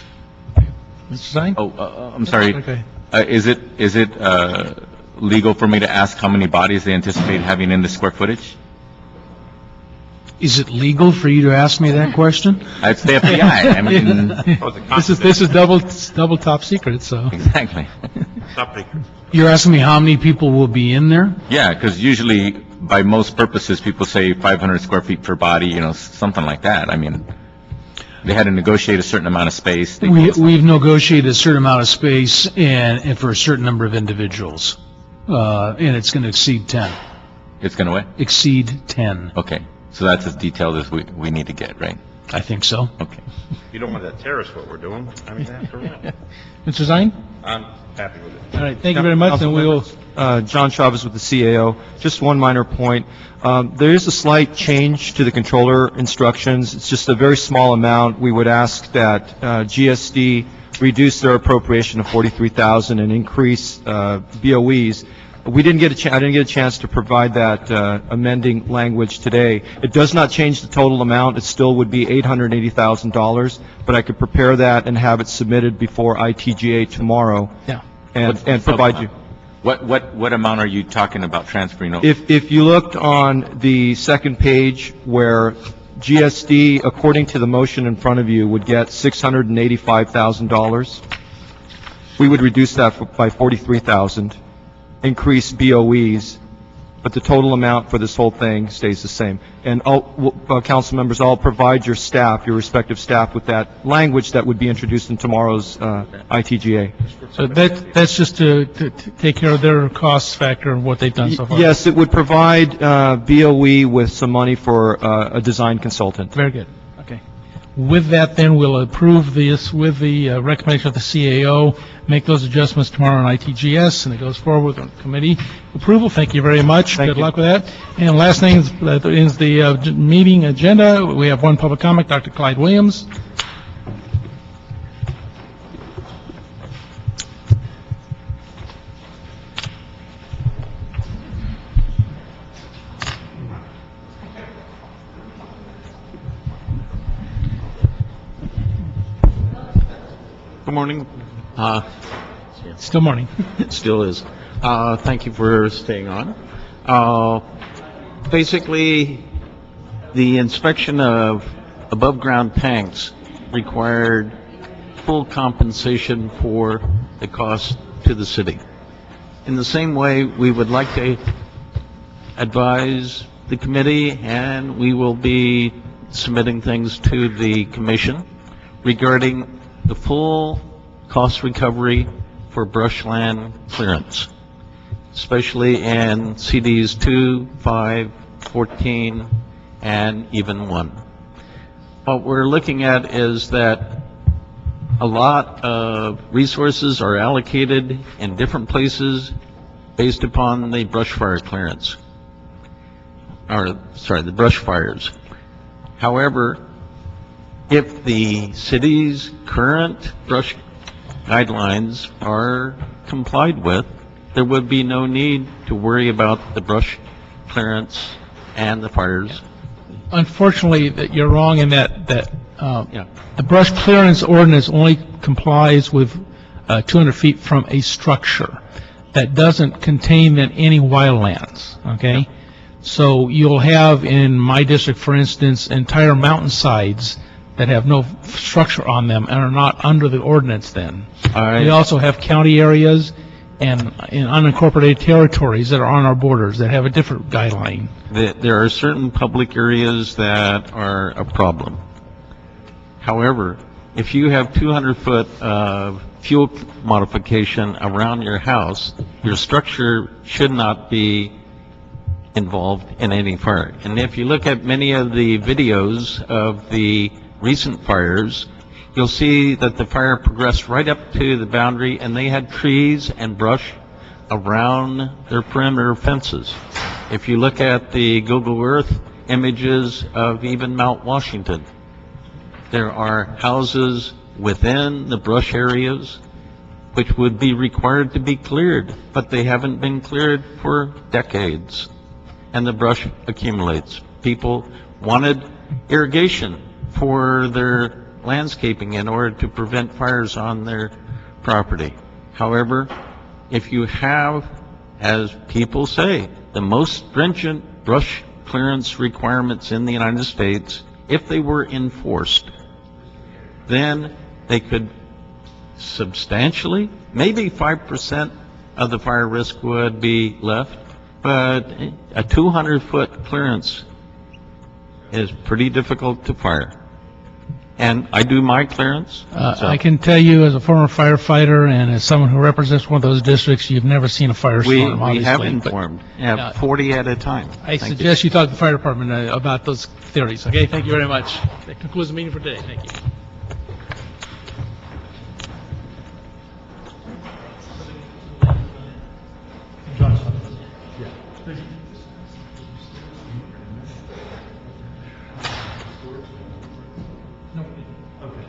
Mr. Zine? Oh, I'm sorry. Okay. Is it legal for me to ask how many bodies they anticipate having in the square footage? Is it legal for you to ask me that question? It's the FBI. I mean, this is double top secret, so. Exactly. You're asking me how many people will be in there? Yeah, because usually, by most purposes, people say 500 square feet per body, you know, something like that. I mean, they had to negotiate a certain amount of space. We've negotiated a certain amount of space and for a certain number of individuals, and it's going to exceed 10. It's going to what? Exceed 10. Okay. So that's as detailed as we need to get, right? I think so. Okay. You don't want to terrace what we're doing. I mean, after all. Mr. Zine? I'm happy with it. All right, thank you very much, and we will. John Chavez with the CAO. Just one minor point. There is a slight change to the controller instructions. It's just a very small amount. We would ask that GSD reduce their appropriation of $43,000 and increase BOEs. I didn't get a chance to provide that amending language today. It does not change the total amount. It still would be $880,000, but I could prepare that and have it submitted before ITGA tomorrow. Yeah. And provide you. What amount are you talking about transferring over? If you looked on the second page where GSD, according to the motion in front of you, would get $685,000, we would reduce that by $43,000. Increase BOEs, but the total amount for this whole thing stays the same. And council members, I'll provide your staff, your respective staff, with that language that would be introduced in tomorrow's ITGA. So that's just to take care of their cost factor and what they've done so far? Yes, it would provide BOE with some money for a design consultant. Very good. Okay. With that, then, we'll approve this with the recommendation of the CAO, make those adjustments tomorrow on ITGS, and it goes forward on committee approval. Thank you very much. Good luck with that. And last thing is the meeting agenda. We have one public comment, Dr. Clyde Williams. Good morning. Still morning. It still is. Thank you for staying on. Basically, the inspection of above-ground tanks required full compensation for the cost to the city. In the same way, we would like to advise the committee, and we will be submitting things to the commission regarding the full cost recovery for brushland clearance, especially in CDs 2, 5, 14, and even 1. What we're looking at is that a lot of resources are allocated in different places based upon the brush fire clearance, the brush fires. However, if the city's current brush guidelines are complied with, there would be no need to worry about the brush clearance and the fires. Unfortunately, you're wrong in that the brush clearance ordinance only complies with 200 feet from a structure. That doesn't contain then any wildlands, okay? So you'll have in my district, for instance, entire mountainsides that have no structure on them and are not under the ordinance then. We also have county areas and in unincorporated territories that are on our borders that have a different guideline. There are certain public areas that are a problem. However, if you have 200 foot of fuel modification around your house, your structure should not be involved in any fire. And if you look at many of the videos of the recent fires, you'll see that the fire progressed right up to the boundary, and they had trees and brush around their perimeter fences. If you look at the Google Earth images of even Mount Washington, there are houses within the brush areas, which would be required to be cleared, but they haven't been cleared for decades, and the brush accumulates. People wanted irrigation for their landscaping in order to prevent fires on their property. However, if you have, as people say, the most stringent brush clearance requirements in the United States, if they were enforced, then they could substantially, maybe 5% of the fire risk would be left, but a 200-foot clearance is pretty difficult to fire. And I do my clearance. so- I can tell you, as a former firefighter and as someone who represents one of those districts, you've never seen a firestorm, obviously. We have but, informed, 40 at a time. I Thank you. suggest you talk to the fire department about those theories, okay? Thank you very much. That concludes the meeting for today. Thank you. Okay,